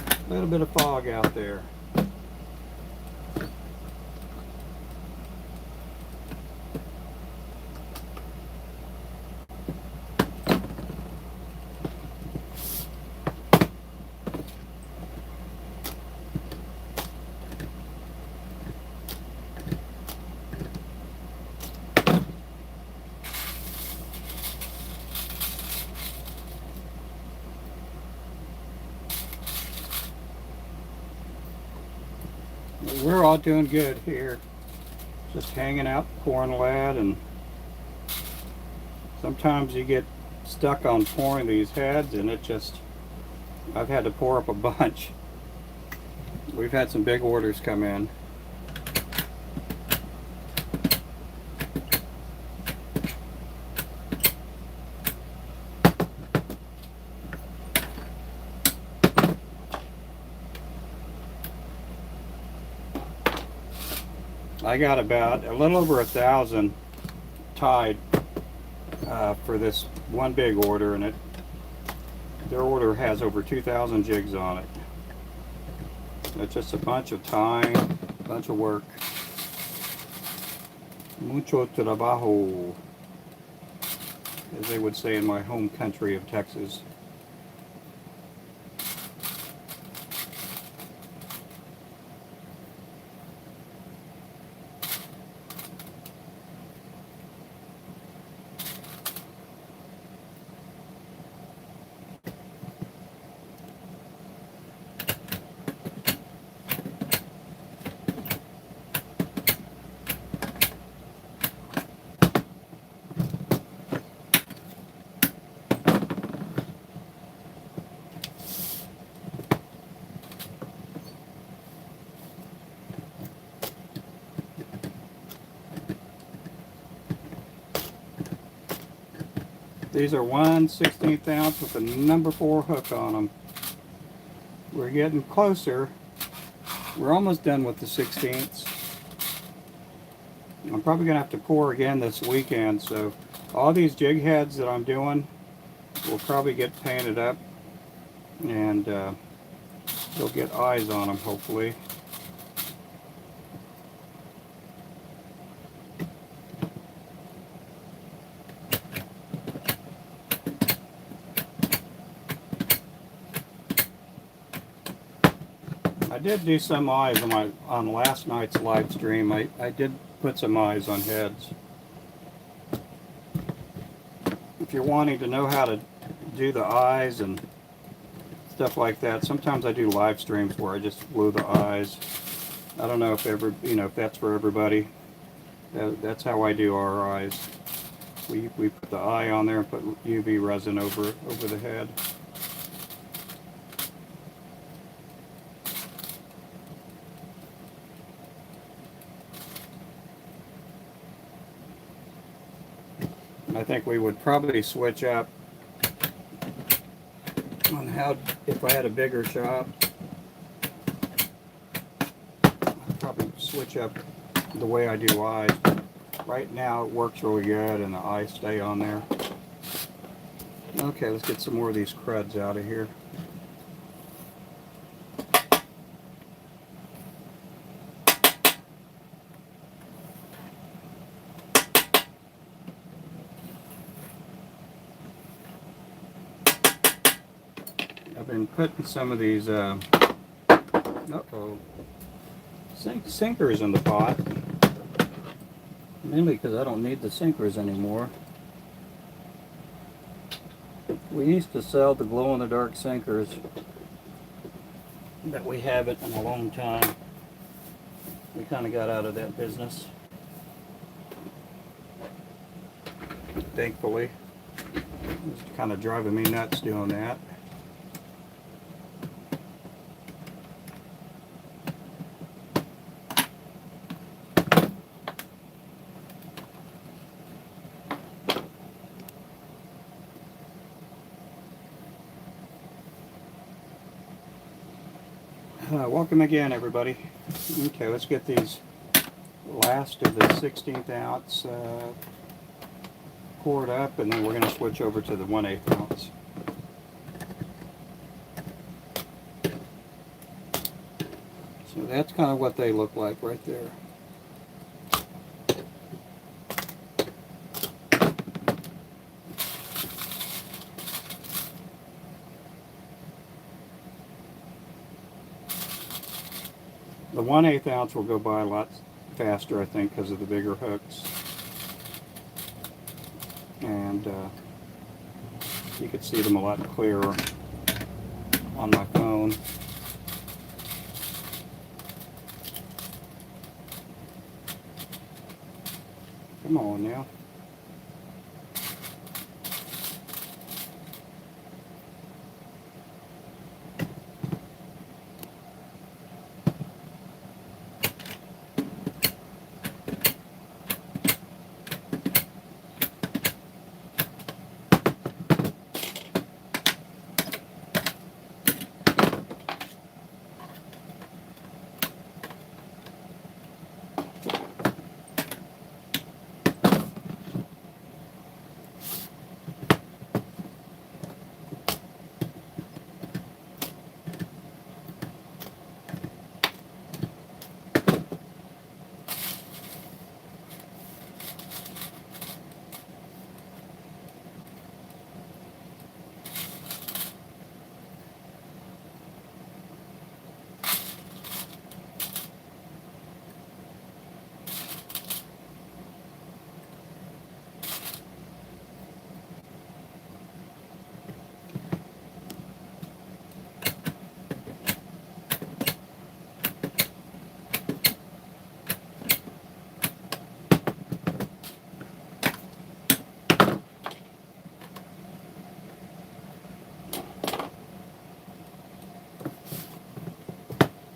A little bit of fog out there. We're all doing good here. Just hanging out, pouring lead, and sometimes you get stuck on pouring these heads and I've had to pour up a bunch. We've had some big orders come in. I got about a little over 1,000 tied for this one big order, and their order has over 2,000 jigs on it. It's just a bunch of time, bunch of work. Mucho trabajo, as they would say in my home country of Texas. These are 1/16 ounce with a number 4 hook on them. We're getting closer. We're almost done with the 16ths. I'm probably gonna have to pour again this weekend, so all these jig heads that I'm doing will probably get painted up, and they'll get eyes on them hopefully. I did do some eyes on last night's live stream. I did put some eyes on heads. If you're wanting to know how to do the eyes and stuff like that, sometimes I do live streams where I just glue the eyes. I don't know if if that's for everybody. That's how I do our eyes. We put the eye on there and put UV resin over the head. I think we would probably switch up on how, if I had a bigger shop, I'd probably switch up the way I do eyes. Right now it works really good and the eyes stay on there. Okay, let's get some more of these cruds out of here. I've been putting some of these sinkers in the pot, mainly because I don't need the sinkers anymore. We used to sell the glow-in-the-dark sinkers, but we haven't in a long time. We kind of got out of that business, thankfully. It's kind of driving me nuts doing that. Welcome again, everybody. Okay, let's get these last of the 16th ounce poured up, and then we're going to switch over to the 1/8 ounce. So that's kind of what they look like right there. The 1/8 ounce will go by a lot faster, I think, because of the bigger hooks. And you could see them a lot clearer on my phone. Come on now.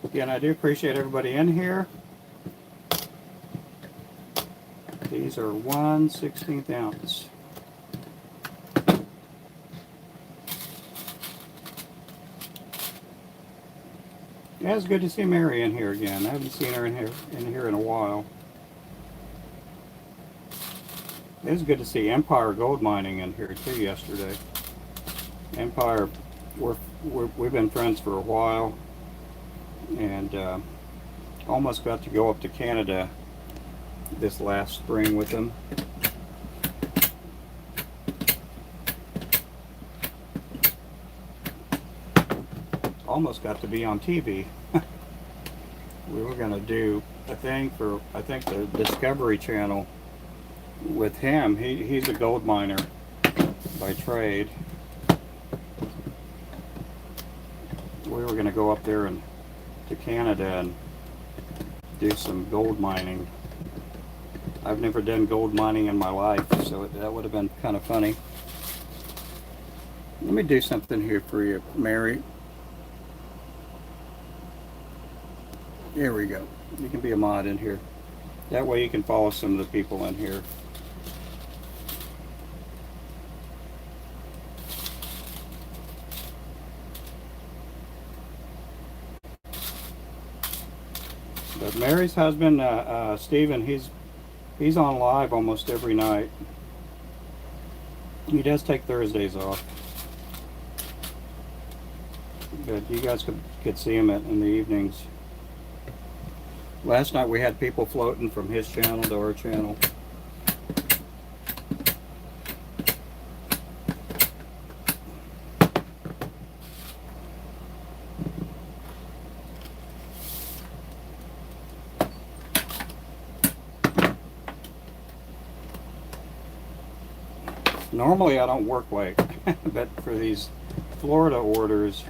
Again, I do appreciate everybody in here. These are 1/16 ounce. Yeah, it's good to see Mary in here again. I haven't seen her in here in a while. It's good to see Empire Gold Mining in here too yesterday. Empire, we've been friends for a while, and almost got to go up to Canada this last spring with them. Almost got to be on TV. We were going to do a thing for, I think, the Discovery Channel with him. He's a gold miner by trade. We were going to go up there and to Canada and do some gold mining. I've never done gold mining in my life, so that would have been kind of funny. Let me do something here for you, Mary. There we go. You can be a mod in here. That way you can follow some of the people in here. But Mary's husband, Stephen, he's on live almost every night. He does take Thursdays off. But you guys could see him in the evenings. Last night we had people floating from his channel to our channel. Normally I don't work late, but for these Florida orders,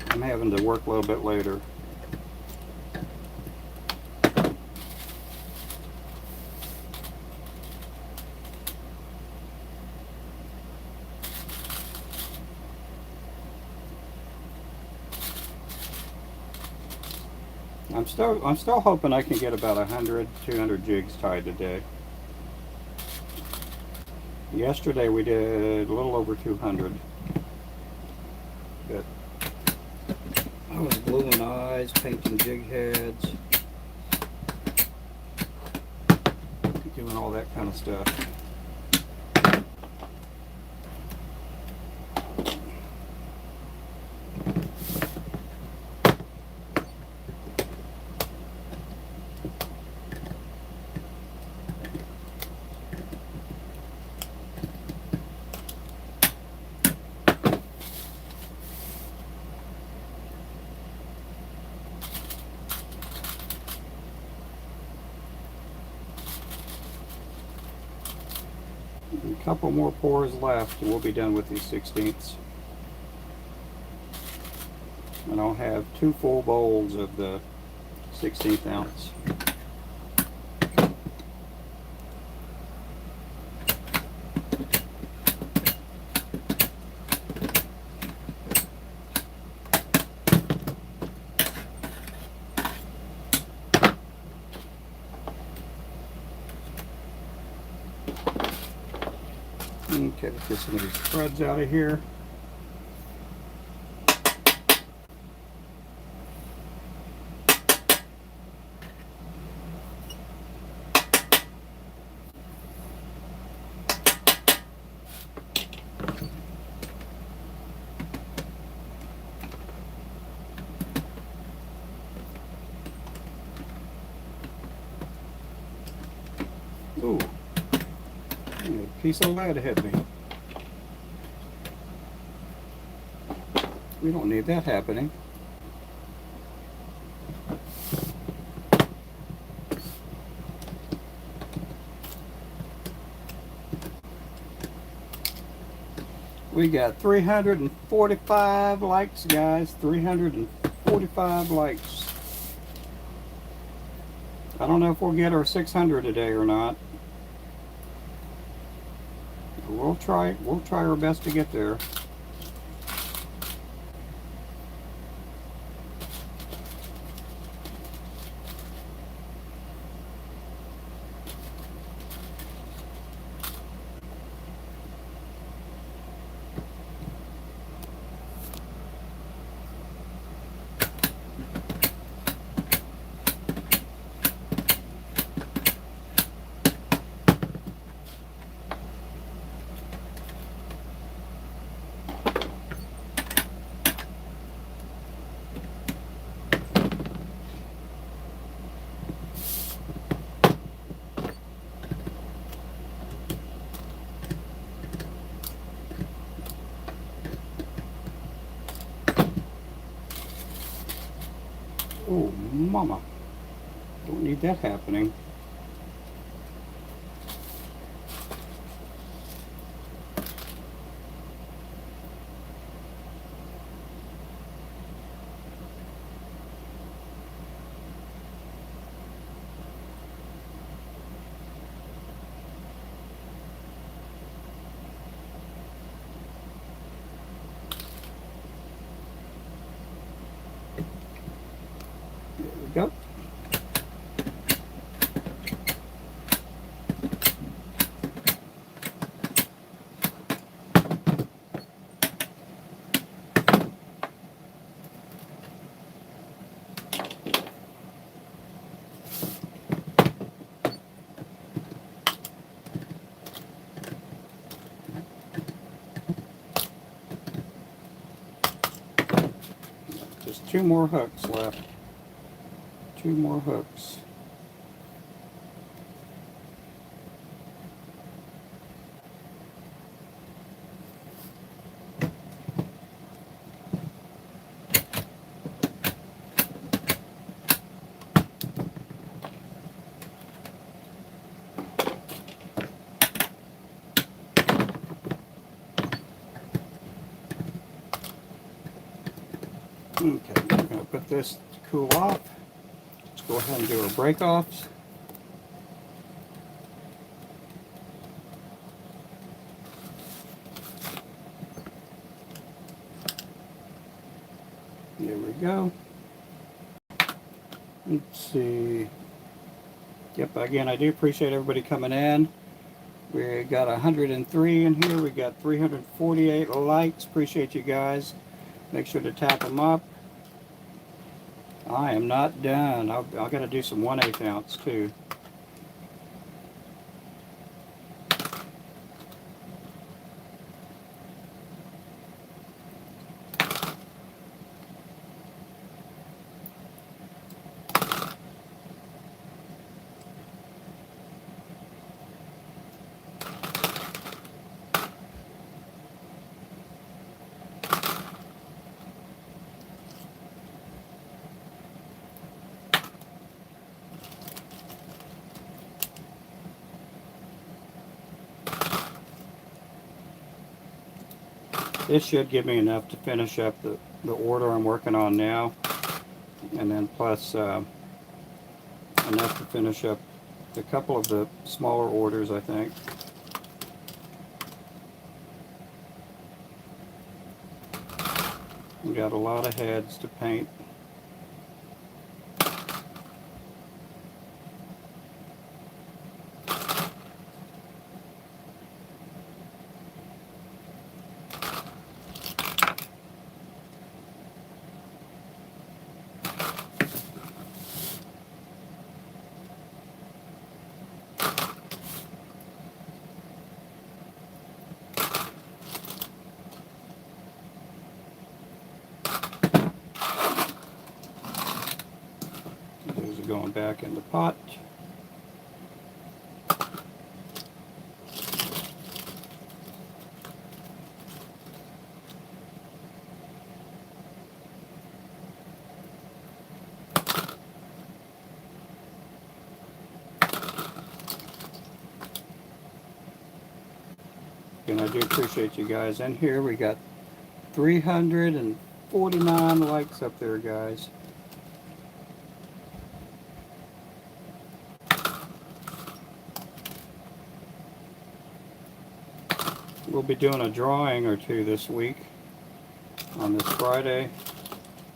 I'm having to work a little bit later. I'm still hoping I can get about 200 jigs tied today. Yesterday we did a little over 200. But I was gluing eyes, painting jig heads, doing all that kind of stuff. A couple more pours left and we'll be done with these 16ths. And I'll have 2 full bowls of the 16th ounce. Okay, let's get some of these threads out of here. Ooh. A piece of lead hit me. We don't need that happening. We got 345 likes, guys. 345 likes. I don't know if we'll get our 600 today or not. We'll try our best to get there. Mama, don't need that happening. There we go. Just 2 more hooks left. 2 more hooks. Okay, we're going to put this to cool off. Let's go ahead and do our break-offs. There we go. Let's see. Yep, again, I do appreciate everybody coming in. We got 103 in here. We got 348 likes. Appreciate you guys. Make sure to tap them up. I am not done. I've got to do some 1/8 ounce too. This should give me enough to finish up the order I'm working on now, and then plus enough to finish up a couple of the smaller orders, I think. We got a lot of heads to paint. Those are going back in the pot. And I do appreciate you guys in here. We got 349 likes up there, guys. We'll be doing a drawing or two this week on this Friday.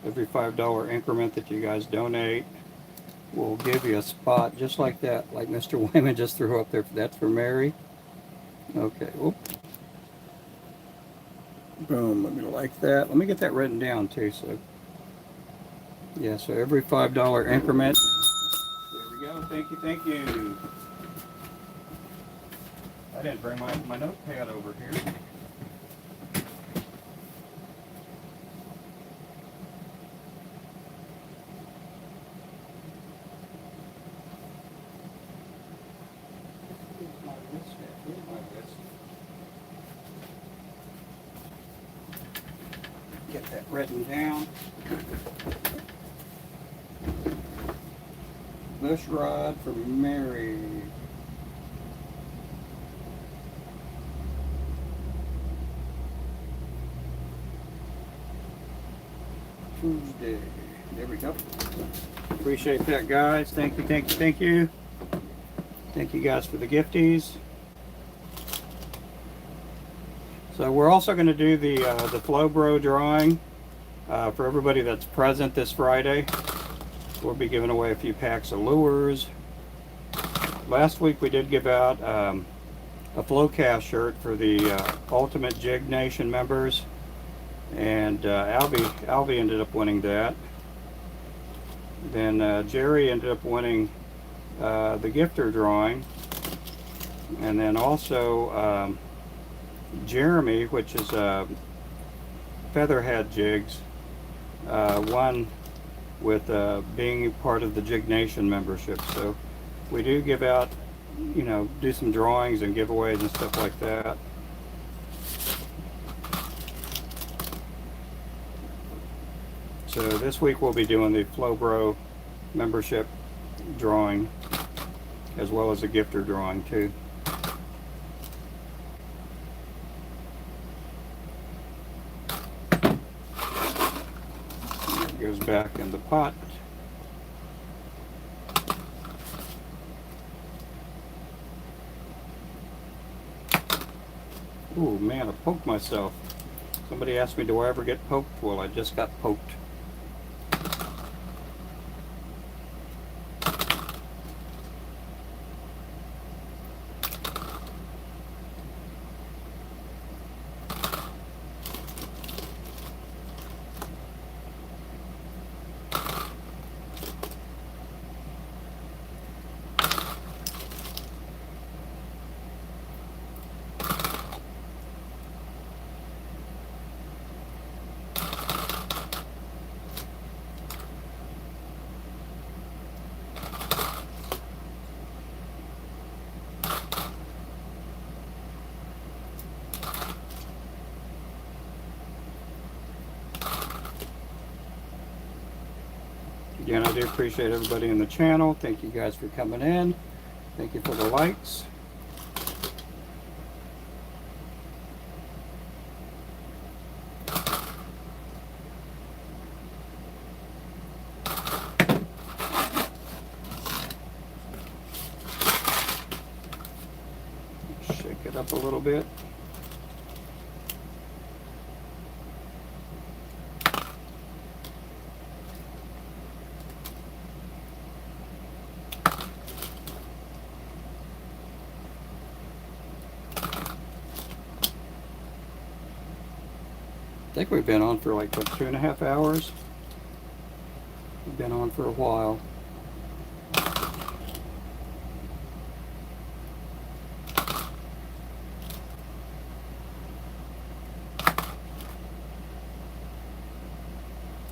Every $5 increment that you guys donate, we'll give you a spot just like that, like Mr. Wyman just threw up there. That's for Mary. Okay, whoop. Boom, let me like that. Let me get that written down too. So, yeah, so every $5 increment. There we go. Thank you, thank you. I didn't bring my notepad over here. Get that written down. Bush rod for Mary. Tuesday. There we go. Appreciate that, guys. Thank you, thank you, thank you. Thank you guys for the gifties. So we're also going to do the Flowbro drawing for everybody that's present this Friday. We'll be giving away a few packs of lures. Last week we did give out a Flowcast shirt for the Ultimate Jig Nation members, and Albie ended up winning that. Then Jerry ended up winning the gifter drawing, and then also Jeremy, which is Featherhead Jigs, won with being part of the Jig Nation membership. So we do give out, you know, do some drawings and giveaways and stuff like that. So this week we'll be doing the Flowbro membership drawing as well as a gifter drawing too. That goes back in the pot. Ooh, man, I poked myself. Somebody asked me, do I ever get poked? Well, I just got poked. Again, I do appreciate everybody in the channel. Thank you guys for coming in. Thank you for the likes. Shake it up a little bit. I think we've been on for like, what, 2.5 hours? We've been on for a while.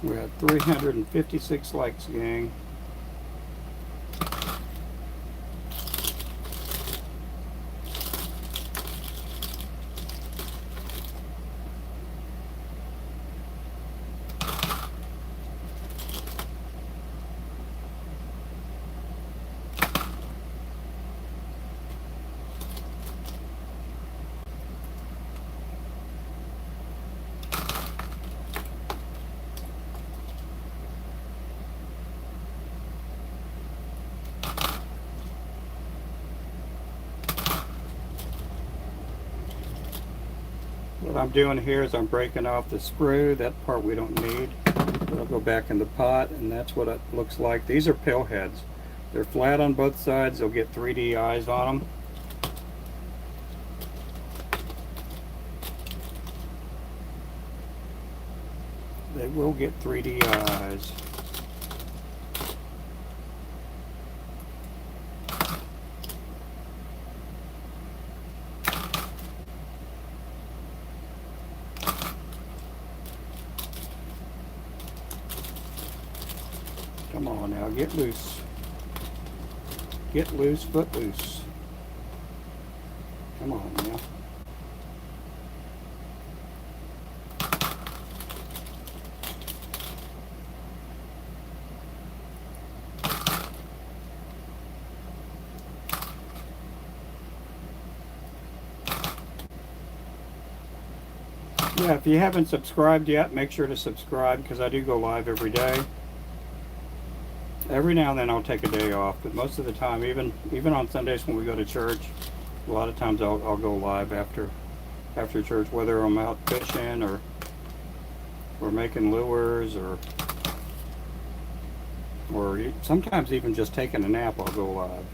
We're at 356 likes, gang. What I'm doing here is I'm breaking off the screw. That part we don't need. It'll go back in the pot, and that's what it looks like. These are pill heads. They're flat on both sides. They'll get 3D eyes on them. They will get 3D eyes. Come on now, get loose. Get loose, foot loose. Come on now. Yeah, if you haven't subscribed yet, make sure to subscribe because I do go live every day. Every now and then I'll take a day off, but most of the time, even on Sundays when we go to church, a lot of times I'll go live after church, whether I'm out fishing or we're making lures or sometimes even just taking a nap. I'll go live.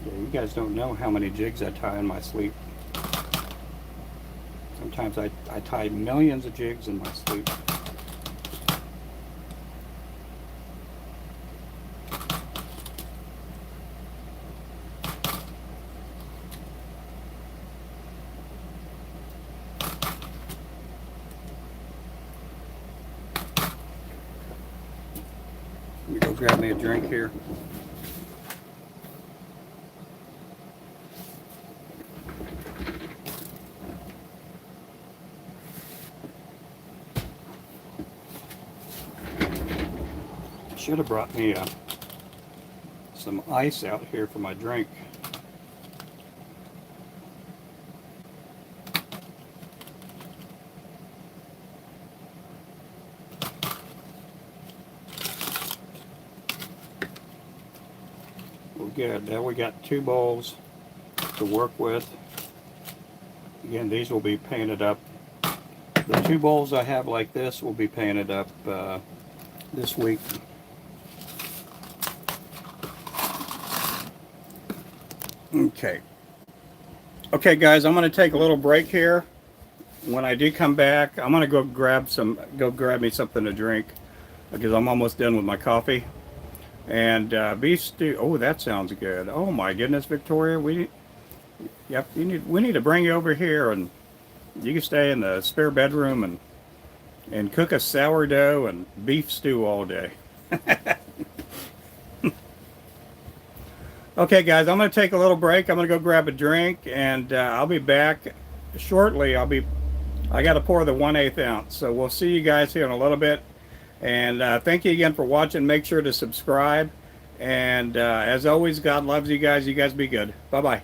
Yeah, you guys don't know how many jigs I tie in my sleep. Sometimes I tie millions of jigs in my sleep. Let me go grab me a drink here. Should have brought me some ice out here for my drink. Well, good. Now we got 2 bowls to work with. Again, these will be painted up. The 2 bowls I have like this will be painted up this week. Okay guys, I'm going to take a little break here. When I do come back, I'm going to go grab me something to drink because I'm almost done with my coffee. And beef stew. Oh, that sounds good. Oh my goodness, Victoria, we need to bring you over here, and you can stay in the spare bedroom and cook a sourdough and beef stew all day. Okay guys, I'm going to take a little break. I'm going to go grab a drink, and I'll be back shortly. I got to pour the 1/8 ounce. So we'll see you guys here in a little bit. And thank you again for watching. Make sure to subscribe. And as always, God loves you guys. You guys be good. Bye-bye.